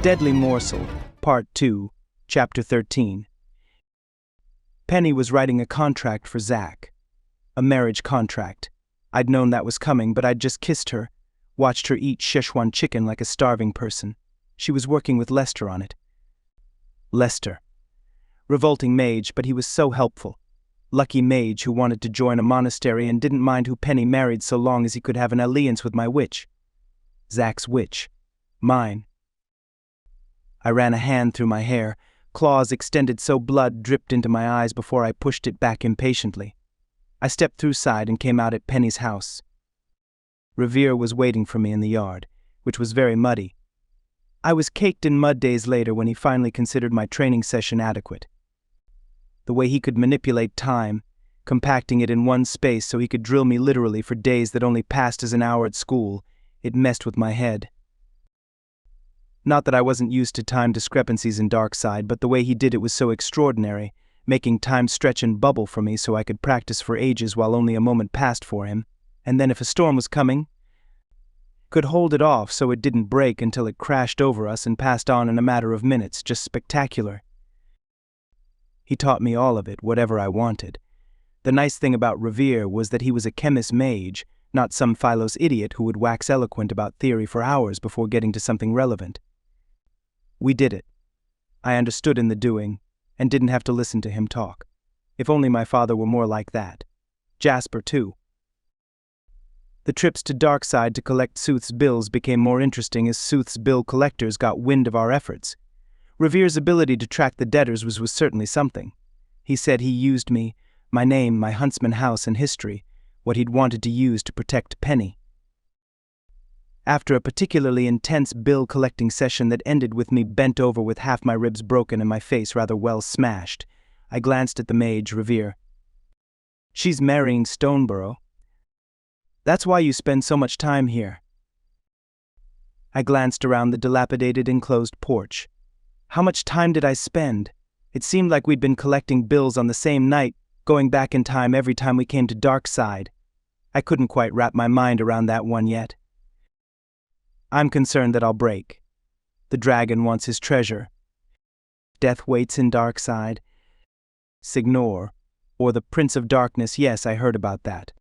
Deadly Morsel, Part 2, Chapter 13. Penny was writing a contract for Zach. A marriage contract. I'd known that was coming, but I'd just kissed her, watched her eat Szechuan chicken like a starving person. She was working with Lester on it. Lester. Revolting mage, but he was so helpful. Lucky mage who wanted to join a monastery and didn't mind who Penny married so long as he could have an alliance with my witch. Zach's witch. Mine. I ran a hand through my hair, claws extended so blood dripped into my eyes before I pushed it back impatiently. I stepped through side and came out at Penny's house. Revere was waiting for me in the yard, which was very muddy. I was caked in mud days later when he finally considered my training session adequate. The way he could manipulate time, compacting it in one space so he could drill me literally for days that only passed as an hour at school, it messed with my head. Not that I wasn't used to time discrepancies in Darkside, but the way he did it was so extraordinary, making time stretch and bubble for me so I could practice for ages while only a moment passed for him, and then if a storm was coming, could hold it off so it didn't break until it crashed over us and passed on in a matter of minutes, just spectacular. He taught me all of it, whatever I wanted. The nice thing about Revere was that he was a chemist mage, not some Philos idiot who would wax eloquent about theory for hours before getting to something relevant. We did it. I understood in the doing, and didn't have to listen to him talk. If only my father were more like that. Jasper, too. The trips to Darkside to collect Sooth's bills became more interesting as Sooth's bill collectors got wind of our efforts. Revere's ability to track the debtors was certainly something. He said he used me, my name, my huntsman house, and history, what he'd wanted to use to protect Penny. After a particularly intense bill-collecting session that ended with me bent over with half my ribs broken and my face rather well smashed, I glanced at the mage, Revere. She's marrying Stoneborough. That's why you spend so much time here. I glanced around the dilapidated enclosed porch. How much time did I spend? It seemed like we'd been collecting bills on the same night, going back in time every time we came to Darkside. I couldn't quite wrap my mind around that one yet. I'm concerned that I'll break. The dragon wants his treasure. Death waits in Darkside. Signor, or the Prince of Darkness, yes, I heard about that.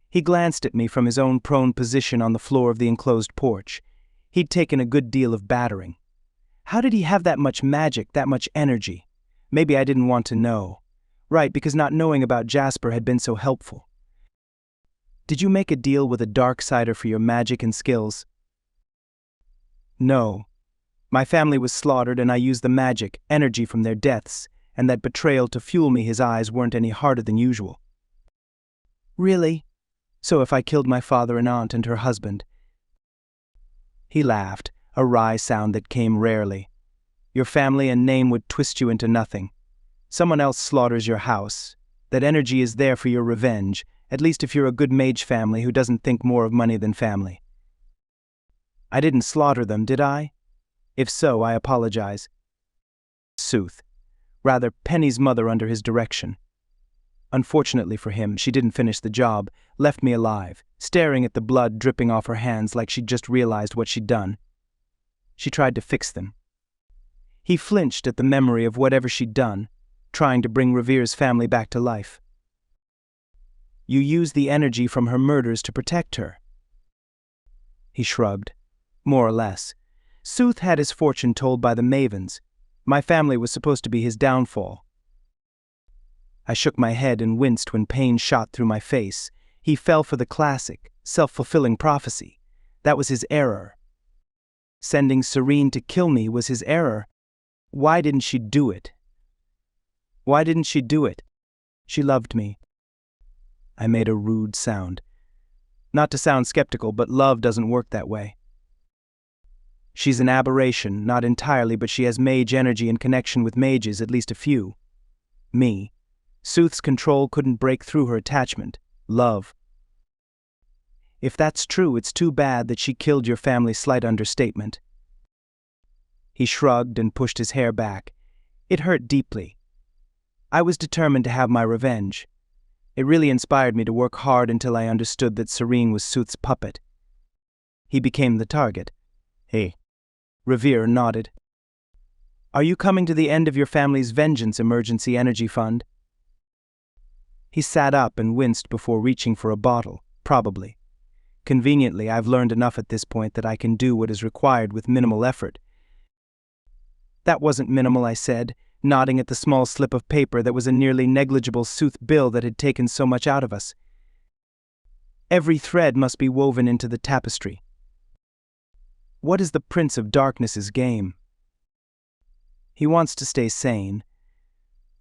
He glanced at me from his own prone position on the floor of the enclosed porch. He'd taken a good deal of battering. How did he have that much magic, that much energy? Maybe I didn't want to know. Right, because not knowing about Jasper had been so helpful. Did you make a deal with a Darksider for your magic and skills? No. My family was slaughtered and I used the magic, energy from their deaths, and that betrayal to fuel me. His eyes weren't any harder than usual. Really? So if I killed my father and aunt and her husband? He laughed, a wry sound that came rarely. Your family and name would twist you into nothing. Someone else slaughters your house. That energy is there for your revenge, at least if you're a good mage family who doesn't think more of money than family. I didn't slaughter them, did I? If so, I apologize. Sooth. Rather, Penny's mother under his direction. Unfortunately for him, she didn't finish the job, left me alive, staring at the blood dripping off her hands like she'd just realized what she'd done. She tried to fix them. He flinched at the memory of whatever she'd done, trying to bring Revere's family back to life. You used the energy from her murders to protect her. He shrugged. More or less. Sooth had his fortune told by the mavens. My family was supposed to be his downfall. I shook my head and winced when pain shot through my face. He fell for the classic, self-fulfilling prophecy. That was his error. Sending Serene to kill me was his error. Why didn't she do it? Why didn't she do it? She loved me. I made a rude sound. Not to sound skeptical, but love doesn't work that way. She's an aberration, not entirely, but she has mage energy in connection with mages, at least a few. Me. Sooth's control couldn't break through her attachment. Love. If that's true, it's too bad that she killed your family. Slight understatement. He shrugged and pushed his hair back. It hurt deeply. I was determined to have my revenge. It really inspired me to work hard until I understood that Serene was Sooth's puppet. He became the target. Hey. Revere nodded. Are you coming to the end of your family's vengeance emergency energy fund? He sat up and winced before reaching for a bottle, probably. Conveniently, I've learned enough at this point that I can do what is required with minimal effort. That wasn't minimal, I said, nodding at the small slip of paper that was a nearly negligible Sooth bill that had taken so much out of us. Every thread must be woven into the tapestry. What is the Prince of Darkness's game? He wants to stay sane.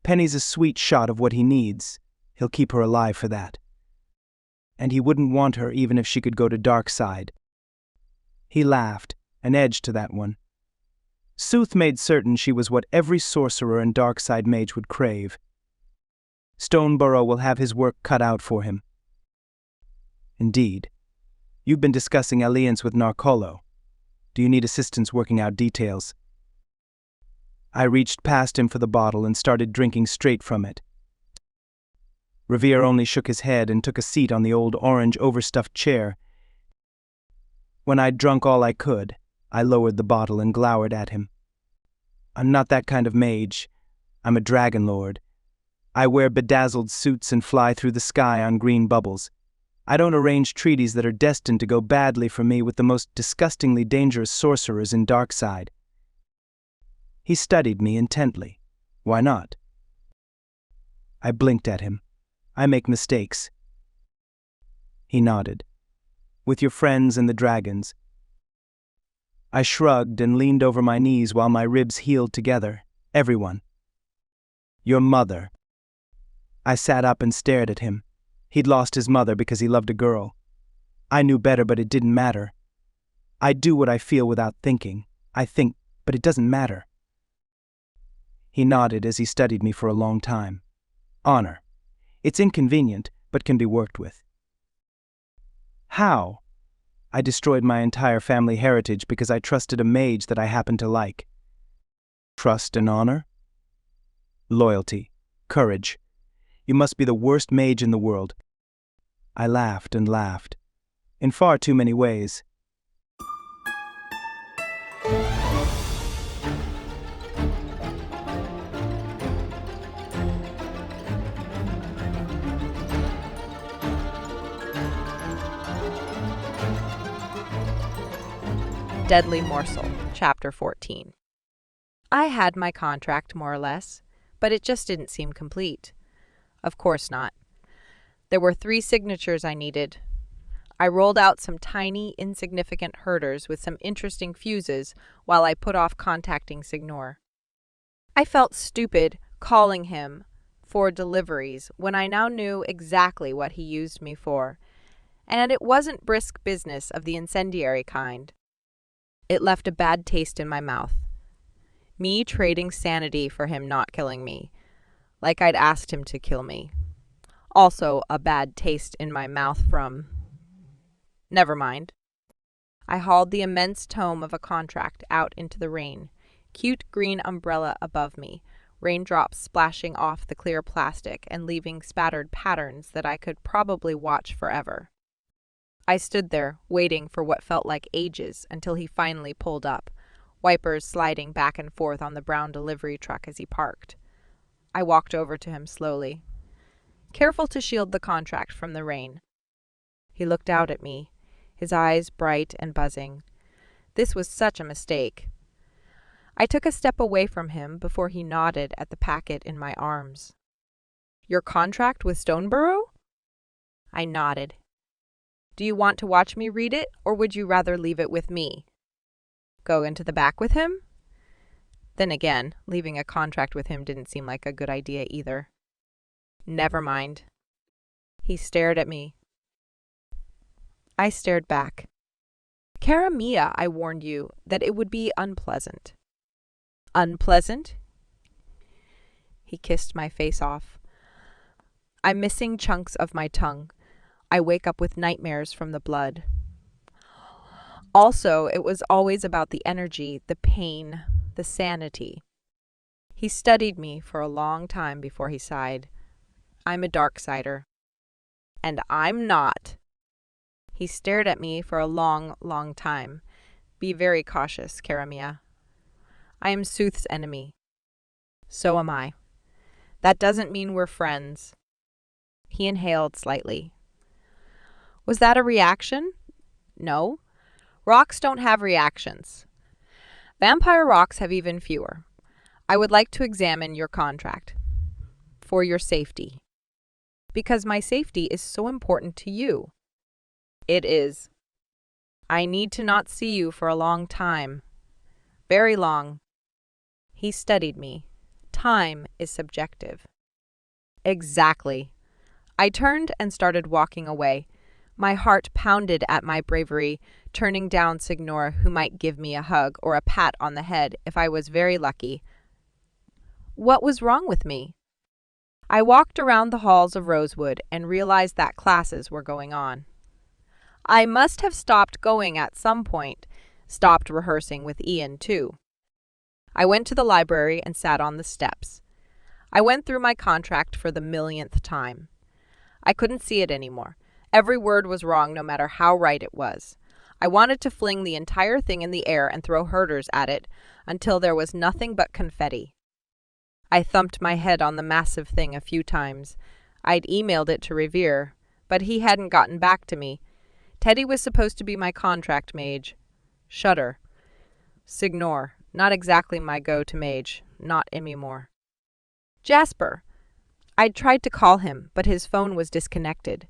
Penny's a sweet shot of what he needs. He'll keep her alive for that. And he wouldn't want her even if she could go to Darkside. He laughed, an edge to that one. Sooth made certain she was what every sorcerer and Darkside mage would crave. Stoneborough will have his work cut out for him. Indeed. You've been discussing alliance with Narcolo. Do you need assistance working out details? I reached past him for the bottle and started drinking straight from it. Revere only shook his head and took a seat on the old orange overstuffed chair. When I'd drunk all I could, I lowered the bottle and glowered at him. I'm not that kind of mage. I'm a dragon lord. I wear bedazzled suits and fly through the sky on green bubbles. I don't arrange treaties that are destined to go badly for me with the most disgustingly dangerous sorcerers in Darkside. He studied me intently. Why not? I blinked at him. I make mistakes. He nodded. With your friends and the dragons. I shrugged and leaned over my knees while my ribs healed together. Everyone. Your mother. I sat up and stared at him. He'd lost his mother because he loved a girl. I knew better, but it didn't matter. I do what I feel without thinking. I think, but it doesn't matter. He nodded as he studied me for a long time. Honor. It's inconvenient, but can be worked with. How? I destroyed my entire family heritage because I trusted a mage that I happened to like. Trust and honor? Loyalty. Courage. You must be the worst mage in the world. I laughed and laughed. In far too many ways. Deadly Morsel, Chapter 14. I had my contract, more or less, but it just didn't seem complete. Of course not. There were 3 signatures I needed. I rolled out some tiny, insignificant herders with some interesting fuses while I put off contacting Signor. I felt stupid calling him for deliveries when I now knew exactly what he used me for, and it wasn't brisk business of the incendiary kind. It left a bad taste in my mouth. Me trading sanity for him not killing me, like I'd asked him to kill me. Also a bad taste in my mouth from... Never mind. I hauled the immense tome of a contract out into the rain, cute green umbrella above me, raindrops splashing off the clear plastic and leaving spattered patterns that I could probably watch forever. I stood there, waiting for what felt like ages until he finally pulled up, wipers sliding back and forth on the brown delivery truck as he parked. I walked over to him slowly, careful to shield the contract from the rain. He looked out at me, his eyes bright and buzzing. This was such a mistake. I took a step away from him before he nodded at the packet in my arms. Your contract with Stoneborough? I nodded. Do you want to watch me read it, or would you rather leave it with me? Go into the back with him? Then again, leaving a contract with him didn't seem like a good idea either. Never mind. He stared at me. I stared back. Cara mia, I warned you that it would be unpleasant. Unpleasant? He kissed my face off. I'm missing chunks of my tongue. I wake up with nightmares from the blood. Also, it was always about the energy, the pain, the sanity. He studied me for a long time before he sighed. I'm a Darksider. And I'm not. He stared at me for a long, long time. Be very cautious, Karamia. I am Sooth's enemy. So am I. That doesn't mean we're friends. He inhaled slightly. Was that a reaction? No. Rocks don't have reactions. Vampire rocks have even fewer. I would like to examine your contract. For your safety. Because my safety is so important to you. It is. I need to not see you for a long time. Very long. He studied me. Time is subjective. Exactly. I turned and started walking away. My heart pounded at my bravery, turning down Signor, who might give me a hug or a pat on the head if I was very lucky. What was wrong with me? I walked around the halls of Rosewood and realized that classes were going on. I must have stopped going at some point, stopped rehearsing with Ian too. I went to the library and sat on the steps. I went through my contract for the millionth time. I couldn't see it anymore. Every word was wrong, no matter how right it was. I wanted to fling the entire thing in the air and throw herders at it until there was nothing but confetti. I thumped my head on the massive thing a few times. I'd emailed it to Revere, but he hadn't gotten back to me. Teddy was supposed to be my contract mage. Shudder. Signor. Not exactly my go-to mage. Not anymore. Jasper. I'd tried to call him, but his phone was disconnected.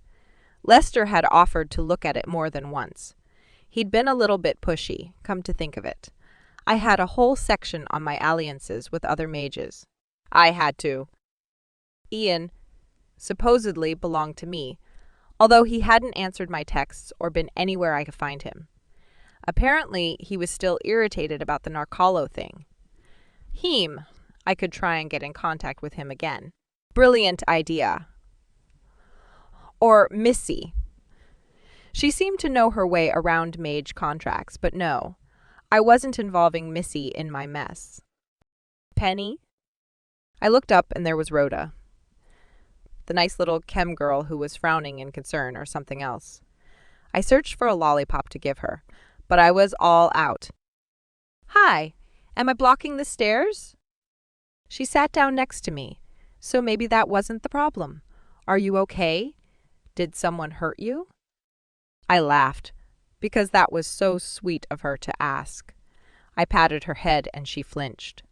Lester had offered to look at it more than once. He'd been a little bit pushy, come to think of it. I had a whole section on my alliances with other mages. I had to. Ian supposedly belonged to me, although he hadn't answered my texts or been anywhere I could find him. Apparently, he was still irritated about the Narcalo thing. I could try and get in contact with him again. Brilliant idea. Or Missy. She seemed to know her way around mage contracts, but no, I wasn't involving Missy in my mess. Penny? I looked up and there was Rhoda. The nice little chem girl who was frowning in concern or something else. I searched for a lollipop to give her, but I was all out. Hi, am I blocking the stairs? She sat down next to me, so maybe that wasn't the problem. Are you okay? Did someone hurt you? I laughed, because that was so sweet of her to ask. I patted her head and she flinched.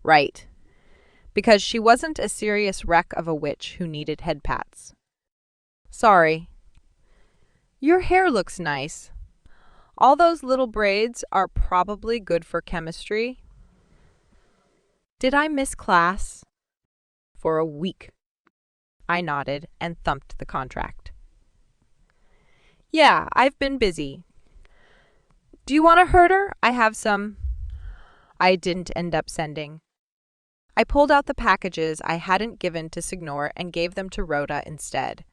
Right. Because she wasn't a serious wreck of a witch who needed head pats. Sorry. Your hair looks nice. All those little braids are probably good for chemistry. Did I miss class? For a week. I nodded and thumped the contract. Yeah, I've been busy. Do you want a herder? I have some. I didn't end up sending. I pulled out the packages I hadn't given to Signor and gave them to Rhoda instead.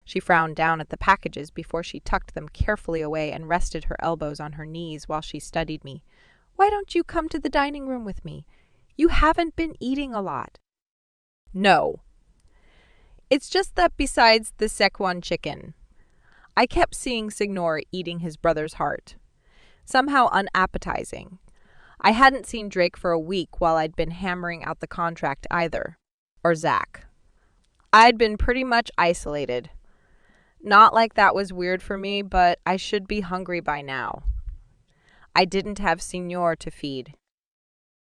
She frowned down at the packages before she tucked them carefully away and rested her elbows on her knees while she studied me. Why don't you come to the dining room with me? You haven't been eating a lot. No. It's just that besides the Szechuan chicken, I kept seeing Signor eating his brother's heart. Somehow unappetizing. I hadn't seen Drake for a week while I'd been hammering out the contract either. Or Zach. I'd been pretty much isolated. Not like that was weird for me, but I should be hungry by now. I didn't have Signor to feed.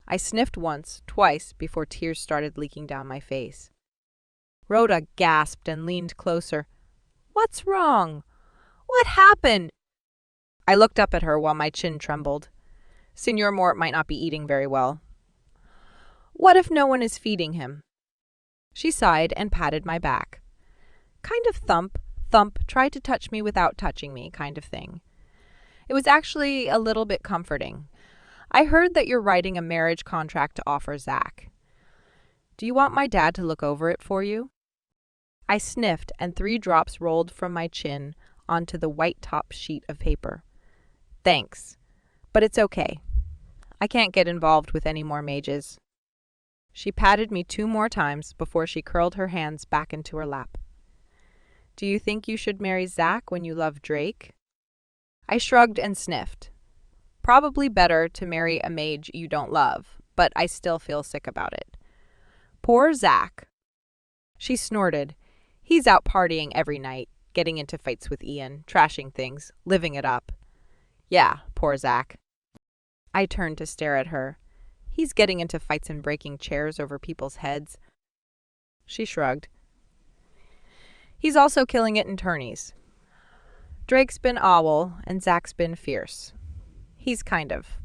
I sniffed once, twice, before tears started leaking down my face. Rhoda gasped and leaned closer. What's wrong? What happened? I looked up at her while my chin trembled. Signor Mort might not be eating very well. What if no one is feeding him? She sighed and patted my back. Kind of thump, tried to touch me without touching me kind of thing. It was actually a little bit comforting. I heard that you're writing a marriage contract to offer Zach. Do you want my dad to look over it for you? I sniffed and 3 drops rolled from my chin onto the white top sheet of paper. Thanks, but it's okay. I can't get involved with any more mages. She patted me 2 more times before she curled her hands back into her lap. Do you think you should marry Zach when you love Drake? I shrugged and sniffed. probably better to marry a mage you don't love, but I still feel sick about it. Poor Zach. She snorted. He's out partying every night, getting into fights with Ian, trashing things, living it up. Yeah, poor Zach. I turned to stare at her. He's getting into fights and breaking chairs over people's heads. She shrugged. He's also killing it in tourneys. Drake's been owl and Zach's been fierce. He's kind of.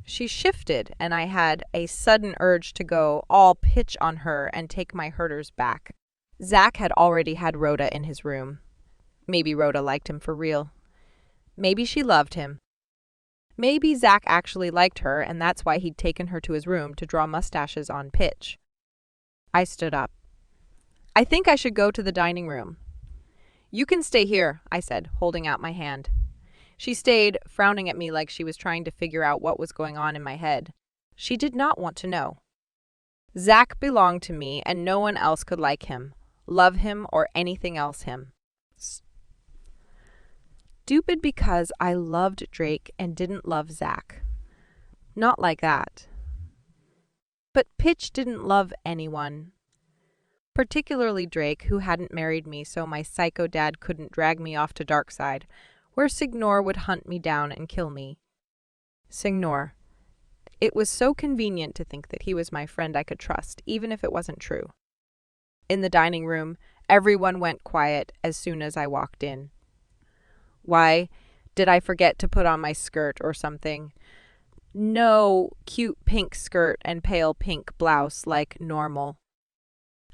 She shifted, and I had a sudden urge to go all pitch on her and take my herders back. Zach had already had Rhoda in his room. Maybe Rhoda liked him for real. Maybe she loved him. Maybe Zach actually liked her, and that's why he'd taken her to his room to draw mustaches on pitch. I stood up. I think I should go to the dining room. You can stay here, I said, holding out my hand. She stayed, frowning at me like she was trying to figure out what was going on in my head. She did not want to know. Zach belonged to me, and no one else could like him, love him, or anything else him. Stupid because I loved Drake and didn't love Zach. Not like that. But Pitch didn't love anyone. Particularly Drake, who hadn't married me, so my psycho dad couldn't drag me off to Darkside, where Signor would hunt me down and kill me. Signor. It was so convenient to think that he was my friend I could trust, even if it wasn't true. In the dining room, everyone went quiet as soon as I walked in. Why, did I forget to put on my skirt or something? No cute pink skirt and pale pink blouse like normal.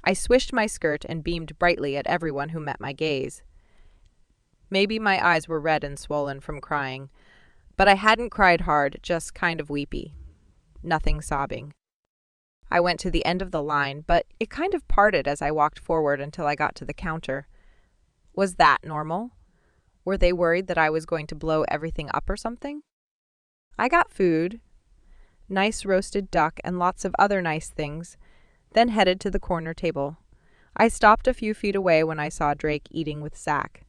I swished my skirt and beamed brightly at everyone who met my gaze. Maybe my eyes were red and swollen from crying, but I hadn't cried hard, just kind of weepy. Nothing sobbing. I went to the end of the line, but it kind of parted as I walked forward until I got to the counter. Was that normal? Were they worried that I was going to blow everything up or something? I got food, nice roasted duck and lots of other nice things, then headed to the corner table. I stopped a few feet away when I saw Drake eating with Zach.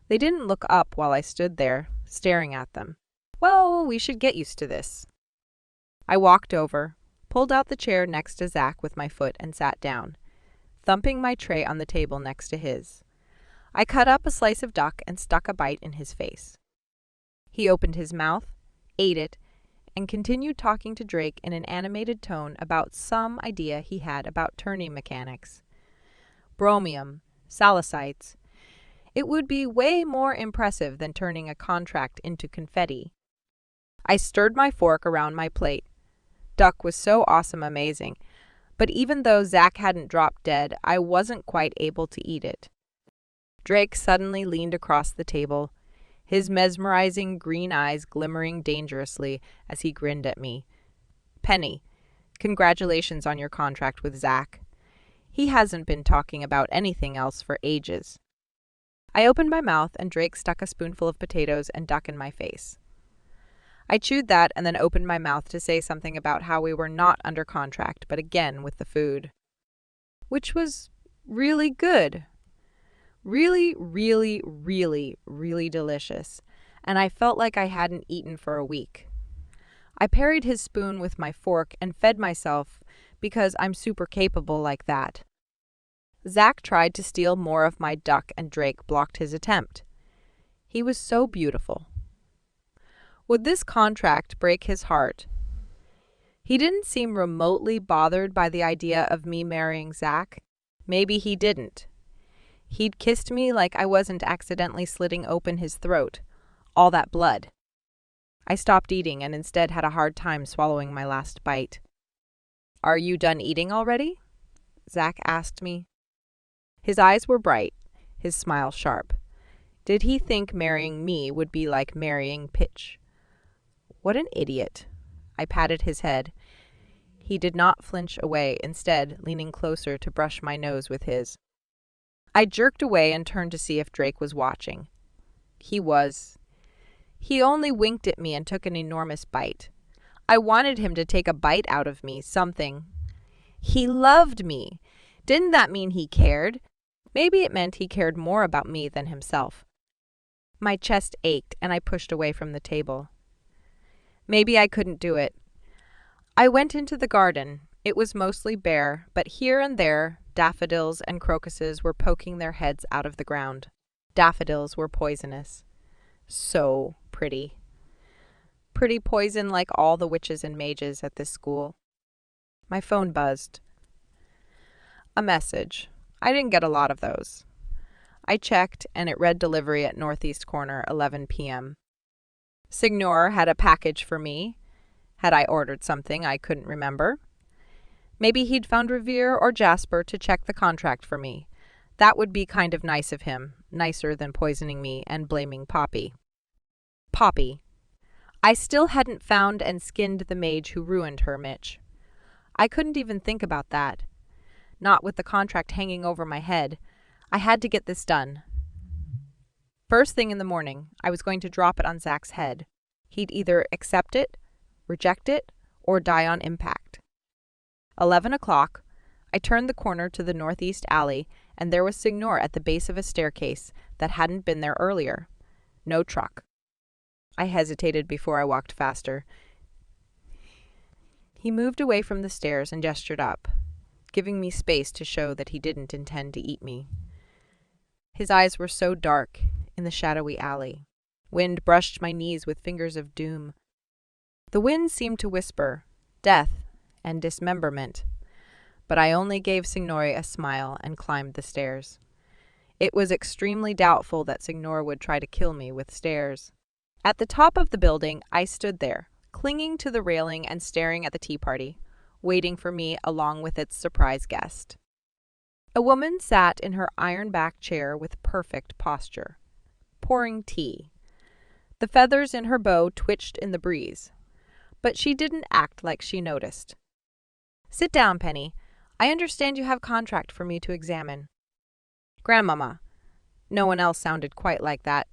They didn't look up while I stood there, staring at them. Well, we should get used to this. I walked over, pulled out the chair next to Zach with my foot and sat down, thumping my tray on the table next to his. I cut up a slice of duck and stuck a bite in his face. He opened his mouth, ate it, and continued talking to Drake in an animated tone about some idea he had about turning mechanics. Bromium, salicites. It would be way more impressive than turning a contract into confetti. I stirred my fork around my plate. Duck was so awesome amazing, but even though Zach hadn't dropped dead, I wasn't quite able to eat it. Drake suddenly leaned across the table, his mesmerizing green eyes glimmering dangerously as he grinned at me. Penny, congratulations on your contract with Zach. He hasn't been talking about anything else for ages. I opened my mouth and Drake stuck a spoonful of potatoes and duck in my face. I chewed that and then opened my mouth to say something about how we were not under contract, but again with the food. Which was really good. Really, really, really, really delicious, and I felt like I hadn't eaten for a week. I parried his spoon with my fork and fed myself because I'm super capable like that. Zach tried to steal more of my duck and Drake blocked his attempt. He was so beautiful. Would this contract break his heart? He didn't seem remotely bothered by the idea of me marrying Zach. Maybe he didn't. He'd kissed me like I wasn't accidentally slitting open his throat. All that blood. I stopped eating and instead had a hard time swallowing my last bite. Are you done eating already? Zach asked me. His eyes were bright, his smile sharp. Did he think marrying me would be like marrying Pitch? What an idiot. I patted his head. He did not flinch away, instead leaning closer to brush my nose with his. I jerked away and turned to see if Drake was watching. He was. He only winked at me and took an enormous bite. I wanted him to take a bite out of me, something. He loved me. Didn't that mean he cared? Maybe it meant he cared more about me than himself. My chest ached and I pushed away from the table. Maybe I couldn't do it. I went into the garden. It was mostly bare, but here and there, daffodils and crocuses were poking their heads out of the ground. Daffodils were poisonous. So pretty. Pretty poison like all the witches and mages at this school. My phone buzzed. A message. I didn't get a lot of those. I checked, and it read delivery at Northeast Corner, 11 p.m. Signor had a package for me. Had I ordered something I couldn't remember? Maybe he'd found Revere or Jasper to check the contract for me. That would be kind of nice of him, nicer than poisoning me and blaming Poppy. Poppy. I still hadn't found and skinned the mage who ruined her, Mitch. I couldn't even think about that. Not with the contract hanging over my head. I had to get this done. First thing in the morning, I was going to drop it on Zach's head. He'd either accept it, reject it, or die on impact. 11 o'clock, I turned the corner to the northeast alley, and there was Signor at the base of a staircase that hadn't been there earlier. No truck. I hesitated before I walked faster. He moved away from the stairs and gestured up, giving me space to show that he didn't intend to eat me. His eyes were so dark in the shadowy alley. Wind brushed my knees with fingers of doom. The wind seemed to whisper death and dismemberment, but I only gave Signore a smile and climbed the stairs. It was extremely doubtful that Signor would try to kill me with stairs. At the top of the building, I stood there, clinging to the railing and staring at the tea party, waiting for me along with its surprise guest. A woman sat in her iron-back chair with perfect posture, pouring tea. The feathers in her bow twitched in the breeze, but she didn't act like she noticed. "Sit down, Penny. I understand you have a contract for me to examine." "Grandmama." No one else sounded quite like that.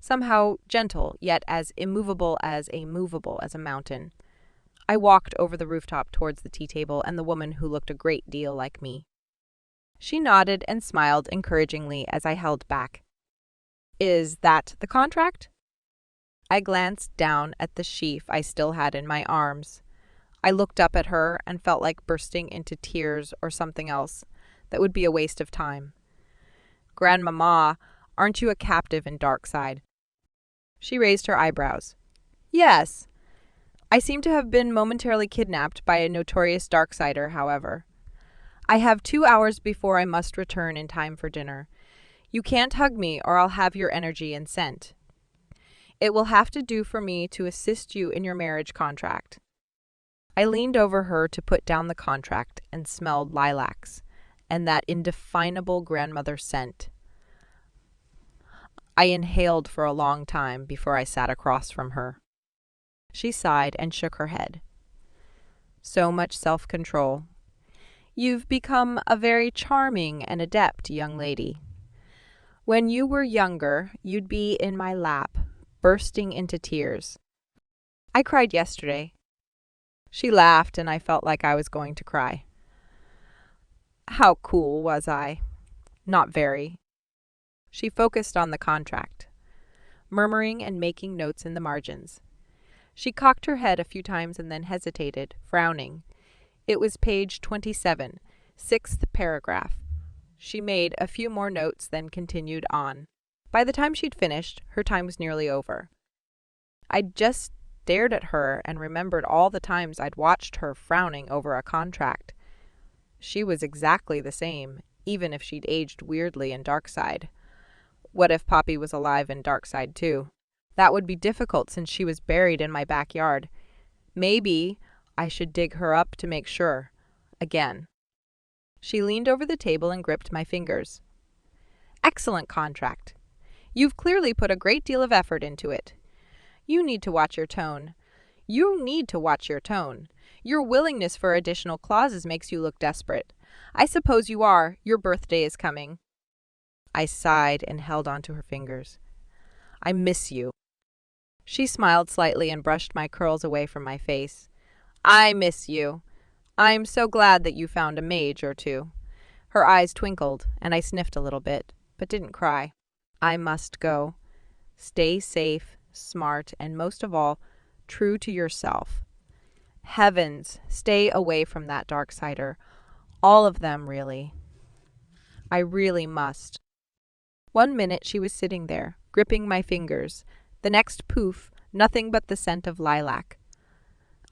Somehow gentle, yet as immovable as a mountain. I walked over the rooftop towards the tea table and the woman who looked a great deal like me. She nodded and smiled encouragingly as I held back. "Is that the contract?" I glanced down at the sheaf I still had in my arms. I looked up at her and felt like bursting into tears or something else that would be a waste of time. "Grandmama, aren't you a captive in Darkside?" She raised her eyebrows. "Yes. I seem to have been momentarily kidnapped by a notorious Darksider, however. I have 2 hours before I must return in time for dinner. You can't hug me or I'll have your energy and scent. It will have to do for me to assist you in your marriage contract." I leaned over her to put down the contract and smelled lilacs and that indefinable grandmother scent. I inhaled for a long time before I sat across from her. She sighed and shook her head. "So much self-control. You've become a very charming and adept young lady. When you were younger, you'd be in my lap, bursting into tears. I cried yesterday." She laughed, and I felt like I was going to cry. How cool was I? Not very. She focused on the contract, murmuring and making notes in the margins. She cocked her head a few times and then hesitated, frowning. It was page 27, 6th paragraph. She made a few more notes, then continued on. By the time she'd finished, her time was nearly over. I'd just stared at her and remembered all the times I'd watched her frowning over a contract. She was exactly the same, even if she'd aged weirdly in Darkside. What if Poppy was alive in Darkside too? That would be difficult since she was buried in my backyard. Maybe I should dig her up to make sure. Again. She leaned over the table and gripped my fingers. "Excellent contract. You've clearly put a great deal of effort into it. You need to watch your tone. You need to watch your tone. Your willingness for additional clauses makes you look desperate. I suppose you are. Your birthday is coming." I sighed and held onto her fingers. "I miss you." She smiled slightly and brushed my curls away from my face. "I miss you. I'm so glad that you found a mage or two." Her eyes twinkled, and I sniffed a little bit, but didn't cry. I must go. Stay safe, smart, and most of all, true to yourself. Heavens, stay away from that Darksider. All of them, really. I really must. 1 minute she was sitting there, gripping my fingers. The next, poof, nothing but the scent of lilac.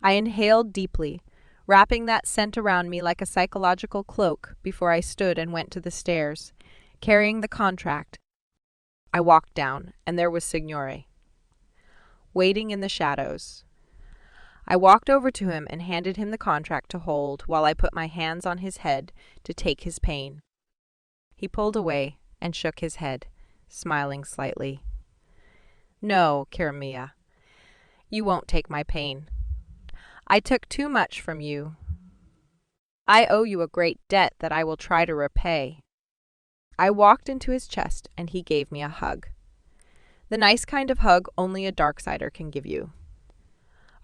I inhaled deeply, wrapping that scent around me like a psychological cloak before I stood and went to the stairs, carrying the contract. I walked down, and there was Signore, waiting in the shadows. I walked over to him and handed him the contract to hold while I put my hands on his head to take his pain. He pulled away and shook his head, smiling slightly. No, cara mia, you won't take my pain. I took too much from you. I owe you a great debt that I will try to repay. I walked into his chest and he gave me a hug. The nice kind of hug only a Darksider can give you.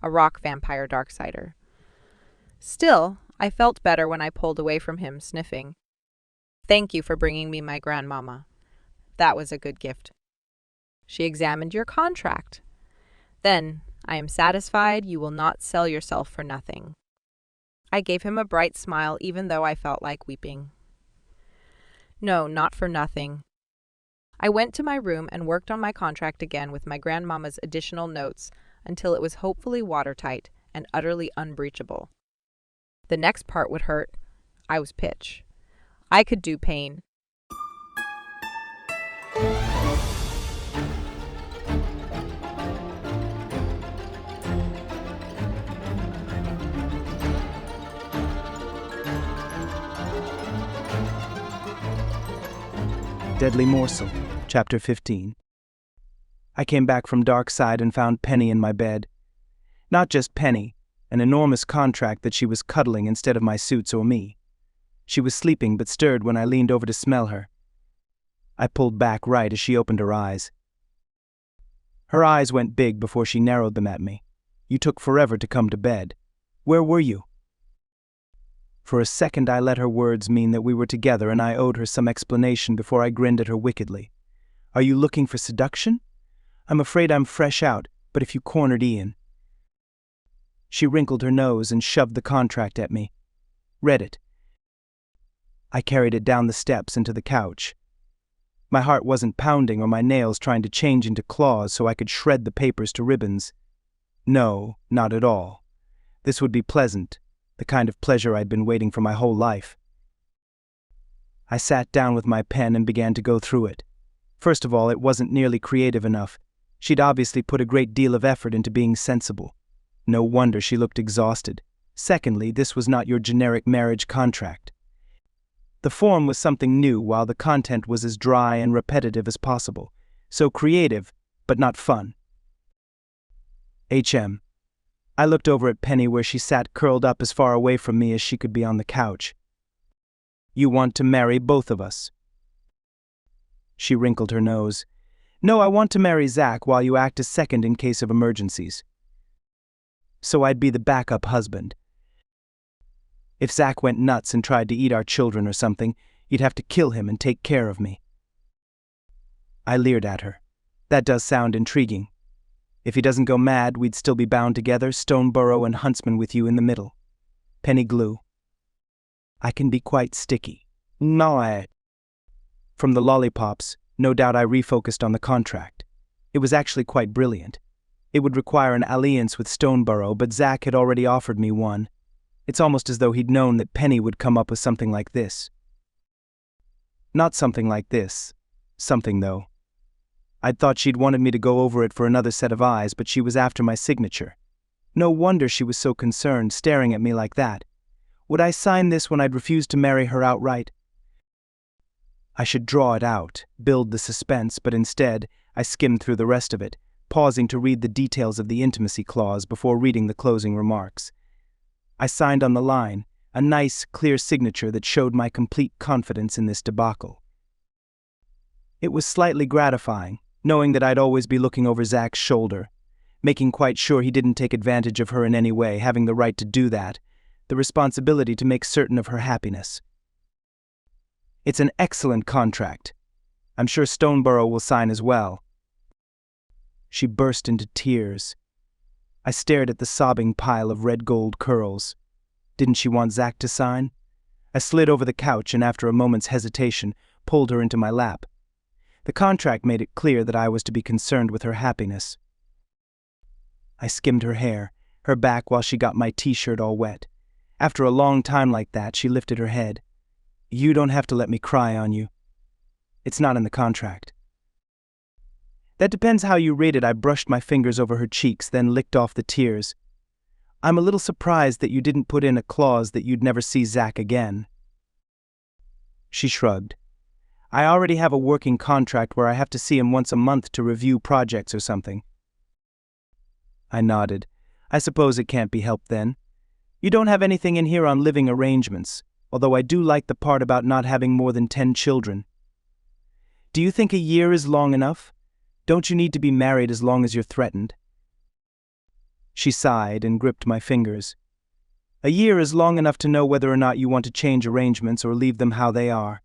A rock vampire Darksider. Still, I felt better when I pulled away from him, sniffing. Thank you for bringing me my grandmama. That was a good gift. She examined your contract. Then, I am satisfied you will not sell yourself for nothing. I gave him a bright smile even though I felt like weeping. No, not for nothing. I went to my room and worked on my contract again with my grandmama's additional notes until it was hopefully watertight and utterly unbreachable. The next part would hurt. I was pitch. I could do pain. Deadly Morsel, Chapter 15. I came back from Darkside and found Penny in my bed. Not just Penny, an enormous contract that she was cuddling instead of my suits or me. She was sleeping but stirred when I leaned over to smell her. I pulled back right as she opened her eyes. Her eyes went big before she narrowed them at me. You took forever to come to bed. Where were you? For a second I let her words mean that we were together and I owed her some explanation before I grinned at her wickedly. Are you looking for seduction? I'm afraid I'm fresh out, but if you cornered Ian. She wrinkled her nose and shoved the contract at me. Read it. I carried it down the steps into the couch. My heart wasn't pounding or my nails trying to change into claws so I could shred the papers to ribbons. No, not at all. This would be pleasant. The kind of pleasure I'd been waiting for my whole life. I sat down with my pen and began to go through it. First of all, it wasn't nearly creative enough. She'd obviously put a great deal of effort into being sensible. No wonder she looked exhausted. Secondly, this was not your generic marriage contract. The form was something new while the content was as dry and repetitive as possible. So creative, but not fun. HM. I looked over at Penny where she sat curled up as far away from me as she could be on the couch. You want to marry both of us? She wrinkled her nose. No, I want to marry Zach while you act as second in case of emergencies. So I'd be the backup husband. If Zach went nuts and tried to eat our children or something, you'd have to kill him and take care of me. I leered at her. That does sound intriguing. If he doesn't go mad, we'd still be bound together, Stoneborough and Huntsman with you in the middle. Penny glue. I can be quite sticky. No. From the lollipops, no doubt I refocused on the contract. It was actually quite brilliant. It would require an alliance with Stoneborough, but Zach had already offered me one. It's almost as though he'd known that Penny would come up with something like this. Not something like this. Something, though. I'd thought she'd wanted me to go over it for another set of eyes, but she was after my signature. No wonder she was so concerned, staring at me like that. Would I sign this when I'd refused to marry her outright? I should draw it out, build the suspense, but instead, I skimmed through the rest of it, pausing to read the details of the intimacy clause before reading the closing remarks. I signed on the line, a nice, clear signature that showed my complete confidence in this debacle. It was slightly gratifying, knowing that I'd always be looking over Zach's shoulder, making quite sure he didn't take advantage of her in any way, having the right to do that, the responsibility to make certain of her happiness. It's an excellent contract. I'm sure Stoneborough will sign as well. She burst into tears. I stared at the sobbing pile of red gold curls. Didn't she want Zach to sign? I slid over the couch and after a moment's hesitation, pulled her into my lap. The contract made it clear that I was to be concerned with her happiness. I skimmed her hair, her back while she got my t-shirt all wet. After a long time like that, she lifted her head. You don't have to let me cry on you. It's not in the contract. That depends how you read it. I brushed my fingers over her cheeks, then licked off the tears. I'm a little surprised that you didn't put in a clause that you'd never see Zach again. She shrugged. I already have a working contract where I have to see him once a month to review projects or something. I nodded. I suppose it can't be helped then. You don't have anything in here on living arrangements, although I do like the part about not having more than 10 children. Do you think a year is long enough? Don't you need to be married as long as you're threatened? She sighed and gripped my fingers. A year is long enough to know whether or not you want to change arrangements or leave them how they are.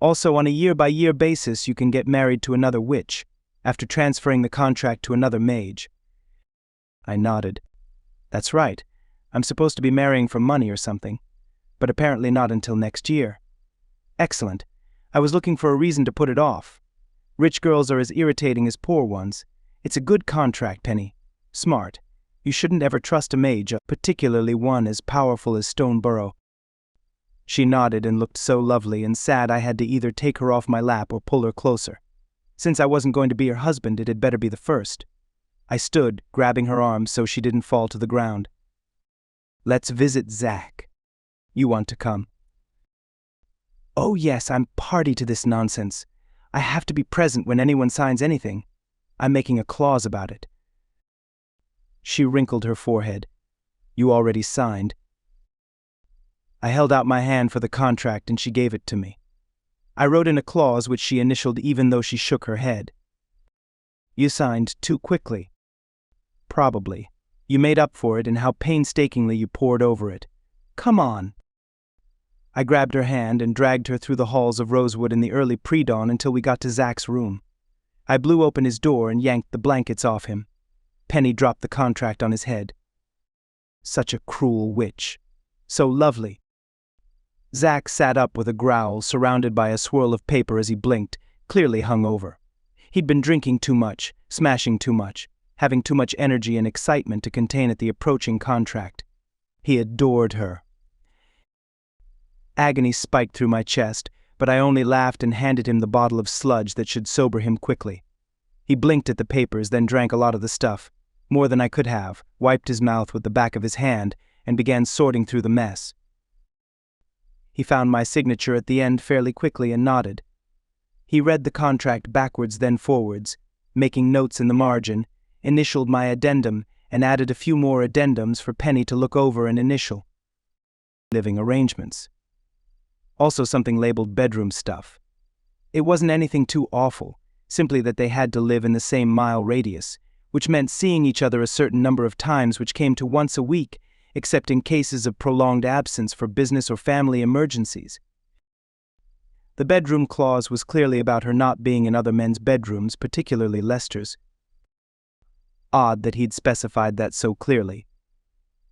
Also, on a year-by-year basis, you can get married to another witch, after transferring the contract to another mage. I nodded. That's right. I'm supposed to be marrying for money or something, but apparently not until next year. Excellent. I was looking for a reason to put it off. Rich girls are as irritating as poor ones. It's a good contract, Penny. Smart. You shouldn't ever trust a mage, particularly one as powerful as Stoneburrow. She nodded and looked so lovely and sad I had to either take her off my lap or pull her closer. Since I wasn't going to be her husband, it had better be the first. I stood, grabbing her arm so she didn't fall to the ground. Let's visit Zach. You want to come? Oh yes, I'm party to this nonsense. I have to be present when anyone signs anything. I'm making a clause about it. She wrinkled her forehead. You already signed. I held out my hand for the contract and she gave it to me. I wrote in a clause which she initialed even though she shook her head. You signed too quickly. Probably. You made up for it in how painstakingly you pored over it. Come on. I grabbed her hand and dragged her through the halls of Rosewood in the early pre-dawn until we got to Zach's room. I blew open his door and yanked the blankets off him. Penny dropped the contract on his head. Such a cruel witch. So lovely. Zach sat up with a growl, surrounded by a swirl of paper as he blinked, clearly hungover. He'd been drinking too much, smashing too much, having too much energy and excitement to contain at the approaching contract. He adored her. Agony spiked through my chest, but I only laughed and handed him the bottle of sludge that should sober him quickly. He blinked at the papers, then drank a lot of the stuff, more than I could have, wiped his mouth with the back of his hand, and began sorting through the mess. He found my signature at the end fairly quickly and nodded. He read the contract backwards then forwards, making notes in the margin, initialed my addendum, and added a few more addendums for Penny to look over and initial. Living arrangements. Also something labeled bedroom stuff. It wasn't anything too awful, simply that they had to live in the same mile radius, which meant seeing each other a certain number of times, which came to once a week, except in cases of prolonged absence for business or family emergencies. The bedroom clause was clearly about her not being in other men's bedrooms, particularly Lester's. Odd that he'd specified that so clearly.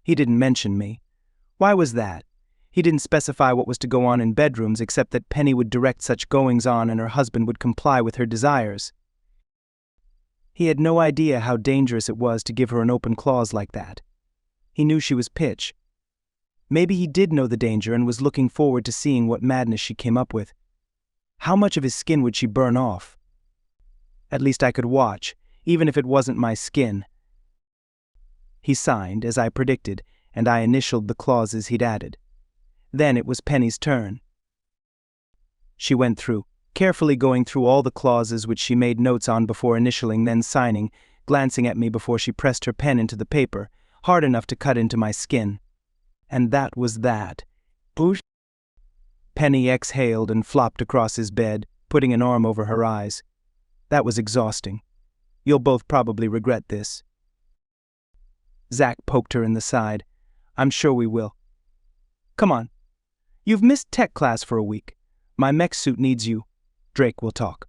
He didn't mention me. Why was that? He didn't specify what was to go on in bedrooms except that Penny would direct such goings-on and her husband would comply with her desires. He had no idea how dangerous it was to give her an open clause like that. He knew she was pitch. Maybe he did know the danger and was looking forward to seeing what madness she came up with. How much of his skin would she burn off? At least I could watch, even if it wasn't my skin. He signed, as I predicted, and I initialed the clauses he'd added. Then it was Penny's turn. She went through, carefully going through all the clauses which she made notes on before initialing, then signing, glancing at me before she pressed her pen into the paper, hard enough to cut into my skin. And that was that. Boosh! Penny exhaled and flopped across his bed, putting an arm over her eyes. That was exhausting. You'll both probably regret this. Zach poked her in the side. I'm sure we will. Come on. You've missed tech class for a week. My mech suit needs you. Drake will talk.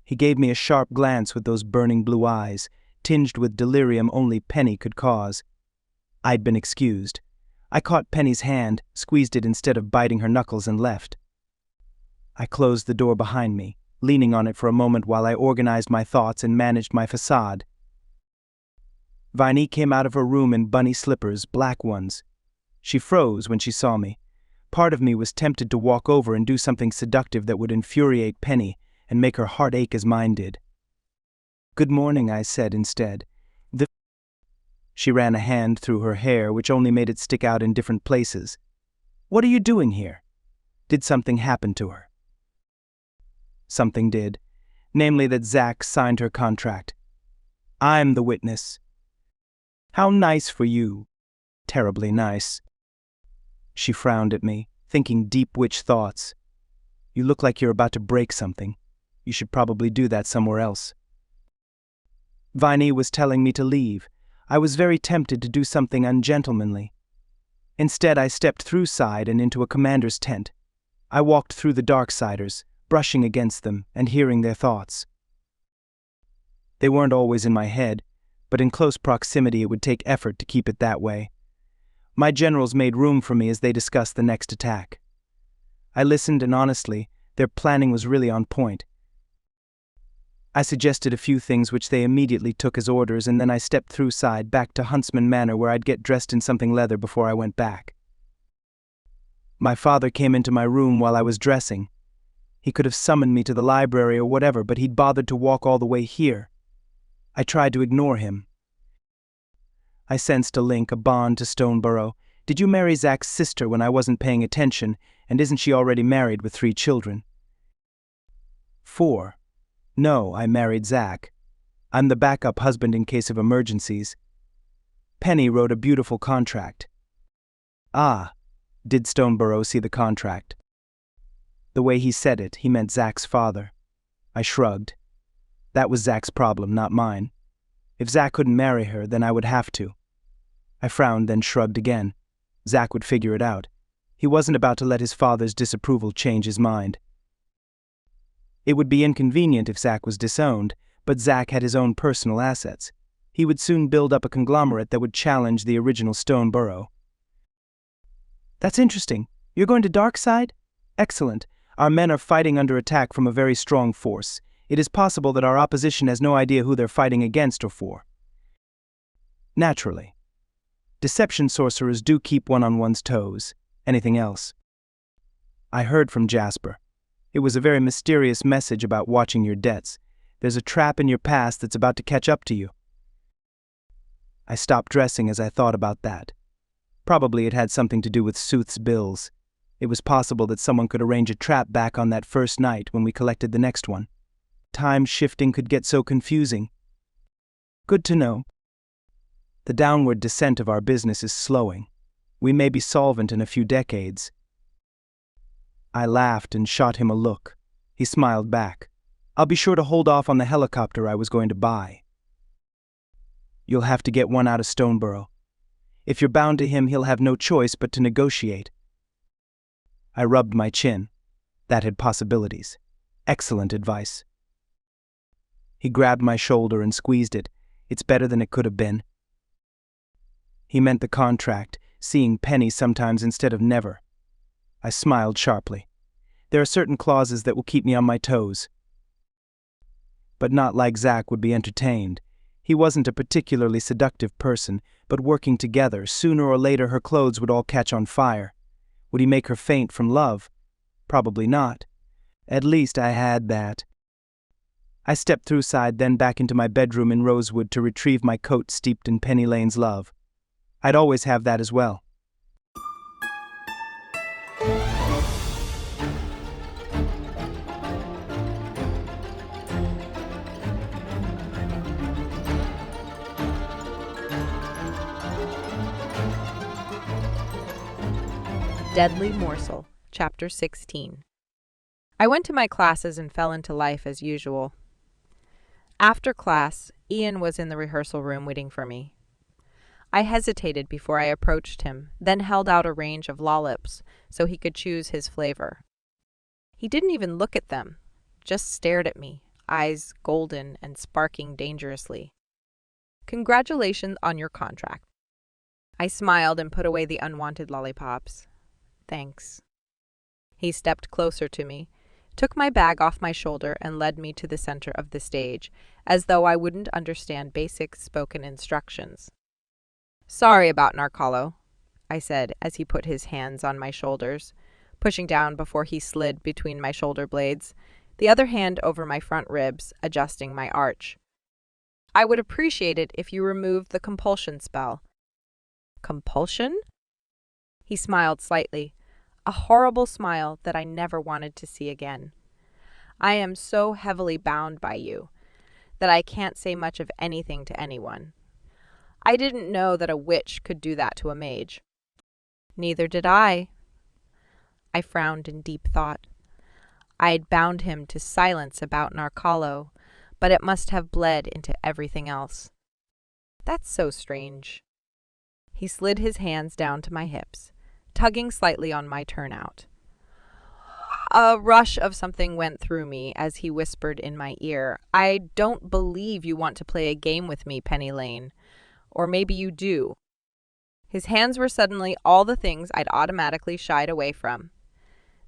He gave me a sharp glance with those burning blue eyes, tinged with delirium only Penny could cause. I'd been excused. I caught Penny's hand, squeezed it instead of biting her knuckles, and left. I closed the door behind me, leaning on it for a moment while I organized my thoughts and managed my facade. Viney came out of her room in bunny slippers, black ones. She froze when she saw me. Part of me was tempted to walk over and do something seductive that would infuriate Penny and make her heart ache as mine did. "Good morning," I said instead. She ran a hand through her hair, which only made it stick out in different places. "What are you doing here?" Did something happen to her? Something did. Namely that Zach signed her contract. I'm the witness. How nice for you. Terribly nice. She frowned at me, thinking deep witch thoughts. You look like you're about to break something. You should probably do that somewhere else. Viney was telling me to leave. I was very tempted to do something ungentlemanly. Instead, I stepped through side and into a commander's tent. I walked through the Darksiders, brushing against them and hearing their thoughts. They weren't always in my head, but in close proximity it would take effort to keep it that way. My generals made room for me as they discussed the next attack. I listened, and honestly, their planning was really on point. I suggested a few things which they immediately took as orders, and then I stepped through side back to Huntsman Manor, where I'd get dressed in something leather before I went back. My father came into my room while I was dressing. He could have summoned me to the library or whatever, but he'd bothered to walk all the way here. I tried to ignore him. I sensed a link, a bond to Stoneborough. Did you marry Zach's sister when I wasn't paying attention, and isn't she already married with 3 children? 4. No, I married Zach. I'm the backup husband in case of emergencies. Penny wrote a beautiful contract. Ah, did Stoneborough see the contract? The way he said it, he meant Zach's father. I shrugged. That was Zach's problem, not mine. If Zach couldn't marry her, then I would have to. I frowned, then shrugged again. Zach would figure it out. He wasn't about to let his father's disapproval change his mind. It would be inconvenient if Zach was disowned, but Zach had his own personal assets. He would soon build up a conglomerate that would challenge the original Stoneborough. That's interesting. You're going to Darkside? Excellent. Our men are fighting under attack from a very strong force. It is possible that our opposition has no idea who they're fighting against or for. Naturally. Deception sorcerers do keep one on one's toes. Anything else? I heard from Jasper. It was a very mysterious message about watching your debts. There's a trap in your past that's about to catch up to you. I stopped dressing as I thought about that. Probably it had something to do with Sooth's bills. It was possible that someone could arrange a trap back on that first night when we collected the next one. Time shifting could get so confusing. Good to know. The downward descent of our business is slowing. We may be solvent in a few decades. I laughed and shot him a look. He smiled back. I'll be sure to hold off on the helicopter I was going to buy. You'll have to get one out of Stoneborough. If you're bound to him, he'll have no choice but to negotiate. I rubbed my chin. That had possibilities. Excellent advice. He grabbed my shoulder and squeezed it. It's better than it could have been. He meant the contract, seeing Penny sometimes instead of never. I smiled sharply. There are certain clauses that will keep me on my toes. But not like Zach would be entertained. He wasn't a particularly seductive person, but working together, sooner or later her clothes would all catch on fire. Would he make her faint from love? Probably not. At least I had that. I stepped through side, then back into my bedroom in Rosewood to retrieve my coat steeped in Penny Lane's love. I'd always have that as well. Deadly Morsel, Chapter 16. I went to my classes and fell into life as usual. After class, Ian was in the rehearsal room waiting for me. I hesitated before I approached him, then held out a range of lollips so he could choose his flavor. He didn't even look at them, just stared at me, eyes golden and sparking dangerously. Congratulations on your contract. I smiled and put away the unwanted lollipops. Thanks. He stepped closer to me, took my bag off my shoulder, and led me to the center of the stage, as though I wouldn't understand basic spoken instructions. Sorry about Narcolo, I said as he put his hands on my shoulders, pushing down before he slid between my shoulder blades, the other hand over my front ribs, adjusting my arch. I would appreciate it if you removed the compulsion spell. Compulsion? He smiled slightly, a horrible smile that I never wanted to see again. I am so heavily bound by you that I can't say much of anything to anyone. I didn't know that a witch could do that to a mage. Neither did I. I frowned in deep thought. I had bound him to silence about Narcolo, but it must have bled into everything else. That's so strange. He slid his hands down to my hips, tugging slightly on my turnout. A rush of something went through me as he whispered in my ear, I don't believe you want to play a game with me, Penny Lane. Or maybe you do. His hands were suddenly all the things I'd automatically shied away from.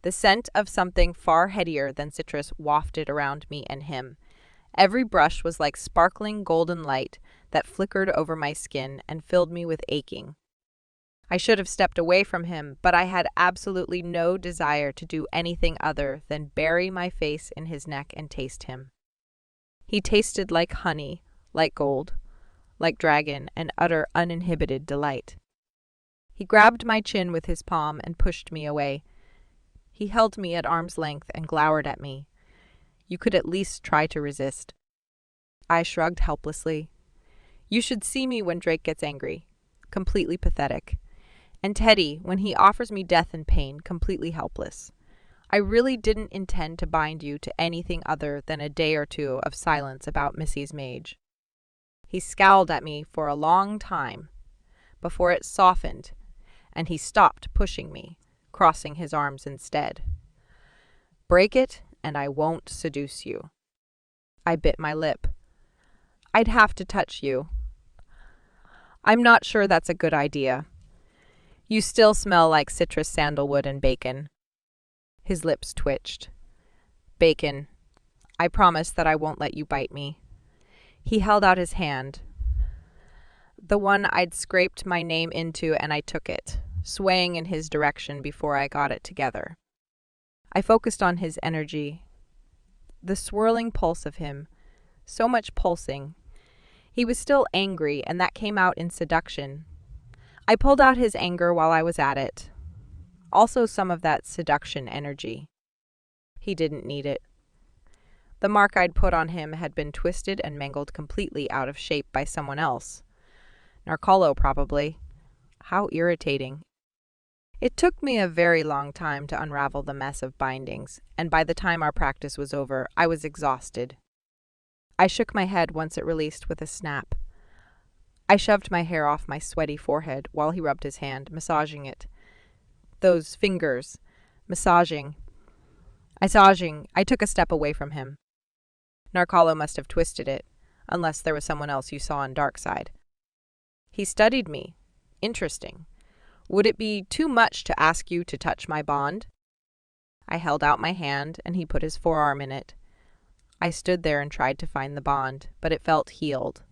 The scent of something far headier than citrus wafted around me and him. Every brush was like sparkling golden light that flickered over my skin and filled me with aching. I should have stepped away from him, but I had absolutely no desire to do anything other than bury my face in his neck and taste him. He tasted like honey, like gold, like dragon, and utter uninhibited delight. He grabbed my chin with his palm and pushed me away. He held me at arm's length and glowered at me. You could at least try to resist. I shrugged helplessly. You should see me when Drake gets angry. Completely pathetic. And Teddy, when he offers me death and pain, completely helpless. I really didn't intend to bind you to anything other than a day or two of silence about Missy's mage. He scowled at me for a long time, before it softened, and he stopped pushing me, crossing his arms instead. Break it, and I won't seduce you. I bit my lip. I'd have to touch you. I'm not sure that's a good idea. You still smell like citrus, sandalwood, and bacon. His lips twitched. Bacon. I promise that I won't let you bite me. He held out his hand. The one I'd scraped my name into, and I took it, swaying in his direction before I got it together. I focused on his energy. The swirling pulse of him. So much pulsing. He was still angry, and that came out in seduction. I pulled out his anger while I was at it. Also some of that seduction energy. He didn't need it. The mark I'd put on him had been twisted and mangled completely out of shape by someone else. Narcolo, probably. How irritating. It took me a very long time to unravel the mess of bindings, and by the time our practice was over, I was exhausted. I shook my head once it released with a snap. I shoved my hair off my sweaty forehead while he rubbed his hand, massaging it. Those fingers. Massaging. I took a step away from him. Narcolo must have twisted it, unless there was someone else you saw on Darkside. He studied me. Interesting. Would it be too much to ask you to touch my bond? I held out my hand, and he put his forearm in it. I stood there and tried to find the bond, but it felt healed.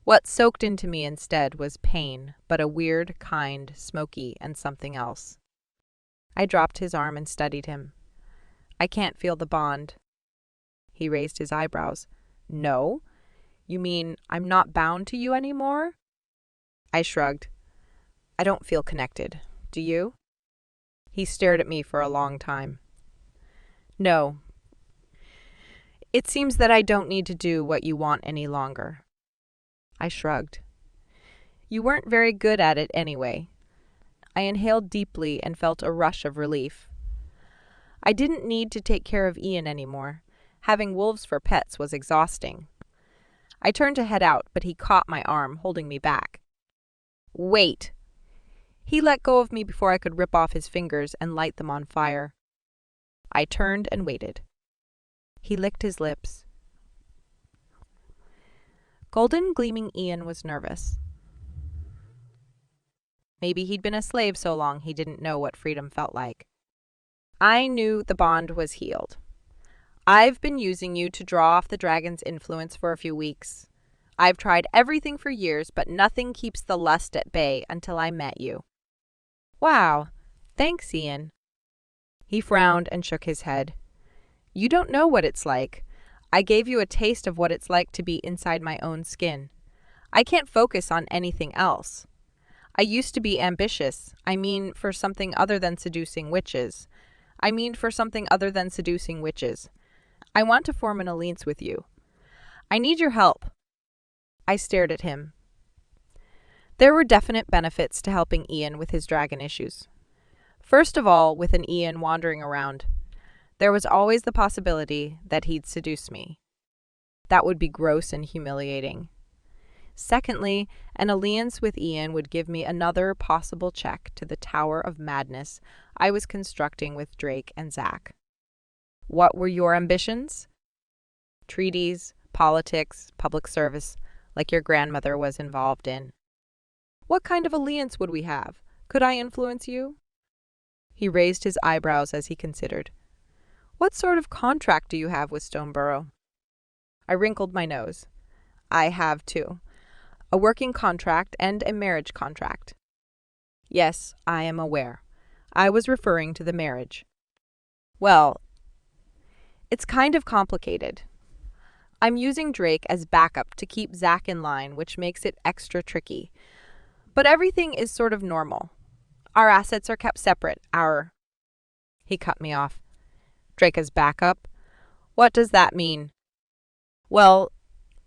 What soaked into me instead was pain, but a weird, kind, smoky, and something else. I dropped his arm and studied him. I can't feel the bond. He raised his eyebrows. No? You mean I'm not bound to you anymore? I shrugged. I don't feel connected. Do you? He stared at me for a long time. No. It seems that I don't need to do what you want any longer. I shrugged. You weren't very good at it anyway. I inhaled deeply and felt a rush of relief. I didn't need to take care of Ian anymore. Having wolves for pets was exhausting. I turned to head out, but he caught my arm, holding me back. Wait! He let go of me before I could rip off his fingers and light them on fire. I turned and waited. He licked his lips. Golden gleaming Ian was nervous. Maybe he'd been a slave so long he didn't know what freedom felt like. I knew the bond was healed. I've been using you to draw off the dragon's influence for a few weeks. I've tried everything for years, but nothing keeps the lust at bay until I met you. Wow, thanks, Ian. He frowned and shook his head. You don't know what it's like. I gave you a taste of what it's like to be inside my own skin. I can't focus on anything else. I used to be ambitious. For something other than seducing witches. I want to form an alliance with you. I need your help. I stared at him. There were definite benefits to helping Ian with his dragon issues. First of all, with an Ian wandering around, there was always the possibility that he'd seduce me. That would be gross and humiliating. Secondly, an alliance with Ian would give me another possible check to the Tower of Madness I was constructing with Drake and Zach. What were your ambitions? Treaties, politics, public service, like your grandmother was involved in. What kind of alliance would we have? Could I influence you? He raised his eyebrows as he considered. What sort of contract do you have with Stoneborough? I wrinkled my nose. I have two. A working contract and a marriage contract. Yes, I am aware. I was referring to the marriage. Well, it's kind of complicated. I'm using Drake as backup to keep Zach in line, which makes it extra tricky. But everything is sort of normal. Our assets are kept separate. He cut me off. Drake as backup? What does that mean? Well,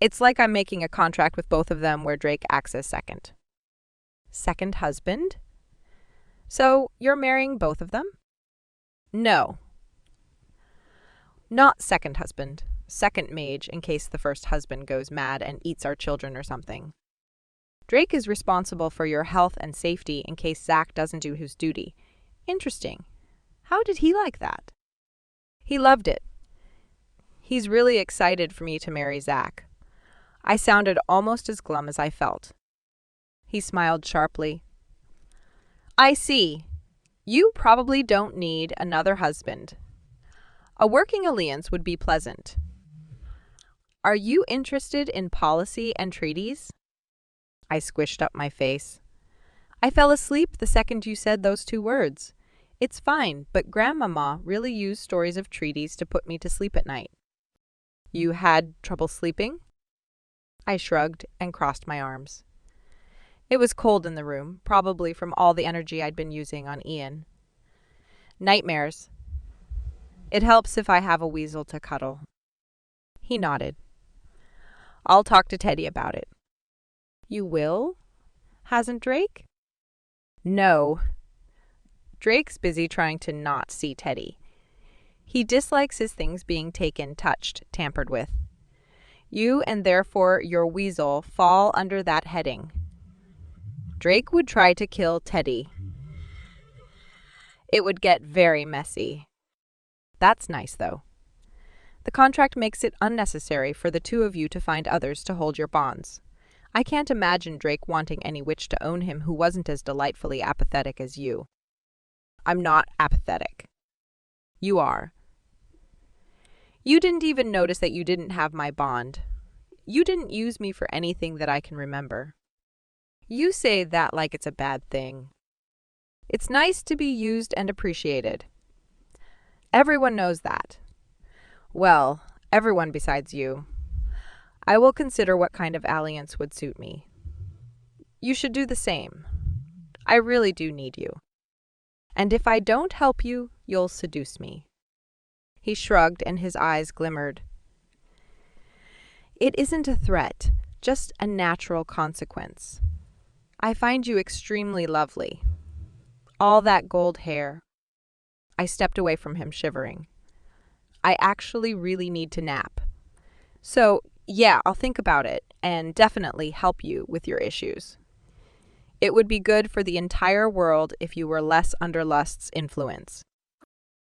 it's like I'm making a contract with both of them where Drake acts as second. Second husband? So you're marrying both of them? No. Not second husband. Second mage in case the first husband goes mad and eats our children or something. Drake is responsible for your health and safety in case Zach doesn't do his duty. Interesting. How did he like that? He loved it. He's really excited for me to marry Zach. I sounded almost as glum as I felt. He smiled sharply. I see. You probably don't need another husband. A working alliance would be pleasant. Are you interested in policy and treaties? I squished up my face. I fell asleep the second you said those two words. It's fine, but Grandmama really used stories of treaties to put me to sleep at night. You had trouble sleeping? I shrugged and crossed my arms. It was cold in the room, probably from all the energy I'd been using on Ian. Nightmares. It helps if I have a weasel to cuddle. He nodded. I'll talk to Teddy about it. You will? Hasn't Drake? No. Drake's busy trying to not see Teddy. He dislikes his things being taken, touched, tampered with. You and therefore your weasel fall under that heading. Drake would try to kill Teddy. It would get very messy. That's nice, though. The contract makes it unnecessary for the two of you to find others to hold your bonds. I can't imagine Drake wanting any witch to own him who wasn't as delightfully apathetic as you. I'm not apathetic. You are. You didn't even notice that you didn't have my bond. You didn't use me for anything that I can remember. You say that like it's a bad thing. It's nice to be used and appreciated. Everyone knows that. Well, everyone besides you. I will consider what kind of alliance would suit me. You should do the same. I really do need you. And if I don't help you, you'll seduce me. He shrugged and his eyes glimmered. It isn't a threat, just a natural consequence. I find you extremely lovely. All that gold hair. I stepped away from him, shivering. I actually really need to nap. So, yeah, I'll think about it and definitely help you with your issues. It would be good for the entire world if you were less under lust's influence.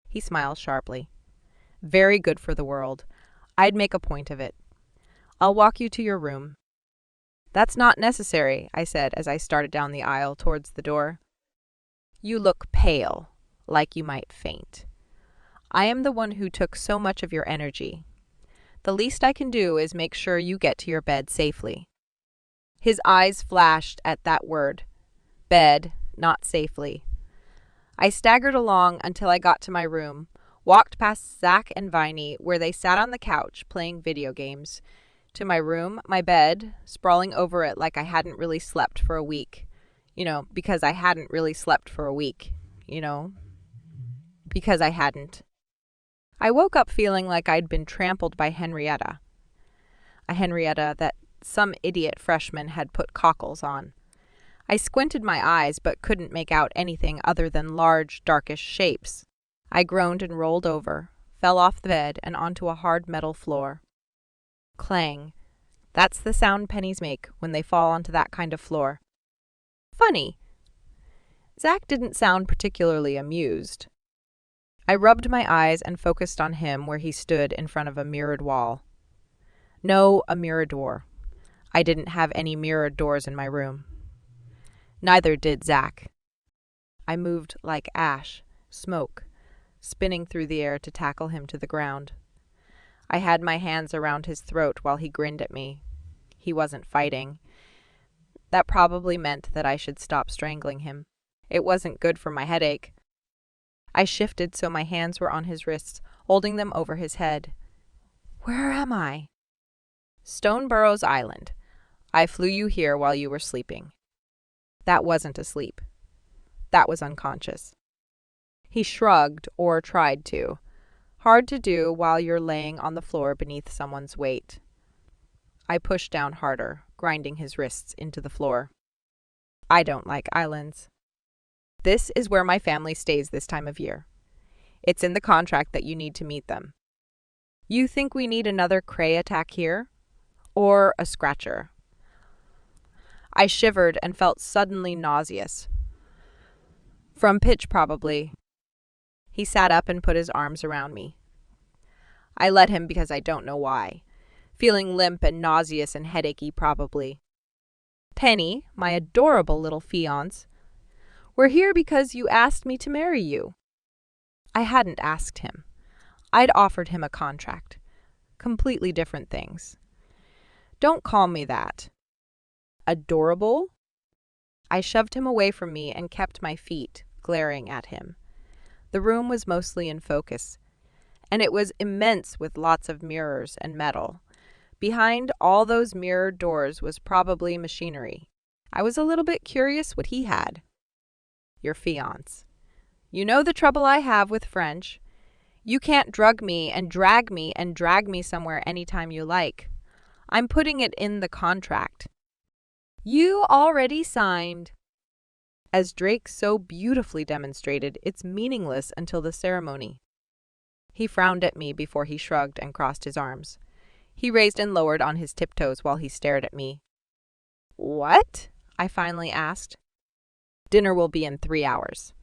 He smiled sharply. Very good for the world. I'd make a point of it. I'll walk you to your room. "That's not necessary," I said as I started down the aisle towards the door. "You look pale, like you might faint. I am the one who took so much of your energy. The least I can do is make sure you get to your bed safely." His eyes flashed at that word. Bed, not safely. I staggered along until I got to my room, walked past Zach and Viney, where they sat on the couch playing video games, to my room, my bed, sprawling over it like I hadn't really slept for a week. Because I hadn't really slept for a week. Because I hadn't. I woke up feeling like I'd been trampled by Henrietta. A Henrietta that some idiot freshman had put cockles on. I squinted my eyes but couldn't make out anything other than large, darkish shapes. I groaned and rolled over, fell off the bed and onto a hard metal floor. Clang. That's the sound pennies make when they fall onto that kind of floor. Funny. Zach didn't sound particularly amused. I rubbed my eyes and focused on him where he stood in front of a mirrored wall. No, a mirror door. I didn't have any mirrored doors in my room. Neither did Zach. I moved like ash, smoke, spinning through the air to tackle him to the ground. I had my hands around his throat while he grinned at me. He wasn't fighting. That probably meant that I should stop strangling him. It wasn't good for my headache. I shifted so my hands were on his wrists, holding them over his head. Where am I? Stoneburrow's Island. I flew you here while you were sleeping. That wasn't asleep. That was unconscious. He shrugged, or tried to. Hard to do while you're laying on the floor beneath someone's weight. I pushed down harder, grinding his wrists into the floor. I don't like islands. This is where my family stays this time of year. It's in the contract that you need to meet them. You think we need another cray attack here? Or a scratcher? I shivered and felt suddenly nauseous. From pitch, probably. He sat up and put his arms around me. I let him because I don't know why. Feeling limp and nauseous and headachy, probably. Penny, my adorable little fiance, we're here because you asked me to marry you. I hadn't asked him. I'd offered him a contract. Completely different things. Don't call me that. Adorable? I shoved him away from me and kept my feet, glaring at him. The room was mostly in focus, and it was immense with lots of mirrors and metal. Behind all those mirrored doors was probably machinery. I was a little bit curious what he had. Your fiance. You know the trouble I have with French. You can't drug me and drag me somewhere anytime you like. I'm putting it in the contract. You already signed. As Drake so beautifully demonstrated, it's meaningless until the ceremony. He frowned at me before he shrugged and crossed his arms. He raised and lowered on his tiptoes while he stared at me. What? I finally asked. Dinner will be in 3 hours.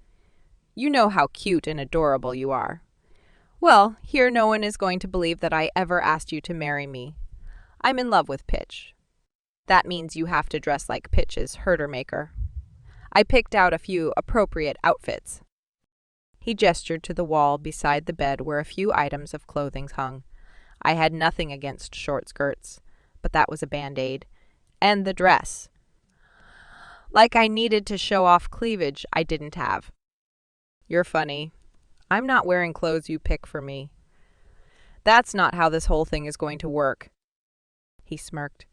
You know how cute and adorable you are. Well, here no one is going to believe that I ever asked you to marry me. I'm in love with Pitch. That means you have to dress like Pitch's herder maker. I picked out a few appropriate outfits. He gestured to the wall beside the bed where a few items of clothing hung. I had nothing against short skirts, but that was a band-aid. And the dress. Like I needed to show off cleavage I didn't have. You're funny. I'm not wearing clothes you pick for me. That's not how this whole thing is going to work. He smirked.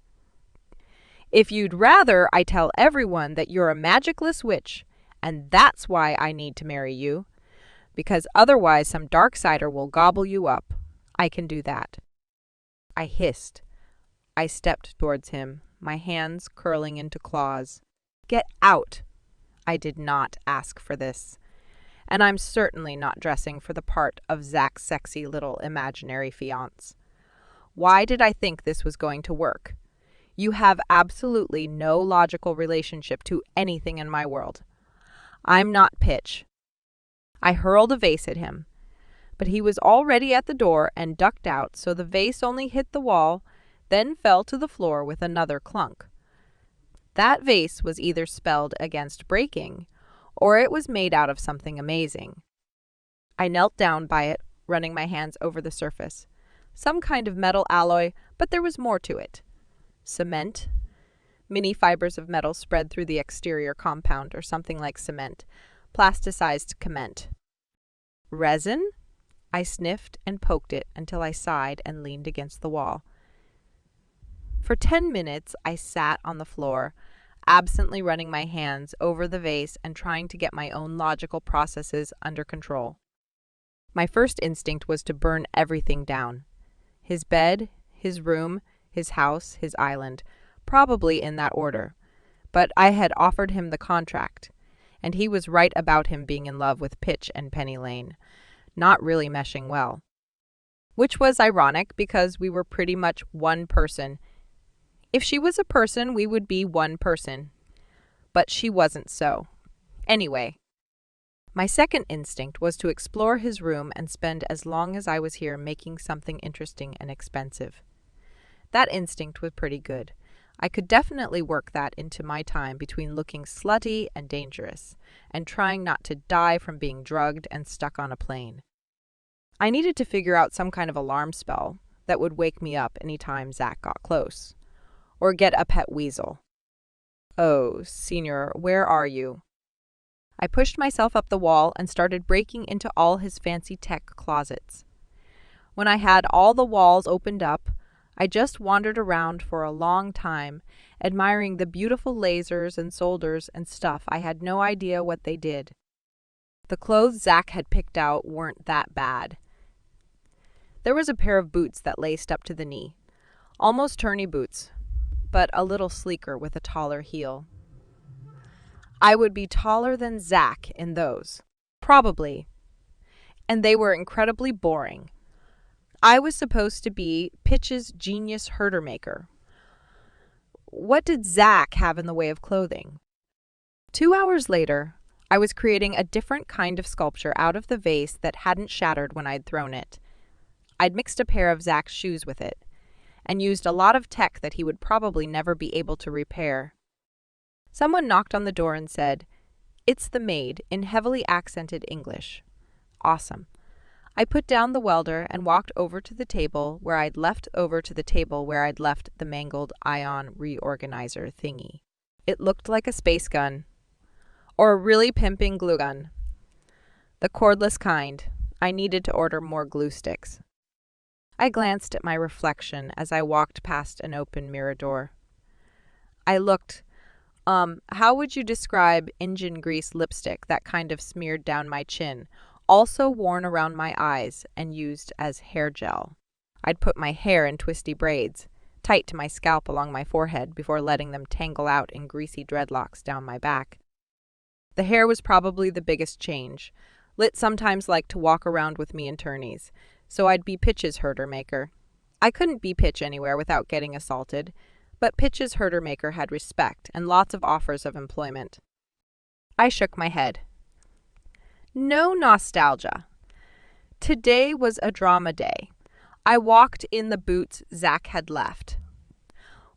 If you'd rather I tell everyone that you're a magicless witch, and that's why I need to marry you, because otherwise some Darksider will gobble you up, I can do that. I hissed. I stepped towards him, my hands curling into claws. Get out! I did not ask for this. And I'm certainly not dressing for the part of Zach's sexy little imaginary fiance. Why did I think this was going to work? You have absolutely no logical relationship to anything in my world. I'm not Pitch. I hurled a vase at him, but he was already at the door and ducked out, so the vase only hit the wall, then fell to the floor with another clunk. That vase was either spelled against breaking, or it was made out of something amazing. I knelt down by it, running my hands over the surface. Some kind of metal alloy, but there was more to it. Cement. Mini fibers of metal spread through the exterior compound, or something like cement. Plasticized cement. Resin? I sniffed and poked it until I sighed and leaned against the wall. For 10 minutes, I sat on the floor, absently running my hands over the vase and trying to get my own logical processes under control. My first instinct was to burn everything down. His bed, his room, his house, his island, probably in that order. But I had offered him the contract, and he was right about him being in love with Pitch and Penny Lane, not really meshing well. Which was ironic because we were pretty much one person. If she was a person, we would be one person. But she wasn't so. Anyway, my second instinct was to explore his room and spend as long as I was here making something interesting and expensive. That instinct was pretty good. I could definitely work that into my time between looking slutty and dangerous, and trying not to die from being drugged and stuck on a plane. I needed to figure out some kind of alarm spell that would wake me up any time Zach got close. Or get a pet weasel. Oh, Senior, where are you? I pushed myself up the wall and started breaking into all his fancy tech closets. When I had all the walls opened up, I just wandered around for a long time, admiring the beautiful lasers and solders and stuff I had no idea what they did. The clothes Zach had picked out weren't that bad. There was a pair of boots that laced up to the knee, almost tourney boots, but a little sleeker with a taller heel. I would be taller than Zach in those. Probably. And they were incredibly boring. I was supposed to be Pitch's genius herder maker. What did Zach have in the way of clothing? 2 hours later, I was creating a different kind of sculpture out of the vase that hadn't shattered when I'd thrown it. I'd mixed a pair of Zach's shoes with it, and used a lot of tech that he would probably never be able to repair. Someone knocked on the door and said, "It's the maid," in heavily accented English. Awesome. I put down the welder and walked over to the table where I'd left the mangled ion reorganizer thingy. It looked like a space gun. Or a really pimping glue gun. The cordless kind. I needed to order more glue sticks. I glanced at my reflection as I walked past an open mirror door. I looked. How would you describe engine grease lipstick that kind of smeared down my chin, also worn around my eyes and used as hair gel? I'd put my hair in twisty braids, tight to my scalp along my forehead before letting them tangle out in greasy dreadlocks down my back. The hair was probably the biggest change. Lit sometimes liked to walk around with me in tourneys, so I'd be Pitch's herder maker. I couldn't be Pitch anywhere without getting assaulted, but Pitch's herder maker had respect and lots of offers of employment. I shook my head. No nostalgia. Today was a drama day. I walked in the boots Zach had left.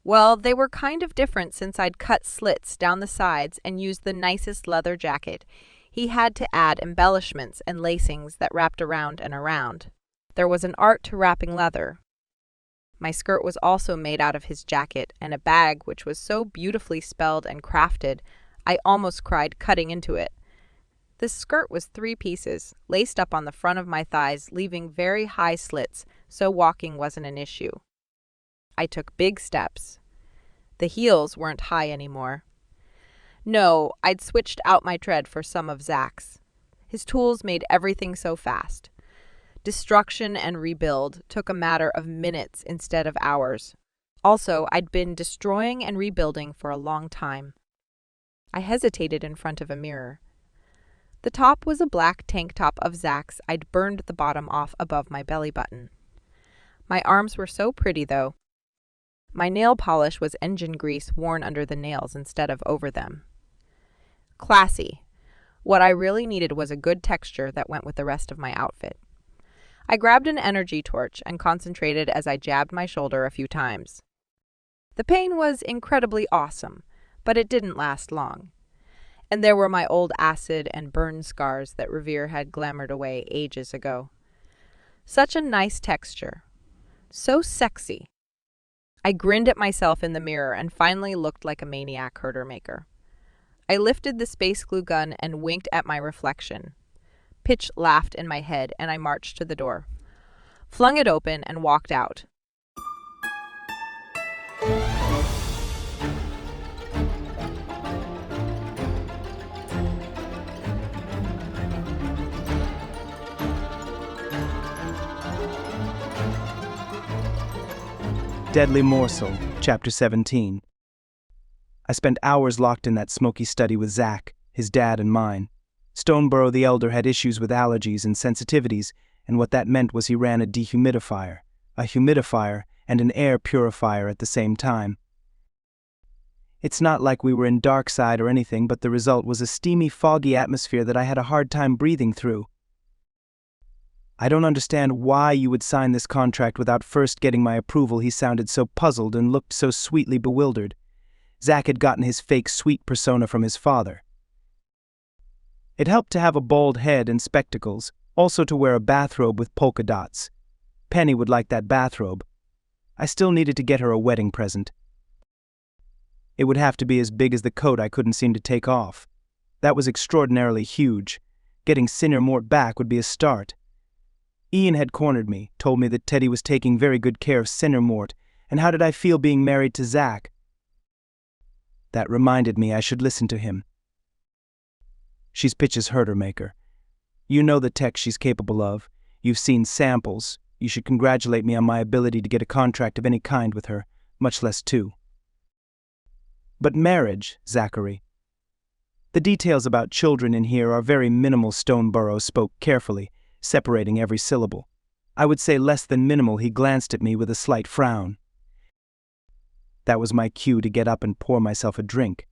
Well, they were kind of different since I'd cut slits down the sides and used the nicest leather jacket. He had to add embellishments and lacings that wrapped around and around. There was an art to wrapping leather. My skirt was also made out of his jacket, and a bag which was so beautifully spelled and crafted, I almost cried cutting into it. The skirt was 3 pieces, laced up on the front of my thighs, leaving very high slits, so walking wasn't an issue. I took big steps. The heels weren't high anymore. No, I'd switched out my tread for some of Zach's. His tools made everything so fast. Destruction and rebuild took a matter of minutes instead of hours. Also, I'd been destroying and rebuilding for a long time. I hesitated in front of a mirror. The top was a black tank top of Zach's. I'd burned the bottom off above my belly button. My arms were so pretty, though. My nail polish was engine grease worn under the nails instead of over them. Classy. What I really needed was a good texture that went with the rest of my outfit. I grabbed an energy torch and concentrated as I jabbed my shoulder a few times. The pain was incredibly awesome, but it didn't last long. And there were my old acid and burn scars that Revere had glamoured away ages ago. Such a nice texture. So sexy. I grinned at myself in the mirror and finally looked like a maniac herder maker. I lifted the space glue gun and winked at my reflection. Pitch laughed in my head and I marched to the door, flung it open and walked out. Deadly Morsel, Chapter 17. I spent hours locked in that smoky study with Zack, his dad and mine. Stoneborough the Elder had issues with allergies and sensitivities, and what that meant was he ran a dehumidifier, and an air purifier at the same time. It's not like we were in Darkside or anything, but the result was a steamy, foggy atmosphere that I had a hard time breathing through. I don't understand why you would sign this contract without first getting my approval. He sounded so puzzled and looked so sweetly bewildered. Zack had gotten his fake sweet persona from his father. It helped to have a bald head and spectacles, also to wear a bathrobe with polka dots. Penny would like that bathrobe. I still needed to get her a wedding present. It would have to be as big as the coat I couldn't seem to take off. That was extraordinarily huge. Getting Sinner Mort back would be a start. Ian had cornered me, told me that Teddy was taking very good care of Sinner Mort, and how did I feel being married to Zack? That reminded me I should listen to him. She's Pitch's herder maker. You know the tech she's capable of. You've seen samples. You should congratulate me on my ability to get a contract of any kind with her, much less two. But marriage, Zachary. The details about children in here are very minimal. Stoneborough spoke carefully, separating every syllable. I would say less than minimal. He glanced at me with a slight frown. That was my cue to get up and pour myself a drink.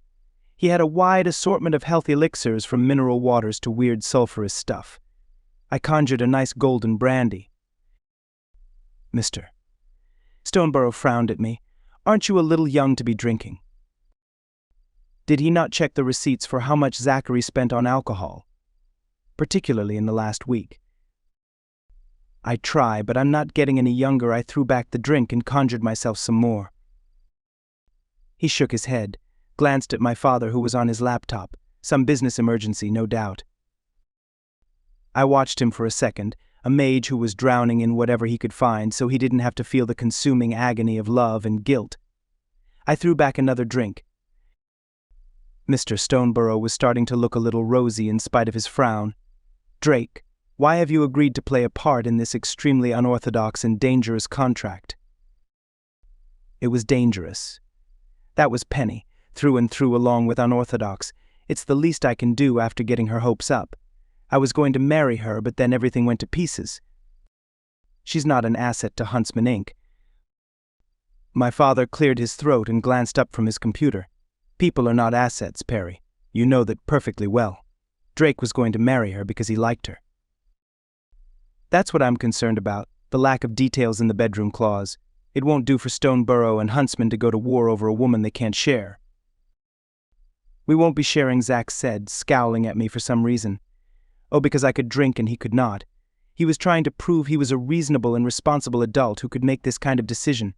He had a wide assortment of healthy elixirs from mineral waters to weird sulphurous stuff. I conjured a nice golden brandy. Mr. Stoneborough frowned at me. Aren't you a little young to be drinking? Did he not check the receipts for how much Zachary spent on alcohol, particularly in the last week? I try, but I'm not getting any younger. I threw back the drink and conjured myself some more. He shook his head, glanced at my father who was on his laptop. Some business emergency, no doubt. I watched him for a second, a mage who was drowning in whatever he could find so he didn't have to feel the consuming agony of love and guilt. I threw back another drink. Mr. Stoneborough was starting to look a little rosy in spite of his frown. Drake, why have you agreed to play a part in this extremely unorthodox and dangerous contract? It was dangerous. That was Penny, through and through, along with unorthodox. It's the least I can do after getting her hopes up. I was going to marry her, but then everything went to pieces. She's not an asset to Huntsman Inc. My father cleared his throat and glanced up from his computer. People are not assets, Perry. You know that perfectly well. Drake was going to marry her because he liked her. That's what I'm concerned about, the lack of details in the bedroom clause. It won't do for Stoneborough and Huntsman to go to war over a woman they can't share. We won't be sharing, Zack said, scowling at me for some reason. Oh, because I could drink and he could not. He was trying to prove he was a reasonable and responsible adult who could make this kind of decision.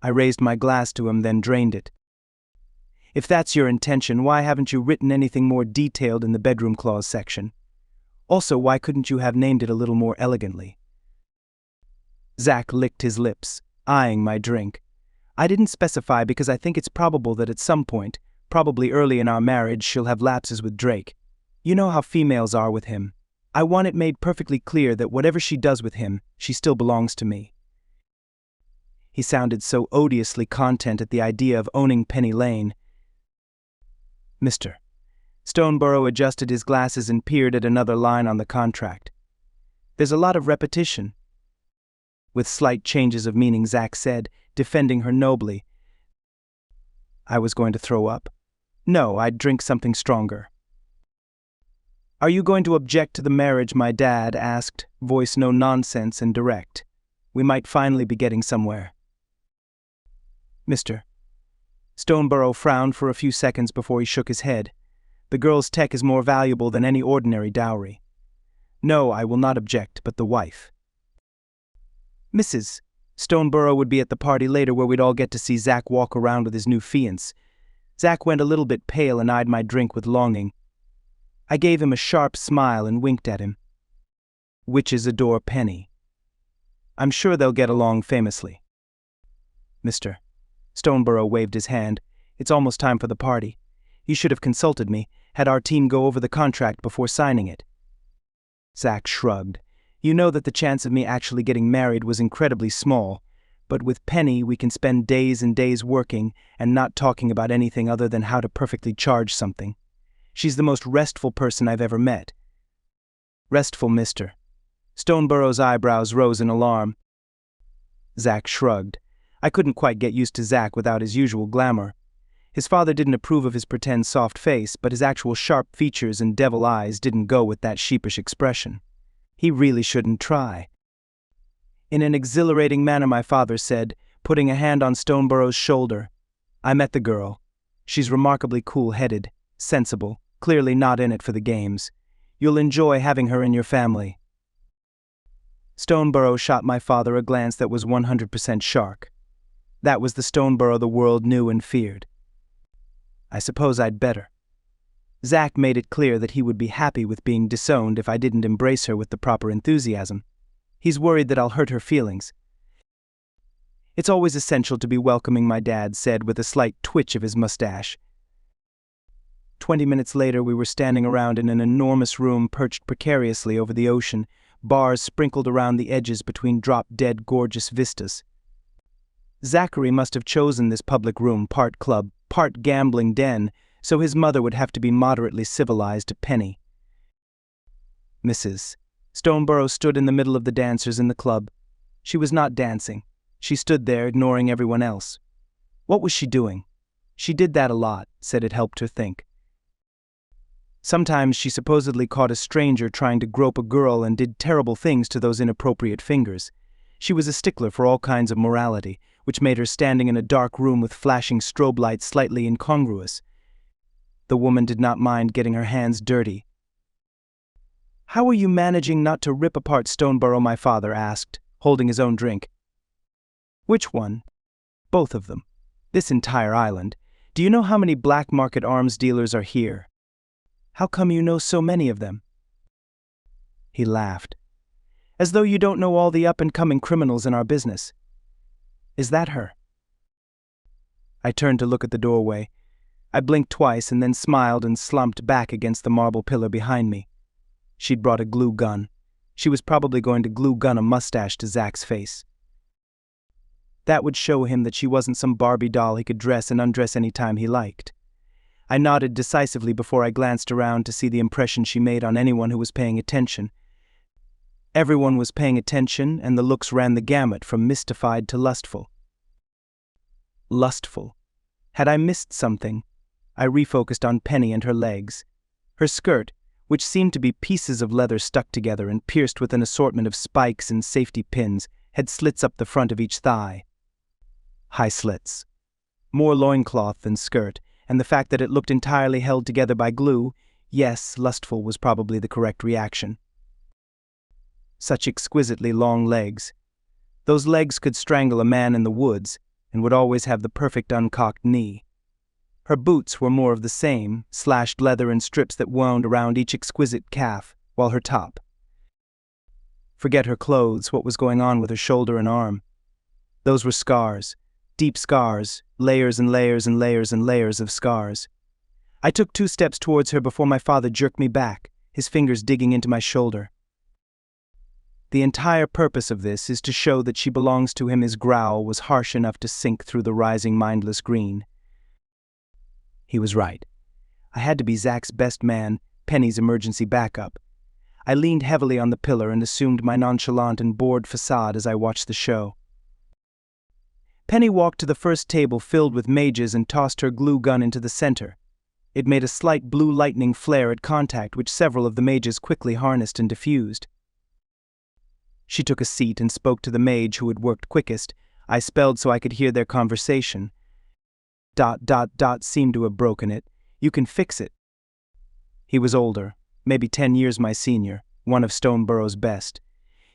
I raised my glass to him, then drained it. If that's your intention, why haven't you written anything more detailed in the bedroom clause section? Also, why couldn't you have named it a little more elegantly? Zack licked his lips, eyeing my drink. I didn't specify because I think it's probable that at some point, probably early in our marriage, she'll have lapses with Drake. You know how females are with him. I want it made perfectly clear that whatever she does with him, she still belongs to me. He sounded so odiously content at the idea of owning Penny Lane. Mr. Stoneborough adjusted his glasses and peered at another line on the contract. There's a lot of repetition. With slight changes of meaning, Zack said, defending her nobly. I was going to throw up. No, I'd drink something stronger. Are you going to object to the marriage? My dad asked, voice no nonsense and direct. We might finally be getting somewhere. Mr. Stoneborough frowned for a few seconds before he shook his head. The girl's tech is more valuable than any ordinary dowry. No, I will not object, but the wife. Mrs. Stoneborough would be at the party later where we'd all get to see Zack walk around with his new fiancée. Zack went a little bit pale and eyed my drink with longing. I gave him a sharp smile and winked at him. Witches adore Penny. I'm sure they'll get along famously. Mr. Stoneborough waved his hand. It's almost time for the party. You should have consulted me, had our team go over the contract before signing it. Zack shrugged. You know that the chance of me actually getting married was incredibly small, but with Penny we can spend days and days working and not talking about anything other than how to perfectly charge something. She's the most restful person I've ever met. Restful, mister. Stoneborough's eyebrows rose in alarm. Zack shrugged. I couldn't quite get used to Zack without his usual glamour. His father didn't approve of his pretend soft face, but his actual sharp features and devil eyes didn't go with that sheepish expression. He really shouldn't try. In an exhilarating manner, my father said, putting a hand on Stoneborough's shoulder, I met the girl. She's remarkably cool-headed, sensible, clearly not in it for the games. You'll enjoy having her in your family. Stoneborough shot my father a glance that was 100% shark. That was the Stoneborough the world knew and feared. I suppose I'd better. Zack made it clear that he would be happy with being disowned if I didn't embrace her with the proper enthusiasm. He's worried that I'll hurt her feelings. It's always essential to be welcoming, my dad said with a slight twitch of his mustache. 20 minutes later we were standing around in an enormous room perched precariously over the ocean, bars sprinkled around the edges between drop-dead gorgeous vistas. Zachary must have chosen this public room, part club, part gambling den, so his mother would have to be moderately civilized to Penny. Mrs. Stoneborough stood in the middle of the dancers in the club. She was not dancing. She stood there, ignoring everyone else. What was she doing? She did that a lot, said it helped her think. Sometimes she supposedly caught a stranger trying to grope a girl and did terrible things to those inappropriate fingers. She was a stickler for all kinds of morality, which made her standing in a dark room with flashing strobe lights slightly incongruous. The woman did not mind getting her hands dirty. How are you managing not to rip apart Stoneborough? My father asked, holding his own drink. Which one? Both of them. This entire island. Do you know how many black market arms dealers are here? How come you know so many of them? He laughed. As though you don't know all the up-and-coming criminals in our business. Is that her? I turned to look at the doorway. I blinked twice and then smiled and slumped back against the marble pillar behind me. She'd brought a glue gun. She was probably going to glue gun a mustache to Zack's face. That would show him that she wasn't some Barbie doll he could dress and undress any time he liked. I nodded decisively before I glanced around to see the impression she made on anyone who was paying attention. Everyone was paying attention, and the looks ran the gamut from mystified to lustful. Lustful. Had I missed something? I refocused on Penny and her legs. Her skirt, which seemed to be pieces of leather stuck together and pierced with an assortment of spikes and safety pins, had slits up the front of each thigh. High slits. More loincloth than skirt, and the fact that it looked entirely held together by glue, yes, lustful was probably the correct reaction. Such exquisitely long legs. Those legs could strangle a man in the woods, and would always have the perfect uncocked knee. Her boots were more of the same, slashed leather and strips that wound around each exquisite calf, while her top. Forget her clothes, what was going on with her shoulder and arm. Those were scars, deep scars, layers and layers and layers and layers of scars. I took 2 steps towards her before my father jerked me back, his fingers digging into my shoulder. The entire purpose of this is to show that she belongs to him. His growl was harsh enough to sink through the rising mindless green. He was right. I had to be Zack's best man, Penny's emergency backup. I leaned heavily on the pillar and assumed my nonchalant and bored facade as I watched the show. Penny walked to the first table filled with mages and tossed her glue gun into the center. It made a slight blue lightning flare at contact, which several of the mages quickly harnessed and diffused. She took a seat and spoke to the mage who had worked quickest. I spelled so I could hear their conversation. Seemed to have broken it. You can fix it. He was older, maybe 10 years my senior, one of Stoneburrow's best.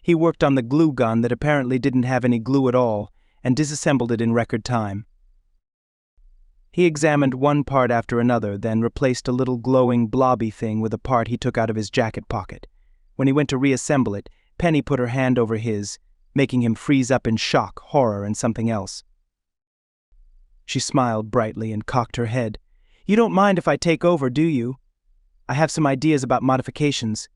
He worked on the glue gun that apparently didn't have any glue at all, and disassembled it in record time. He examined one part after another, then replaced a little glowing blobby thing with a part he took out of his jacket pocket. When he went to reassemble it, Penny put her hand over his, making him freeze up in shock, horror, and something else. She smiled brightly and cocked her head. "You don't mind if I take over, do you? I have some ideas about modifications."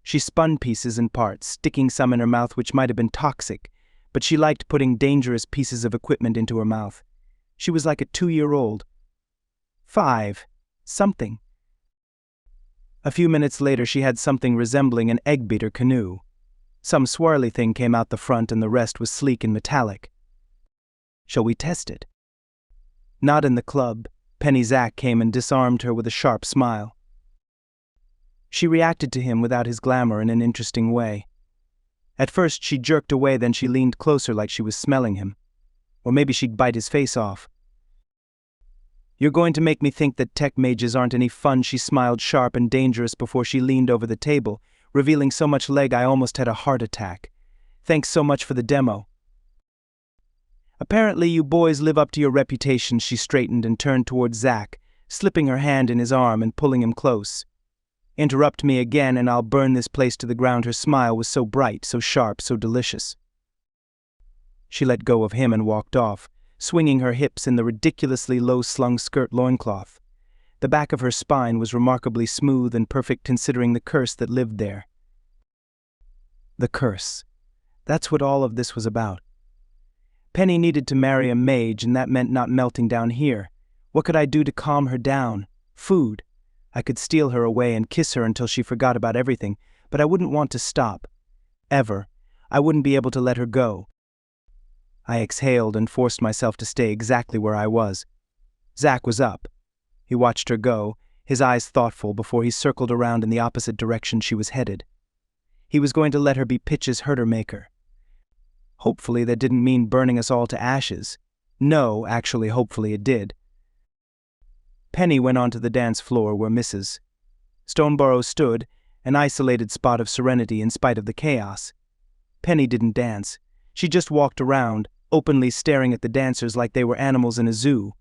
She spun pieces and parts, sticking some in her mouth which might have been toxic, but she liked putting dangerous pieces of equipment into her mouth. She was like a 2-year-old. 5. Something. A few minutes later she had something resembling an egg-beater canoe. Some swirly thing came out the front and the rest was sleek and metallic. "Shall we test it?" Not in the club. Penny Zack came and disarmed her with a sharp smile. She reacted to him without his glamour in an interesting way. At first she jerked away, then she leaned closer like she was smelling him. Or maybe she'd bite his face off. "You're going to make me think that tech mages aren't any fun," she smiled sharp and dangerous before she leaned over the table, revealing so much leg I almost had a heart attack. "Thanks so much for the demo." "Apparently you boys live up to your reputation." She straightened and turned towards Zack, slipping her hand in his arm and pulling him close. "Interrupt me again and I'll burn this place to the ground." Her smile was so bright, so sharp, so delicious. She let go of him and walked off, swinging her hips in the ridiculously low-slung skirt loincloth. The back of her spine was remarkably smooth and perfect considering the curse that lived there. The curse. That's what all of this was about. Penny needed to marry a mage, and that meant not melting down here. What could I do to calm her down? Food. I could steal her away and kiss her until she forgot about everything, but I wouldn't want to stop. Ever. I wouldn't be able to let her go. I exhaled and forced myself to stay exactly where I was. Zack was up. He watched her go, his eyes thoughtful before he circled around in the opposite direction she was headed. He was going to let her be Pitch's herder-maker. Hopefully that didn't mean burning us all to ashes. No, actually, hopefully it did. Penny went onto the dance floor where Mrs. Stoneburrow stood, an isolated spot of serenity in spite of the chaos. Penny didn't dance. She just walked around, openly staring at the dancers like they were animals in a zoo.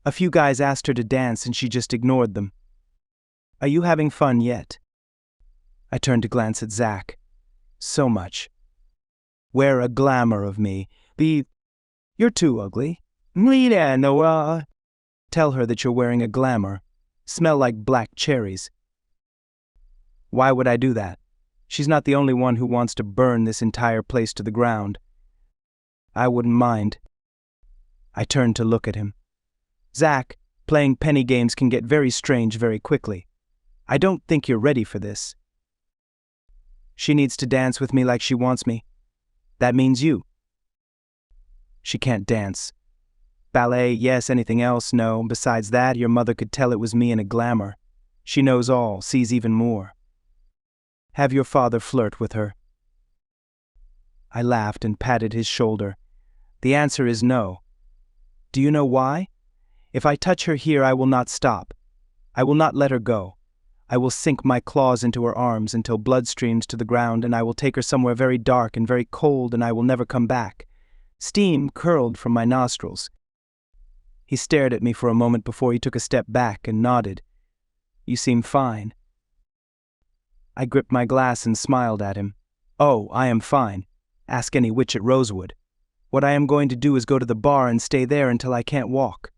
A few guys asked her to dance and she just ignored them. "Are you having fun yet?" I turned to glance at Zack. "So much." "Wear a glamour of me. You're too ugly." Tell her that you're wearing a glamour. Smell like black cherries." Why would I do that? She's not the only one who wants to burn this entire place to the ground. I wouldn't mind. I turned to look at him. "Zack, playing penny games can get very strange very quickly. I don't think you're ready for this." "She needs to dance with me like she wants me. That means you." "She can't dance." "Ballet, yes. Anything else, no. Besides that, your mother could tell it was me in a glamour. She knows all, sees even more." "Have your father flirt with her?" I laughed and patted his shoulder. "The answer is no. Do you know why? If I touch her here, I will not stop. I will not let her go. I will sink my claws into her arms until blood streams to the ground, and I will take her somewhere very dark and very cold, and I will never come back." Steam curled from my nostrils. He stared at me for a moment before he took a step back and nodded. "You seem fine." I gripped my glass and smiled at him. "Oh, I am fine. Ask any witch at Rosewood. What I am going to do is go to the bar and stay there until I can't walk."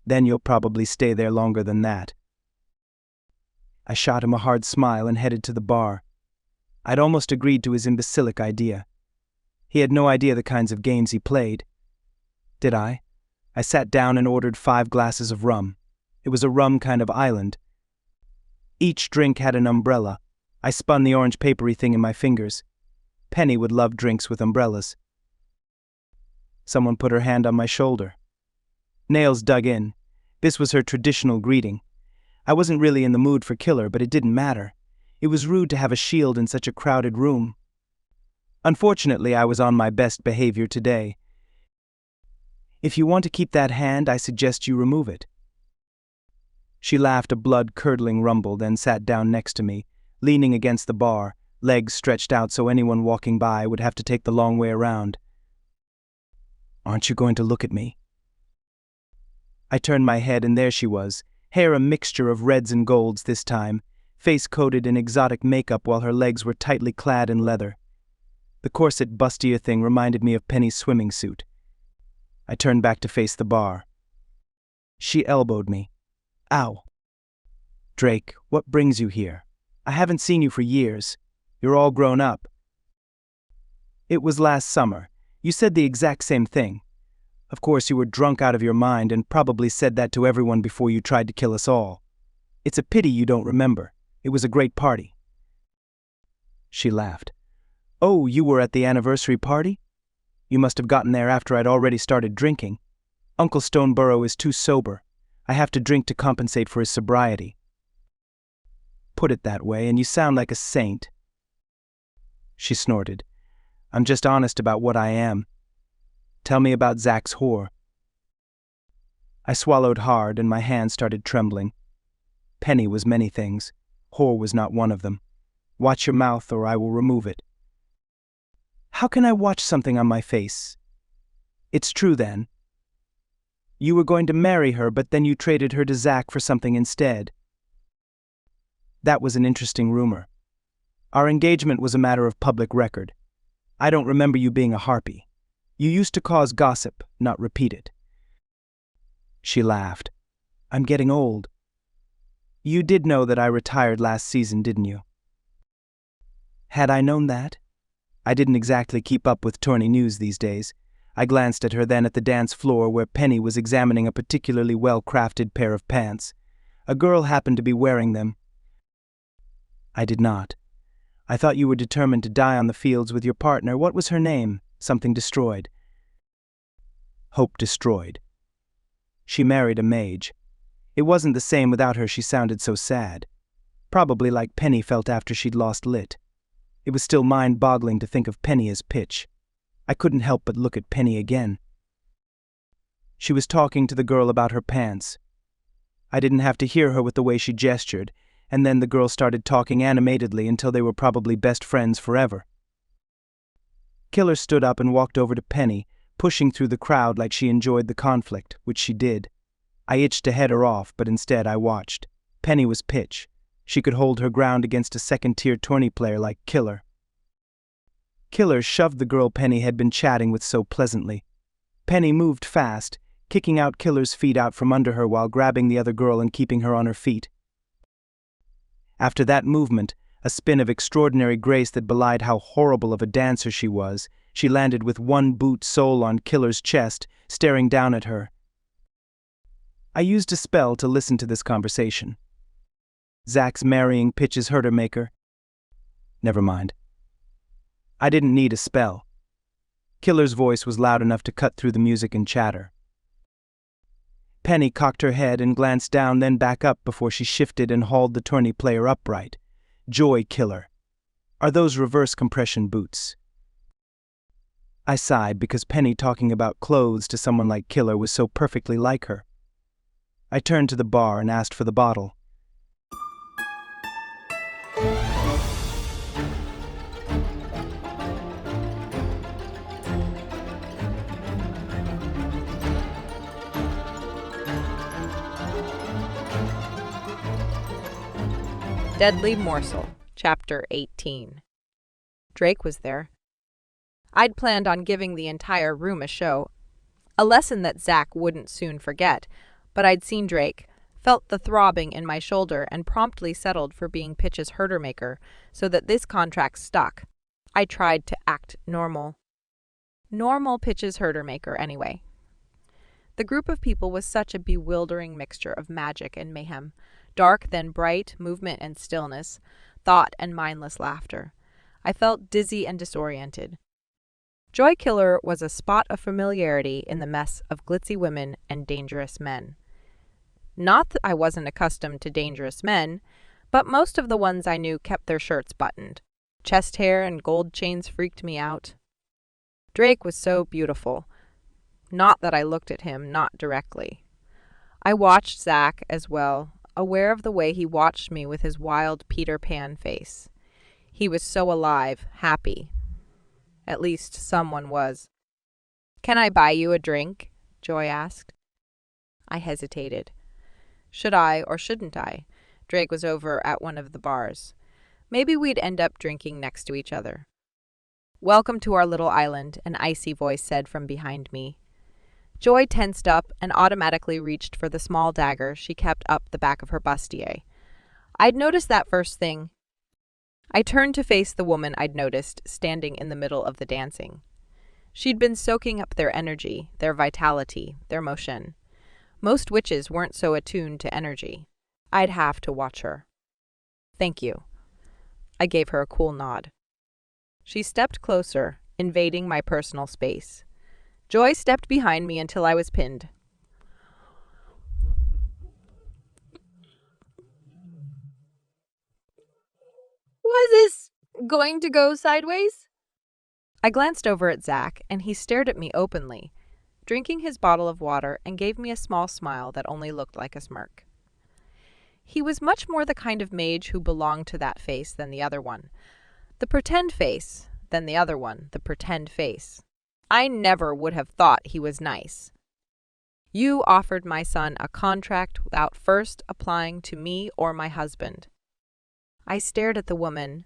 "Then you'll probably stay there longer than that." I shot him a hard smile and headed to the bar. I'd almost agreed to his imbecilic idea. He had no idea the kinds of games he played. Did I? I sat down and ordered 5 glasses of rum. It was a rum kind of island. Each drink had an umbrella. I spun the orange papery thing in my fingers. Penny would love drinks with umbrellas. Someone put her hand on my shoulder. Nails dug in. This was her traditional greeting. I wasn't really in the mood for killer, but it didn't matter. It was rude to have a shield in such a crowded room. Unfortunately, I was on my best behavior today. If you want to keep that hand, I suggest you remove it." She laughed a blood-curdling rumble, then sat down next to me, leaning against the bar, legs stretched out so anyone walking by would have to take the long way around. "Aren't you going to look at me?" I turned my head, and there she was, hair a mixture of reds and golds this time, face coated in exotic makeup while her legs were tightly clad in leather. The corset bustier thing reminded me of Penny's swimming suit. I turned back to face the bar. She elbowed me. "Ow." "Drake, what brings you here? I haven't seen you for years. You're all grown up." "It was last summer. You said the exact same thing. Of course, you were drunk out of your mind and probably said that to everyone before you tried to kill us all. It's a pity you don't remember. It was a great party." She laughed. "Oh, you were at the anniversary party? You must have gotten there after I'd already started drinking. Uncle Stoneborough is too sober. I have to drink to compensate for his sobriety." "Put it that way, and you sound like a saint." She snorted. "I'm just honest about what I am. Tell me about Zach's whore." I swallowed hard, and my hand started trembling. Penny was many things. Whore was not one of them. Watch your mouth, or I will remove it. "How can I watch something on my face?" "It's true, then. You were going to marry her, but then you traded her to Zach for something instead." "That was an interesting rumor. Our engagement was a matter of public record. I don't remember you being a harpy. You used to cause gossip, not repeat it." She laughed. "I'm getting old." "You did know that I retired last season, didn't you?" Had I known that? I didn't exactly keep up with tourney news these days. I glanced at her then at the dance floor where Penny was examining a particularly well-crafted pair of pants. A girl happened to be wearing them. "I did not. I thought you were determined to die on the fields with your partner. What was her name? Something destroyed." "Hope destroyed. She married a mage. It wasn't the same without her. She sounded so sad. Probably like Penny felt after she'd lost Lit. It was still mind-boggling to think of Penny as Pitch. I couldn't help but look at Penny again. She was talking to the girl about her pants. I didn't have to hear her with the way she gestured, and then the girl started talking animatedly until they were probably best friends forever. Killer stood up and walked over to Penny, pushing through the crowd like she enjoyed the conflict, which she did. I itched to head her off, but instead I watched. Penny was Pitch. She could hold her ground against a second-tier tourney player like Killer. Killer shoved the girl Penny had been chatting with so pleasantly. Penny moved fast, kicking out Killer's feet out from under her while grabbing the other girl and keeping her on her feet. After that movement, a spin of extraordinary grace that belied how horrible of a dancer she was, she landed with one boot sole on Killer's chest, staring down at her. I used a spell to listen to this conversation. Zach's marrying Pitch's herder maker. Never mind. I didn't need a spell. Killer's voice was loud enough to cut through the music and chatter. Penny cocked her head and glanced down, then back up before she shifted and hauled the tourney player upright. Joy, Killer. Are those reverse compression boots? I sighed because Penny talking about clothes to someone like Killer was so perfectly like her. I turned to the bar and asked for the bottle. Deadly Morsel, Chapter 18. Drake was there. I'd planned on giving the entire room a show, a lesson that Zach wouldn't soon forget, but I'd seen Drake, felt the throbbing in my shoulder, and promptly settled for being Pitch's herder maker, so that this contract stuck. I tried to act normal. Normal Pitch's herder maker, anyway. The group of people was such a bewildering mixture of magic and mayhem. Dark, then bright, movement and stillness, thought and mindless laughter. I felt dizzy and disoriented. Joy Killer was a spot of familiarity in the mess of glitzy women and dangerous men. Not that I wasn't accustomed to dangerous men, but most of the ones I knew kept their shirts buttoned. Chest hair and gold chains freaked me out. Drake was so beautiful. Not that I looked at him, not directly. I watched Zach as well, aware of the way he watched me with his wild Peter Pan face. He was so alive, happy. At least someone was. "Can I buy you a drink?" Joy asked. I hesitated. Should I or shouldn't I? Drake was over at one of the bars. Maybe we'd end up drinking next to each other. "Welcome to our little island," an icy voice said from behind me. Joy tensed up and automatically reached for the small dagger she kept up the back of her bustier. I'd noticed that first thing. I turned to face the woman I'd noticed standing in the middle of the dancing. She'd been soaking up their energy, their vitality, their motion. Most witches weren't so attuned to energy. I'd have to watch her. "Thank you." I gave her a cool nod. She stepped closer, invading my personal space. Joy stepped behind me until I was pinned. Was this going to go sideways? I glanced over at Zach, and he stared at me openly, drinking his bottle of water, and gave me a small smile that only looked like a smirk. He was much more the kind of mage who belonged to that face than the other one. The pretend face, than the other one, the pretend face. I never would have thought he was nice. "You offered my son a contract without first applying to me or my husband." I stared at the woman,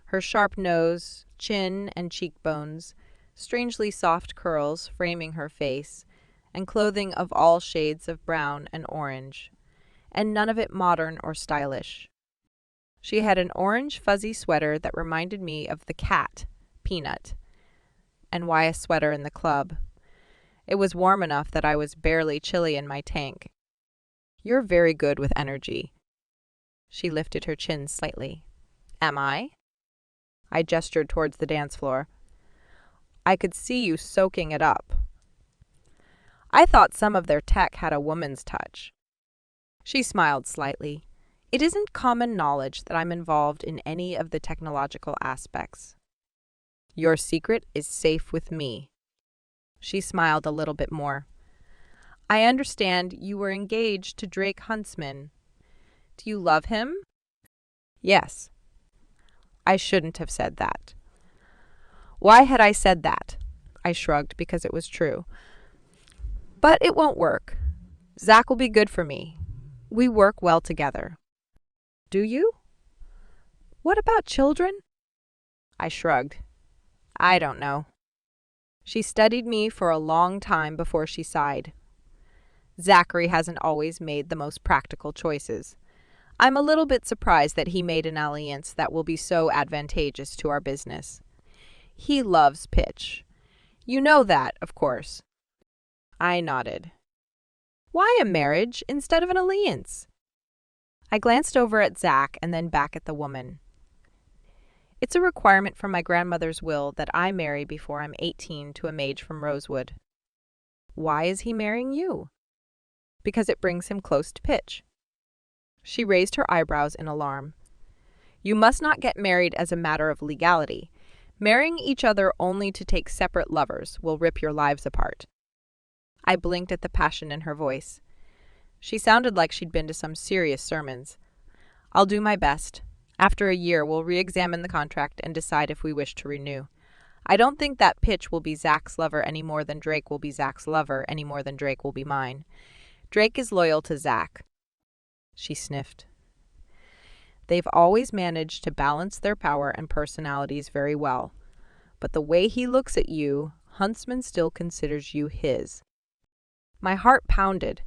her sharp nose, chin, and cheekbones, strangely soft curls framing her face, and clothing of all shades of brown and orange, and none of it modern or stylish. She had an orange fuzzy sweater that reminded me of the cat, Peanut. And why a sweater in the club? It was warm enough that I was barely chilly in my tank. "You're very good with energy." She lifted her chin slightly. "Am I?" I gestured towards the dance floor. "I could see you soaking it up." I thought some of their tech had a woman's touch. She smiled slightly. "It isn't common knowledge that I'm involved in any of the technological aspects." "Your secret is safe with me." She smiled a little bit more. "I understand you were engaged to Drake Huntsman. Do you love him?" "Yes." I shouldn't have said that. Why had I said that? I shrugged because it was true. "But it won't work. Zach will be good for me. We work well together." "Do you? What about children?" I shrugged. "I don't know." She studied me for a long time before she sighed. "Zachary hasn't always made the most practical choices. I'm a little bit surprised that he made an alliance that will be so advantageous to our business. He loves pitch. You know that, of course." I nodded. "Why a marriage instead of an alliance?" I glanced over at Zach and then back at the woman. "It's a requirement from my grandmother's will that I marry before I'm 18 to a mage from Rosewood." "Why is he marrying you?" "Because it brings him close to pitch." She raised her eyebrows in alarm. "You must not get married as a matter of legality. Marrying each other only to take separate lovers will rip your lives apart." I blinked at the passion in her voice. She sounded like she'd been to some serious sermons. "I'll do my best. After a year, we'll re-examine the contract and decide if we wish to renew. I don't think that Pitch will be Zach's lover any more than Drake will be Zach's lover any more than Drake will be mine. Drake is loyal to Zach." She sniffed. "They've always managed to balance their power and personalities very well. But the way he looks at you, Huntsman still considers you his." My heart pounded,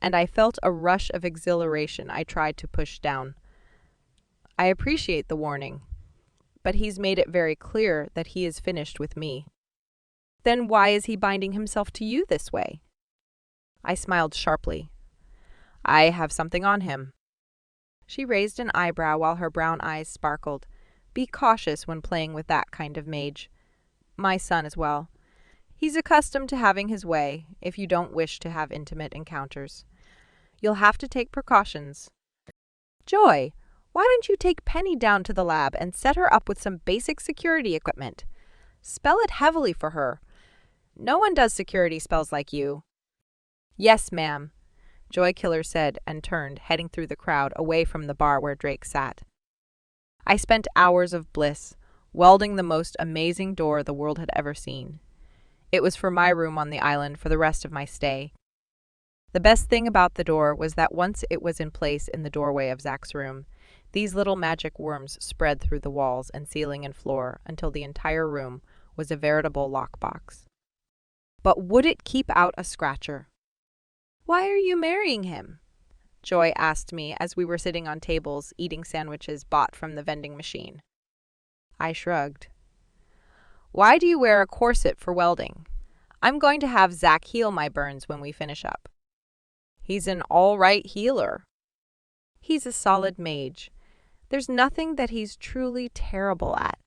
and I felt a rush of exhilaration I tried to push down. "I appreciate the warning, but he's made it very clear that he is finished with me." "Then why is he binding himself to you this way?" I smiled sharply. "I have something on him." She raised an eyebrow while her brown eyes sparkled. "Be cautious when playing with that kind of mage. My son as well. He's accustomed to having his way if you don't wish to have intimate encounters. You'll have to take precautions." "Joy, why don't you take Penny down to the lab and set her up with some basic security equipment? Spell it heavily for her. No one does security spells like you. Yes, ma'am, Joy Killer said and turned, heading through the crowd away from the bar where Drake sat. I spent hours of bliss, welding the most amazing door the world had ever seen. It was for my room on the island for the rest of my stay. The best thing about the door was that once it was in place in the doorway of Zach's room, these little magic worms spread through the walls and ceiling and floor until the entire room was a veritable lockbox. But would it keep out a scratcher? "Why are you marrying him?" Joy asked me as we were sitting on tables eating sandwiches bought from the vending machine. I shrugged. "Why do you wear a corset for welding? I'm going to have Zach heal my burns when we finish up." "He's an all-right healer." "He's a solid mage. There's nothing that he's truly terrible at."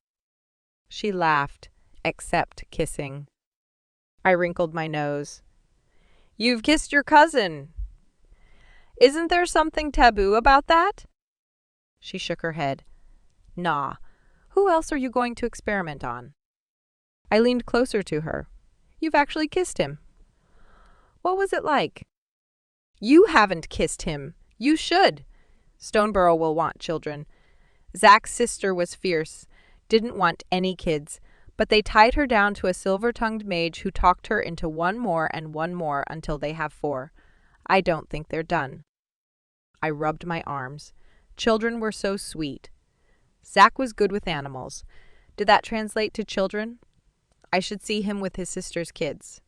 She laughed, except kissing. I wrinkled my nose. "You've kissed your cousin. Isn't there something taboo about that?" She shook her head. "Nah. Who else are you going to experiment on?" I leaned closer to her. "You've actually kissed him." "What was it like?" "You haven't kissed him. You should. Stoneborough will want children. Zach's sister was fierce, didn't want any kids, but they tied her down to a silver-tongued mage who talked her into one more and one more until they have 4. I don't think they're done." I rubbed my arms. Children were so sweet. Zach was good with animals. Did that translate to children? I should see him with his sister's kids.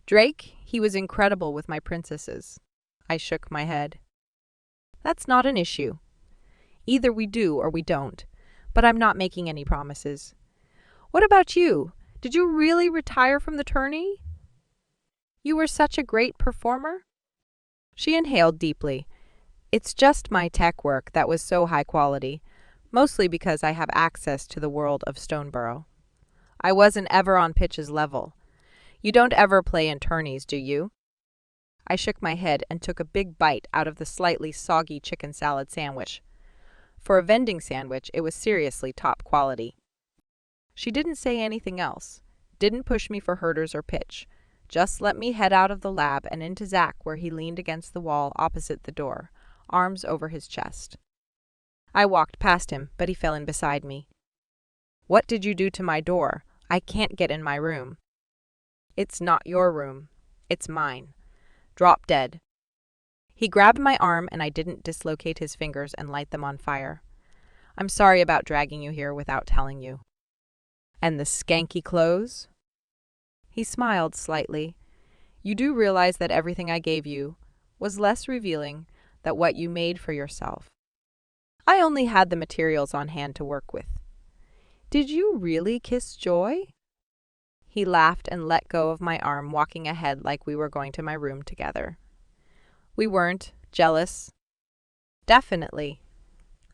Drake, he was incredible with my princesses. I shook my head. "That's not an issue. Either we do or we don't, but I'm not making any promises. What about you? Did you really retire from the tourney? You were such a great performer?" She inhaled deeply. "It's just my tech work that was so high quality, mostly because I have access to the world of Stoneborough. I wasn't ever on Pitch's level. You don't ever play in tourneys, do you?" I shook my head and took a big bite out of the slightly soggy chicken salad sandwich. For a vending sandwich, it was seriously top quality. She didn't say anything else, didn't push me for herders or pitch, just let me head out of the lab and into Zach where he leaned against the wall opposite the door, arms over his chest. I walked past him, but he fell in beside me. "What did you do to my door? I can't get in my room." "It's not your room. It's mine. Drop dead." He grabbed my arm and I didn't dislocate his fingers and light them on fire. "I'm sorry about dragging you here without telling you." "And the skanky clothes?" He smiled slightly. "You do realize that everything I gave you was less revealing than what you made for yourself. I only had the materials on hand to work with." "Did you really kiss Joy?" He laughed and let go of my arm, walking ahead like we were going to my room together. "We weren't jealous." "Definitely.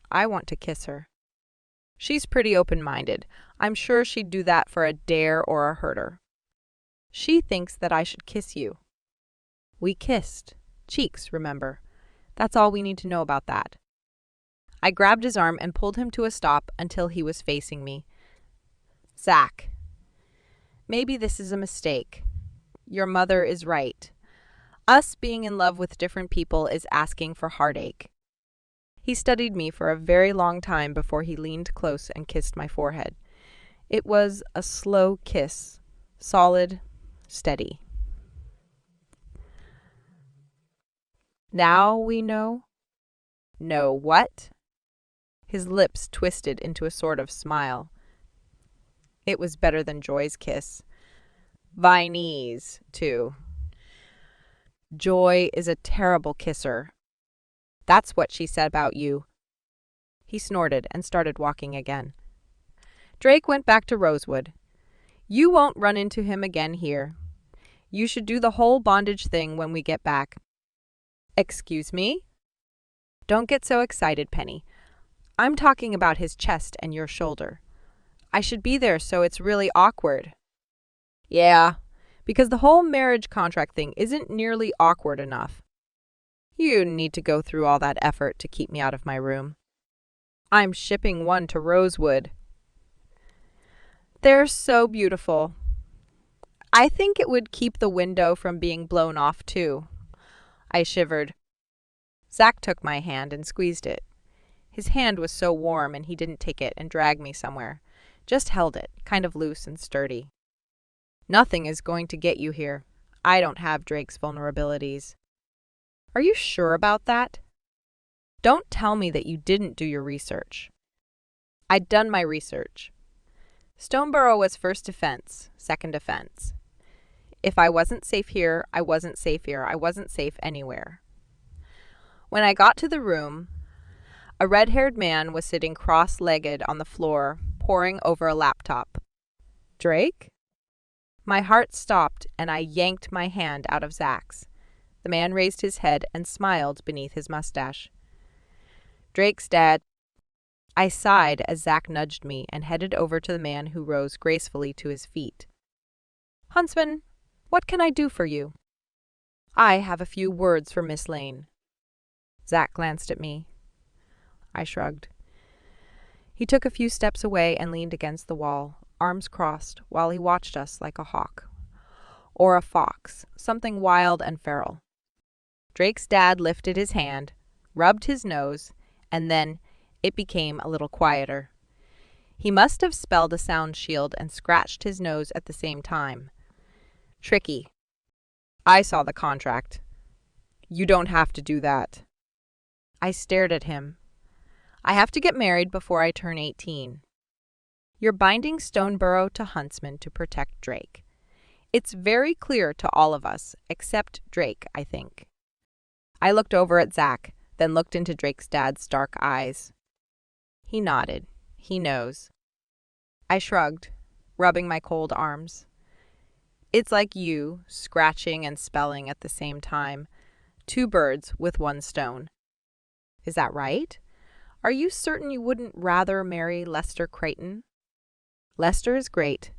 I want to kiss her. She's pretty open-minded. I'm sure she'd do that for a dare or a herder." "She thinks that I should kiss you." "We kissed. Cheeks, remember. That's all we need to know about that." I grabbed his arm and pulled him to a stop until he was facing me. "Zach, maybe this is a mistake. Your mother is right. Us being in love with different people is asking for heartache." He studied me for a very long time before he leaned close and kissed my forehead. It was a slow kiss, solid, steady. "Now we know?" "Know what?" His lips twisted into a sort of smile. It was better than Joy's kiss. Viennese, too. "Joy is a terrible kisser. That's what she said about you." He snorted and started walking again. Drake went back to Rosewood. "You won't run into him again here. You should do the whole bondage thing when we get back." "Excuse me?" "Don't get so excited, Penny. I'm talking about his chest and your shoulder. I should be there, so it's really awkward." "Yeah, because the whole marriage contract thing isn't nearly awkward enough. You need to go through all that effort to keep me out of my room. I'm shipping one to Rosewood. They're so beautiful. I think it would keep the window from being blown off, too. I shivered. Zach took my hand and squeezed it. His hand was so warm, and he didn't take it and drag me somewhere. Just held it, kind of loose and sturdy. Nothing is going to get you here. I don't have Drake's vulnerabilities. Are you sure about that? Don't tell me that you didn't do your research. I'd done my research. Stoneborough was first defense, second defense. If I wasn't safe here, I wasn't safe here. I wasn't safe anywhere. When I got to the room, a red-haired man was sitting cross-legged on the floor, poring over a laptop. Drake? My heart stopped, and I yanked my hand out of Zach's. The man raised his head and smiled beneath his mustache. Drake's dad. I sighed as Zach nudged me and headed over to the man who rose gracefully to his feet. Huntsman, what can I do for you? I have a few words for Miss Lane. Zach glanced at me. I shrugged. He took a few steps away and leaned against the wall, arms crossed, while he watched us like a hawk. Or a fox, something wild and feral. Drake's dad lifted his hand, rubbed his nose, and then it became a little quieter. He must have spelled a sound shield and scratched his nose at the same time. Tricky. I saw the contract. You don't have to do that. I stared at him. I have to get married before I turn 18. You're binding Stoneborough to Huntsman to protect Drake. It's very clear to all of us, except Drake, I think. I looked over at Zach, then looked into Drake's dad's dark eyes. He nodded. He knows. I shrugged, rubbing my cold arms. It's like you, scratching and spelling at the same time. 2 birds with 1 stone. Is that right? Are you certain you wouldn't rather marry Lester Creighton? Lester is great.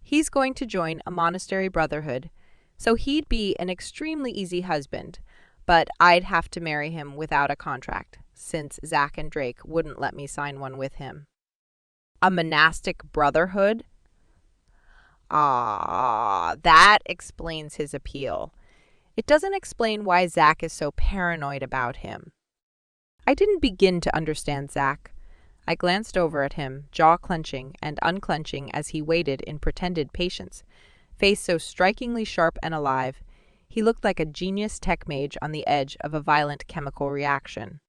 He's going to join a monastery brotherhood, so he'd be an extremely easy husband, but I'd have to marry him without a contract, since Zach and Drake wouldn't let me sign one with him. A monastic brotherhood? That explains his appeal. It doesn't explain why Zach is so paranoid about him. I didn't begin to understand Zach. I glanced over at him, jaw clenching and unclenching as he waited in pretended patience, face so strikingly sharp and alive. He looked like a genius tech mage on the edge of a violent chemical reaction.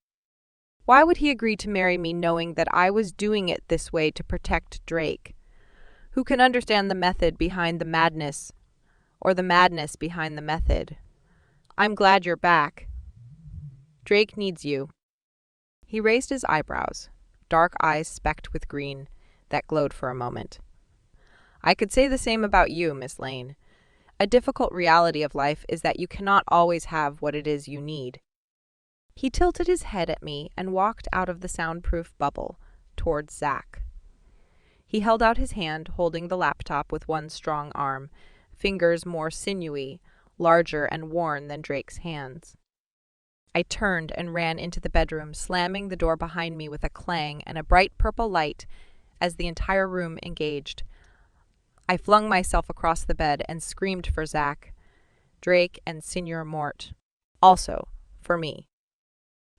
Why would he agree to marry me knowing that I was doing it this way to protect Drake? Who can understand the method behind the madness, or the madness behind the method? I'm glad you're back. Drake needs you. He raised his eyebrows, dark eyes specked with green, that glowed for a moment. I could say the same about you, Miss Lane. A difficult reality of life is that you cannot always have what it is you need. He tilted his head at me and walked out of the soundproof bubble, towards Zach. He held out his hand, holding the laptop with one strong arm, fingers more sinewy, larger and worn than Drake's hands. I turned and ran into the bedroom, slamming the door behind me with a clang and a bright purple light as the entire room engaged. I flung myself across the bed and screamed for Zach, Drake, and Signor Mort. Also, for me.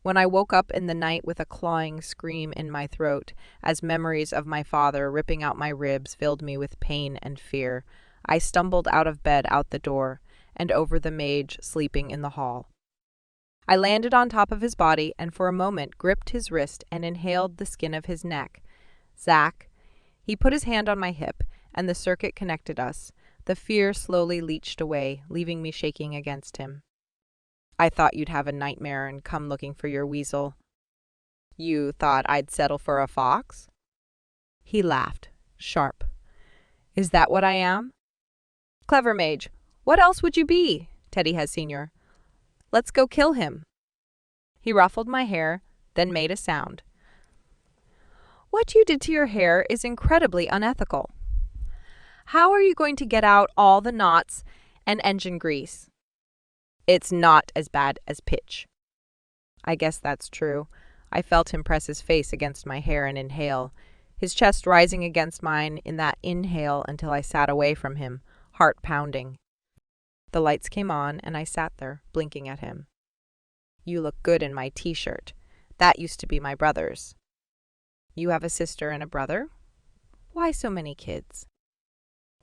When I woke up in the night with a clawing scream in my throat, as memories of my father ripping out my ribs filled me with pain and fear, I stumbled out of bed out the door and over the mage sleeping in the hall. I landed on top of his body and for a moment gripped his wrist and inhaled the skin of his neck. Zach. He put his hand on my hip, and the circuit connected us. The fear slowly leached away, leaving me shaking against him. I thought you'd have a nightmare and come looking for your weasel. You thought I'd settle for a fox? He laughed, sharp. Is that what I am? Clever mage. What else would you be? Teddy has Senior. Let's go kill him. He ruffled my hair, then made a sound. What you did to your hair is incredibly unethical. How are you going to get out all the knots and engine grease? It's not as bad as pitch. I guess that's true. I felt him press his face against my hair and inhale, his chest rising against mine in that inhale until I sat away from him, heart pounding. The lights came on, and I sat there, blinking at him. You look good in my t-shirt. That used to be my brother's. You have a sister and a brother? Why so many kids?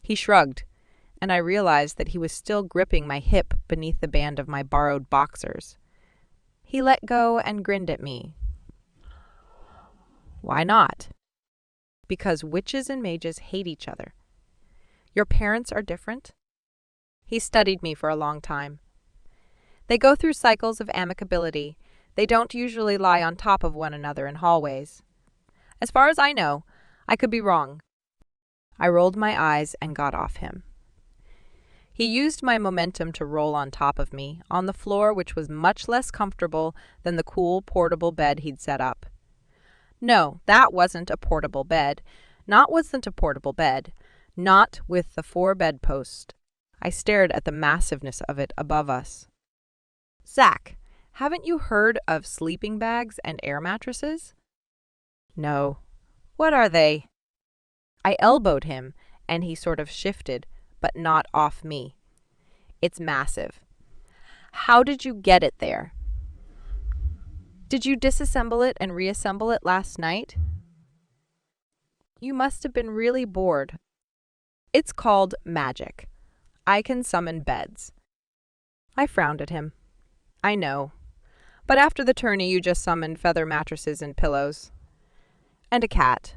He shrugged, and I realized that he was still gripping my hip beneath the band of my borrowed boxers. He let go and grinned at me. Why not? Because witches and mages hate each other. Your parents are different? He studied me for a long time. They go through cycles of amicability. They don't usually lie on top of one another in hallways. As far as I know, I could be wrong. I rolled my eyes and got off him. He used my momentum to roll on top of me, on the floor which was much less comfortable than the cool portable bed he'd set up. No, that wasn't a portable bed. Not with the 4 bedposts. I stared at the massiveness of it above us. Zach, haven't you heard of sleeping bags and air mattresses? No. What are they? I elbowed him, and he sort of shifted, but not off me. It's massive. How did you get it there? Did you disassemble it and reassemble it last night? You must have been really bored. It's called magic. I can summon beds. I frowned at him. I know. But after the tourney, you just summoned feather mattresses and pillows. And a cat.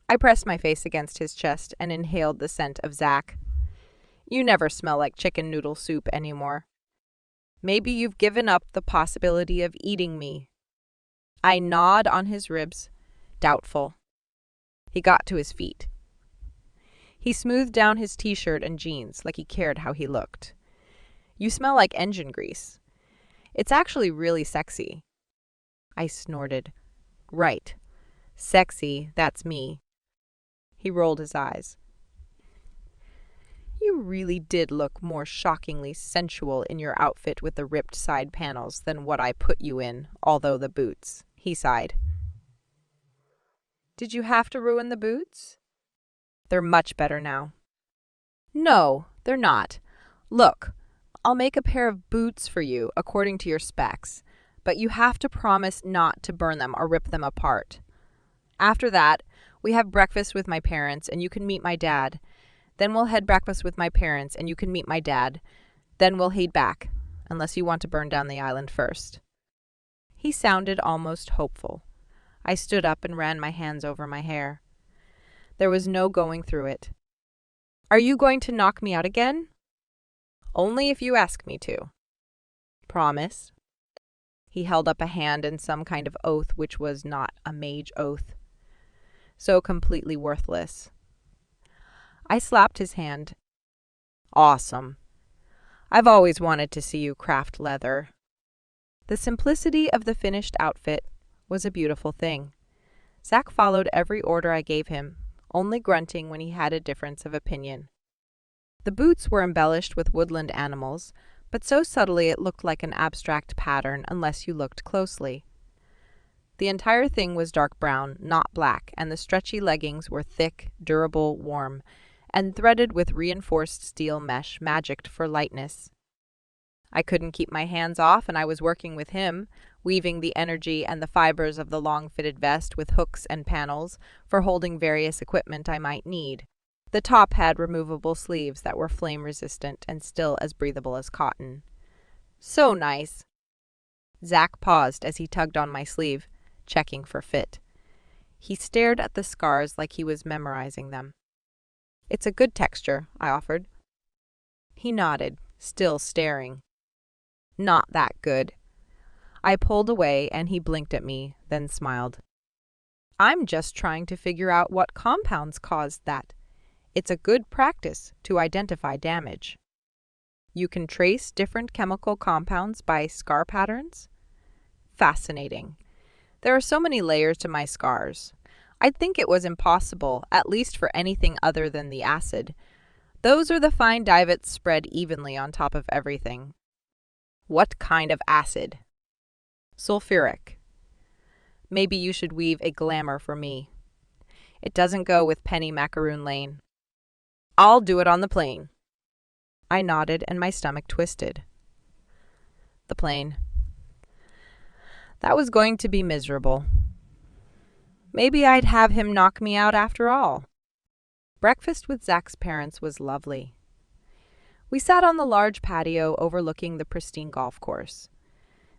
I pressed my face against his chest and inhaled the scent of Zach. You never smell like chicken noodle soup anymore. Maybe you've given up the possibility of eating me. I gnawed on his ribs, doubtful. He got to his feet. He smoothed down his t-shirt and jeans like he cared how he looked. You smell like engine grease. It's actually really sexy. I snorted. Right. Sexy, that's me. He rolled his eyes. You really did look more shockingly sensual in your outfit with the ripped side panels than what I put you in, although the boots. He sighed. Did you have to ruin the boots? They're much better now. No, they're not. Look, I'll make a pair of boots for you according to your specs, but you have to promise not to burn them or rip them apart. After that, we have breakfast with my parents and you can meet my dad. Then we'll head breakfast with my parents and you can meet my dad. Then we'll head back, unless you want to burn down the island first. He sounded almost hopeful. I stood up and ran my hands over my hair. There was no going through it. Are you going to knock me out again? Only if you ask me to. Promise. He held up a hand in some kind of oath which was not a mage oath. So completely worthless. I slapped his hand. Awesome. I've always wanted to see you craft leather. The simplicity of the finished outfit was a beautiful thing. Zach followed every order I gave him, only grunting when he had a difference of opinion. The boots were embellished with woodland animals, but so subtly it looked like an abstract pattern unless you looked closely. The entire thing was dark brown, not black, and the stretchy leggings were thick, durable, warm, and threaded with reinforced steel mesh magicked for lightness. I couldn't keep my hands off, and I was working with him, weaving the energy and the fibers of the long-fitted vest with hooks and panels for holding various equipment I might need. The top had removable sleeves that were flame-resistant and still as breathable as cotton. So nice. Zach paused as he tugged on my sleeve, checking for fit. He stared at the scars like he was memorizing them. It's a good texture, I offered. He nodded, still staring. Not that good. I pulled away and he blinked at me, then smiled. I'm just trying to figure out what compounds caused that. It's a good practice to identify damage. You can trace different chemical compounds by scar patterns? Fascinating. There are so many layers to my scars. I'd think it was impossible, at least for anything other than the acid. Those are the fine divots spread evenly on top of everything. What kind of acid? Sulfuric. Maybe you should weave a glamour for me. It doesn't go with Penny Macaroon Lane. I'll do it on the plane. I nodded and my stomach twisted. The plane. That was going to be miserable. Maybe I'd have him knock me out after all. Breakfast with Zach's parents was lovely. We sat on the large patio overlooking the pristine golf course.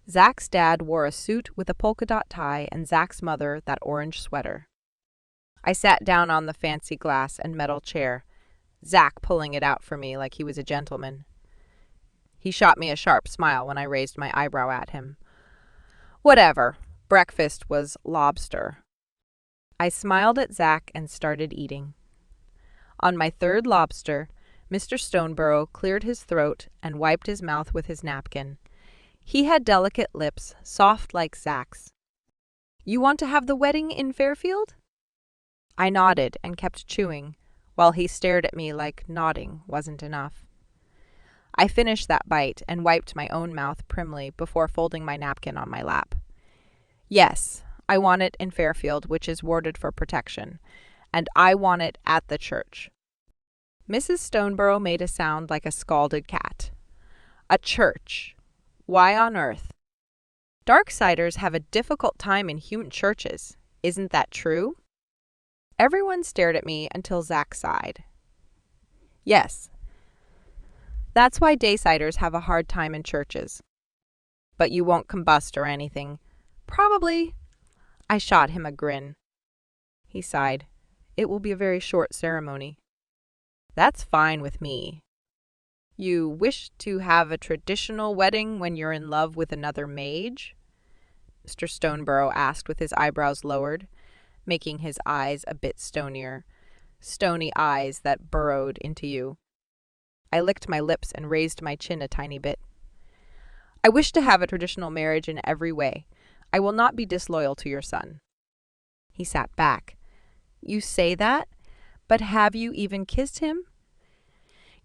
Zach's dad wore a suit with a polka dot tie and Zach's mother that orange sweater. I sat down on the fancy glass and metal chair, Zach pulling it out for me like he was a gentleman. He shot me a sharp smile when I raised my eyebrow at him. Whatever. Breakfast was lobster. I smiled at Zach and started eating. On my third lobster, Mr. Stoneborough cleared his throat and wiped his mouth with his napkin. He had delicate lips, soft like Zach's. You want to have the wedding in Fairfield? I nodded and kept chewing, while he stared at me like nodding wasn't enough. I finished that bite and wiped my own mouth primly before folding my napkin on my lap. Yes, I want it in Fairfield, which is warded for protection, and I want it at the church. Mrs. Stoneborough made a sound like a scalded cat. A church. Why on earth? Darksiders have a difficult time in human churches. Isn't that true? Everyone stared at me until Zach sighed. Yes. That's why Daysiders have a hard time in churches. But you won't combust or anything. Probably. I shot him a grin. He sighed. It will be a very short ceremony. That's fine with me. You wish to have a traditional wedding when you're in love with another mage? Mr. Stoneborough asked with his eyebrows lowered, making his eyes a bit stonier. Stony eyes that burrowed into you. I licked my lips and raised my chin a tiny bit. I wish to have a traditional marriage in every way. I will not be disloyal to your son. He sat back. You say that? But have you even kissed him?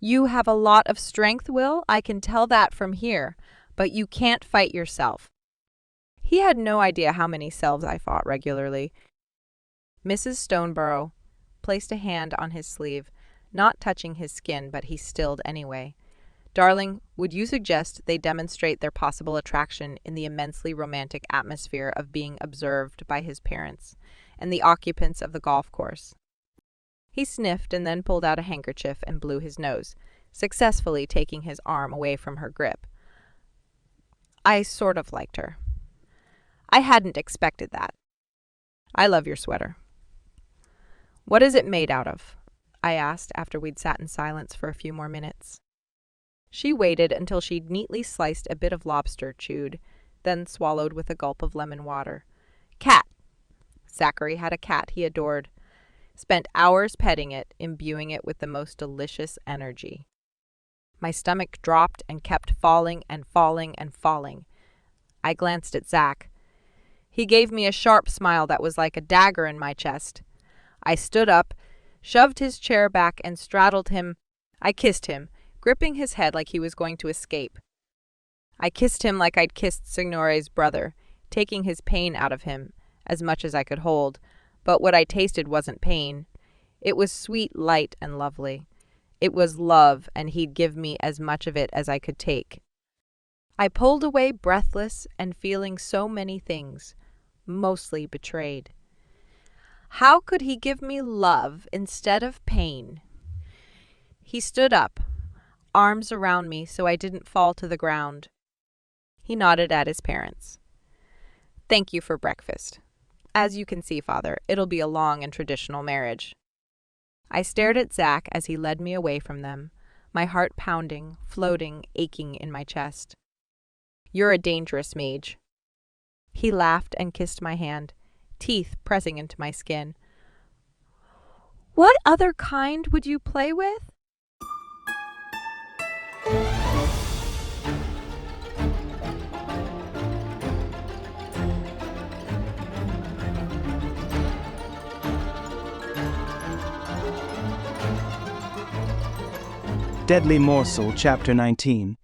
You have a lot of strength, Will. I can tell that from here. But you can't fight yourself. He had no idea how many selves I fought regularly. Mrs. Stoneborough placed a hand on his sleeve, not touching his skin, but he stilled anyway. Darling, would you suggest they demonstrate their possible attraction in the immensely romantic atmosphere of being observed by his parents and the occupants of the golf course? He sniffed and then pulled out a handkerchief and blew his nose, successfully taking his arm away from her grip. I sort of liked her. I hadn't expected that. I love your sweater. What is it made out of? I asked after we'd sat in silence for a few more minutes. She waited until she'd neatly sliced a bit of lobster chewed, then swallowed with a gulp of lemon water. Cat. Zachary had a cat he adored. Spent hours petting it, imbuing it with the most delicious energy. My stomach dropped and kept falling and falling and falling. I glanced at Zach. He gave me a sharp smile that was like a dagger in my chest. I stood up, shoved his chair back, and straddled him. I kissed him, gripping his head like he was going to escape. I kissed him like I'd kissed Signore's brother, taking his pain out of him, as much as I could hold. But what I tasted wasn't pain. It was sweet, light, and lovely. It was love, and he'd give me as much of it as I could take. I pulled away breathless and feeling so many things, mostly betrayed. How could he give me love instead of pain? He stood up, arms around me so I didn't fall to the ground. He nodded at his parents. Thank you for breakfast. As you can see, Father, it'll be a long and traditional marriage. I stared at Zach as he led me away from them, my heart pounding, floating, aching in my chest. You're a dangerous mage. He laughed and kissed my hand, teeth pressing into my skin. What other kind would you play with? Deadly Morsel, Chapter 19.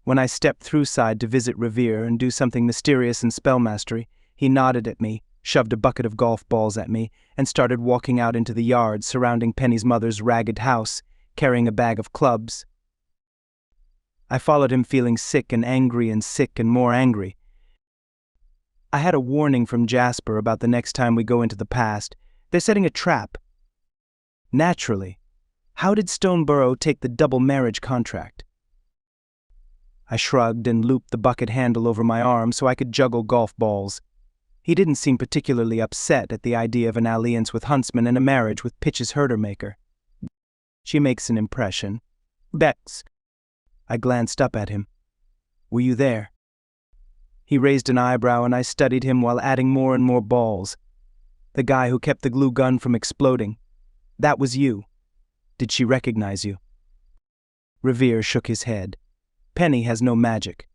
When I stepped through side to visit Revere and do something mysterious in spellmastery, he nodded at me, shoved a bucket of golf balls at me, and started walking out into the yard surrounding Penny's mother's ragged house, carrying a bag of clubs. I followed him feeling sick and angry and sick and more angry. I had a warning from Jasper about the next time we go into the past. They're setting a trap. Naturally, how did Stoneborough take the double marriage contract? I shrugged and looped the bucket handle over my arm so I could juggle golf balls. He didn't seem particularly upset at the idea of an alliance with Huntsman and a marriage with Pitch's herder-maker. She makes an impression. Bex. I glanced up at him. Were you there? He raised an eyebrow and I studied him while adding more and more balls. The guy who kept the glue gun from exploding. That was you. Did she recognize you? Revere shook his head. Penny has no magic.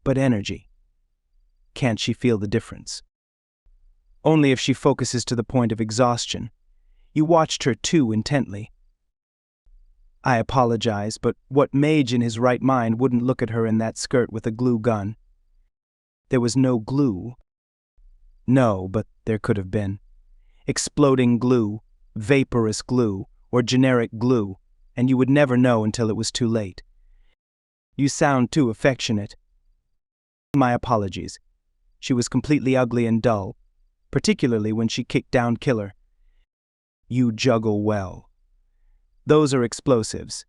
But energy. Can't she feel the difference? Only if she focuses to the point of exhaustion. You watched her too intently. I apologize, but what mage in his right mind wouldn't look at her in that skirt with a glue gun? There was no glue. No, but there could have been. Exploding glue, vaporous glue, or generic glue, and you would never know until it was too late. You sound too affectionate. My apologies. She was completely ugly and dull, particularly when she kicked down Killer. You juggle well. Those are explosives.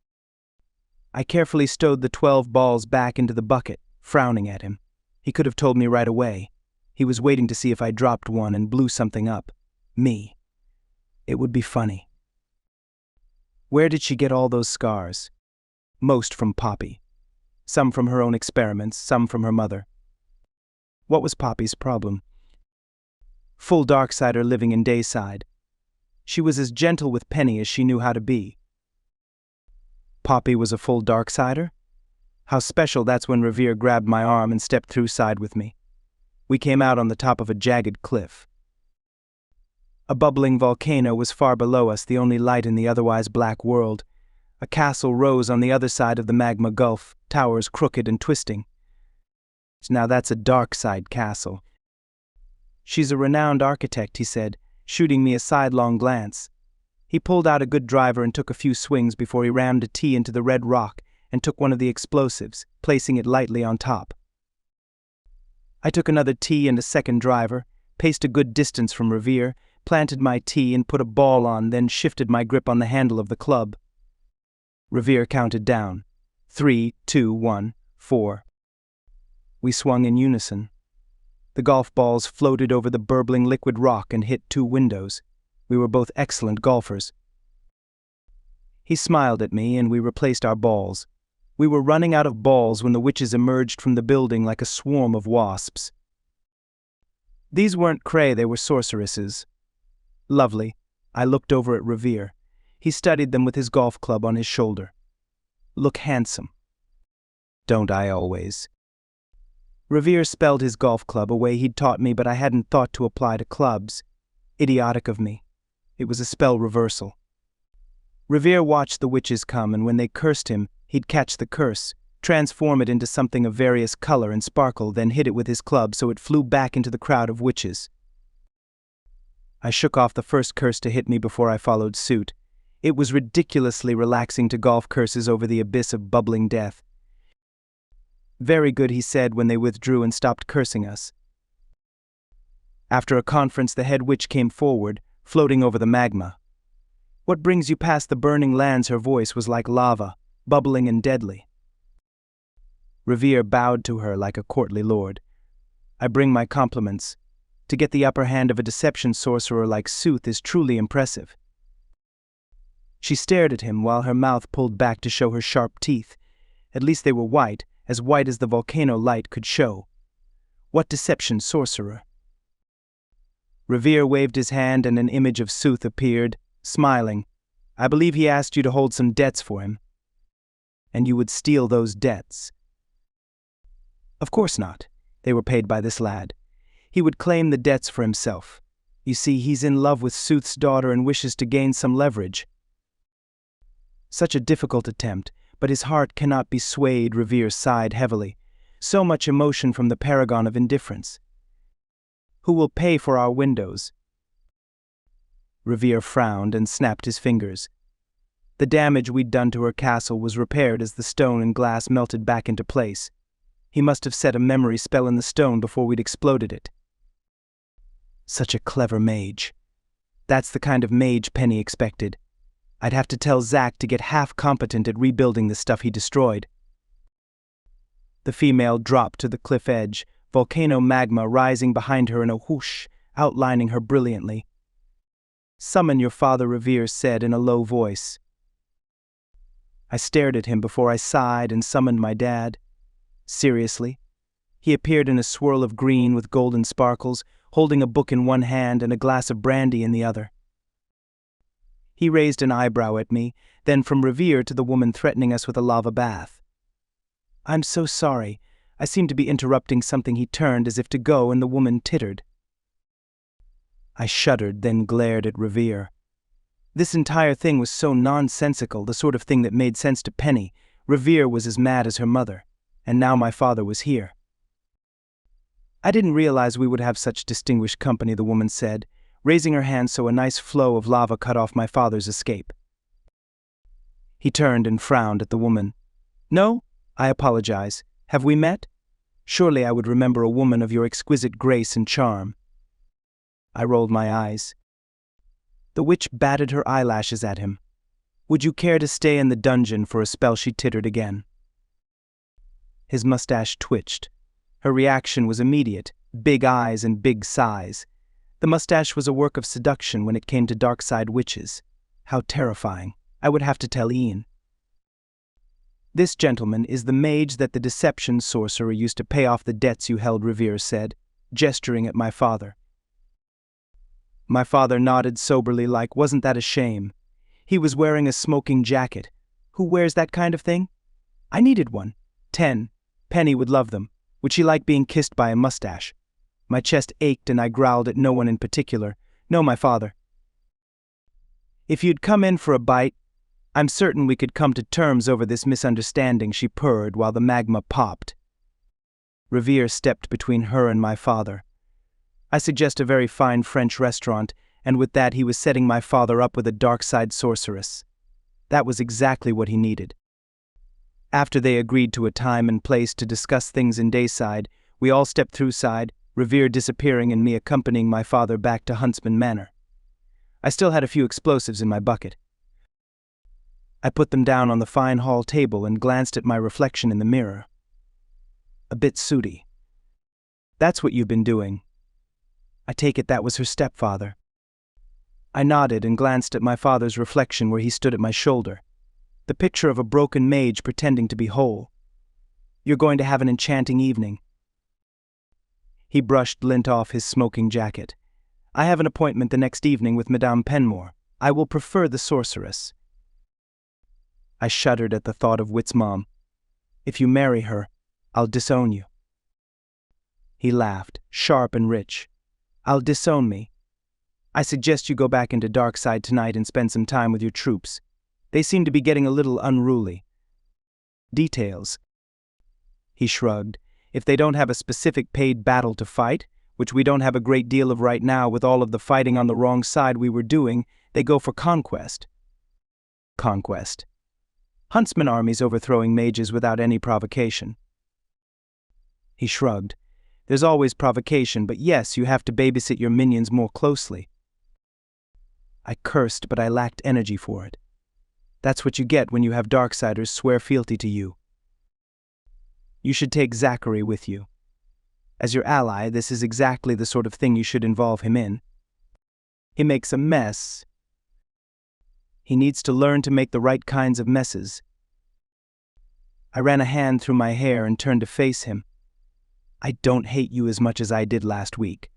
I carefully stowed the 12 balls back into the bucket, frowning at him. He could have told me right away. He was waiting to see if I dropped one and blew something up. Me. It would be funny. Where did she get all those scars? Most from Poppy. Some from her own experiments, some from her mother. What was Poppy's problem? Full Darksider living in Dayside. She was as gentle with Penny as she knew how to be. Poppy was a full Darksider? How special that's when Revere grabbed my arm and stepped through side with me. We came out on the top of a jagged cliff. A bubbling volcano was far below us, the only light in the otherwise black world. A castle rose on the other side of the magma gulf, towers crooked and twisting. Now that's a Darkside castle. She's a renowned architect, he said, shooting me a sidelong glance. He pulled out a good driver and took a few swings before he rammed a tee into the red rock and took one of the explosives, placing it lightly on top. I took another tee and a second driver, paced a good distance from Revere, planted my tee and put a ball on, then shifted my grip on the handle of the club. Revere counted down. 3, 2, 1, 4. We swung in unison. The golf balls floated over the burbling liquid rock and hit 2 windows. We were both excellent golfers. He smiled at me and we replaced our balls. We were running out of balls when the witches emerged from the building like a swarm of wasps. These weren't cray, they were sorceresses. Lovely. I looked over at Revere. He studied them with his golf club on his shoulder. Look handsome. Don't I always? Revere spelled his golf club a way he'd taught me, but I hadn't thought to apply to clubs. Idiotic of me. It was a spell reversal. Revere watched the witches come, and when they cursed him, he'd catch the curse, transform it into something of various color and sparkle, then hit it with his club so it flew back into the crowd of witches. I shook off the first curse to hit me before I followed suit. It was ridiculously relaxing to golf curses over the abyss of bubbling death. Very good, he said when they withdrew and stopped cursing us. After a conference, the head witch came forward, floating over the magma. What brings you past the burning lands? Her voice was like lava, bubbling and deadly. Revere bowed to her like a courtly lord. I bring my compliments. To get the upper hand of a deception sorcerer like Sooth is truly impressive. She stared at him while her mouth pulled back to show her sharp teeth. At least they were white as the volcano light could show. What deception sorcerer? Revere waved his hand and an image of Sooth appeared, smiling. I believe he asked you to hold some debts for him. And you would steal those debts. Of course not. They were paid by this lad. He would claim the debts for himself. You see, he's in love with Sooth's daughter and wishes to gain some leverage. Such a difficult attempt, but his heart cannot be swayed. Revere sighed heavily. So much emotion from the paragon of indifference. Who will pay for our windows? Revere frowned and snapped his fingers. The damage we'd done to her castle was repaired as the stone and glass melted back into place. He must have set a memory spell in the stone before we'd exploded it. Such a clever mage. That's the kind of mage Penny expected. I'd have to tell Zack to get half competent at rebuilding the stuff he destroyed. The female dropped to the cliff edge, volcano magma rising behind her in a whoosh, outlining her brilliantly. "Summon your father," Revere said in a low voice. I stared at him before I sighed and summoned my dad. Seriously? He appeared in a swirl of green with golden sparkles, holding a book in one hand and a glass of brandy in the other. He raised an eyebrow at me, then from Revere to the woman threatening us with a lava bath. "I'm so sorry. I seemed to be interrupting something." He turned as if to go, and the woman tittered. I shuddered, then glared at Revere. This entire thing was so nonsensical, the sort of thing that made sense to Penny. Revere was as mad as her mother, and now my father was here. "I didn't realize we would have such distinguished company," the woman said, raising her hand so a nice flow of lava cut off my father's escape. He turned and frowned at the woman. "No, I apologize. Have we met? Surely I would remember a woman of your exquisite grace and charm." I rolled my eyes. The witch batted her eyelashes at him. "Would you care to stay in the dungeon for a spell?" She tittered again. His mustache twitched. Her reaction was immediate, big eyes and big sighs. The mustache was a work of seduction when it came to Darkside witches. How terrifying. I would have to tell Ian. "This gentleman is the mage that the deception sorcerer used to pay off the debts you held," Revere said, gesturing at my father. My father nodded soberly like, wasn't that a shame? He was wearing a smoking jacket. Who wears that kind of thing? I needed one. 10. Penny would love them. Would she like being kissed by a mustache? My chest ached and I growled at no one in particular. "No, my father. If you'd come in for a bite, I'm certain we could come to terms over this misunderstanding," she purred while the magma popped. Revere stepped between her and my father. "I suggest a very fine French restaurant," and with that he was setting my father up with a Darkside sorceress. That was exactly what he needed. After they agreed to a time and place to discuss things in Dayside, we all stepped through side, Revere disappearing and me accompanying my father back to Huntsman Manor. I still had a few explosives in my bucket. I put them down on the fine hall table and glanced at my reflection in the mirror. A bit sooty. "That's what you've been doing." I take it that was her stepfather. I nodded and glanced at my father's reflection where he stood at my shoulder. The picture of a broken mage pretending to be whole. "You're going to have an enchanting evening." He brushed lint off his smoking jacket. "I have an appointment the next evening with Madame Penmore. I will prefer the sorceress." I shuddered at the thought of Wit's mom. "If you marry her, I'll disown you." He laughed, sharp and rich. "I'll disown me? I suggest you go back into Darkside tonight and spend some time with your troops. They seem to be getting a little unruly." "Details?" He shrugged. "If they don't have a specific paid battle to fight, which we don't have a great deal of right now with all of the fighting on the wrong side we were doing, they go for conquest." "Conquest?" "Huntsman armies overthrowing mages without any provocation." He shrugged. "There's always provocation, but yes, you have to babysit your minions more closely." I cursed, but I lacked energy for it. That's what you get when you have Darksiders swear fealty to you. "You should take Zachary with you. As your ally, this is exactly the sort of thing you should involve him in. He makes a mess. He needs to learn to make the right kinds of messes." I ran a hand through my hair and turned to face him. "I don't hate you as much as I did last week."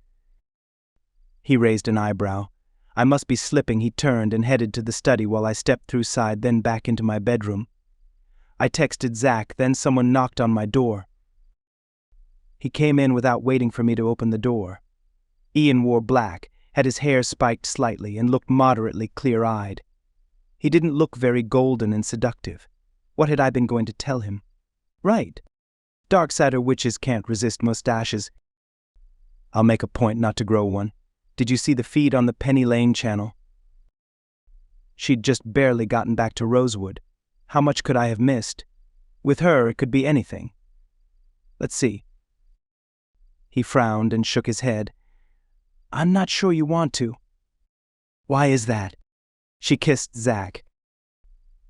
He raised an eyebrow. I must be slipping. He turned and headed to the study while I stepped through side, then back into my bedroom. I texted Zach, then someone knocked on my door. He came in without waiting for me to open the door. Ian wore black, had his hair spiked slightly, and looked moderately clear-eyed. He didn't look very golden and seductive. What had I been going to tell him? Right. Darksider witches can't resist mustaches. I'll make a point not to grow one. Did you see the feed on the Penny Lane channel? She'd just barely gotten back to Rosewood. How much could I have missed? With her, it could be anything. Let's see. He frowned and shook his head. I'm not sure you want to. Why is that? She kissed Zach.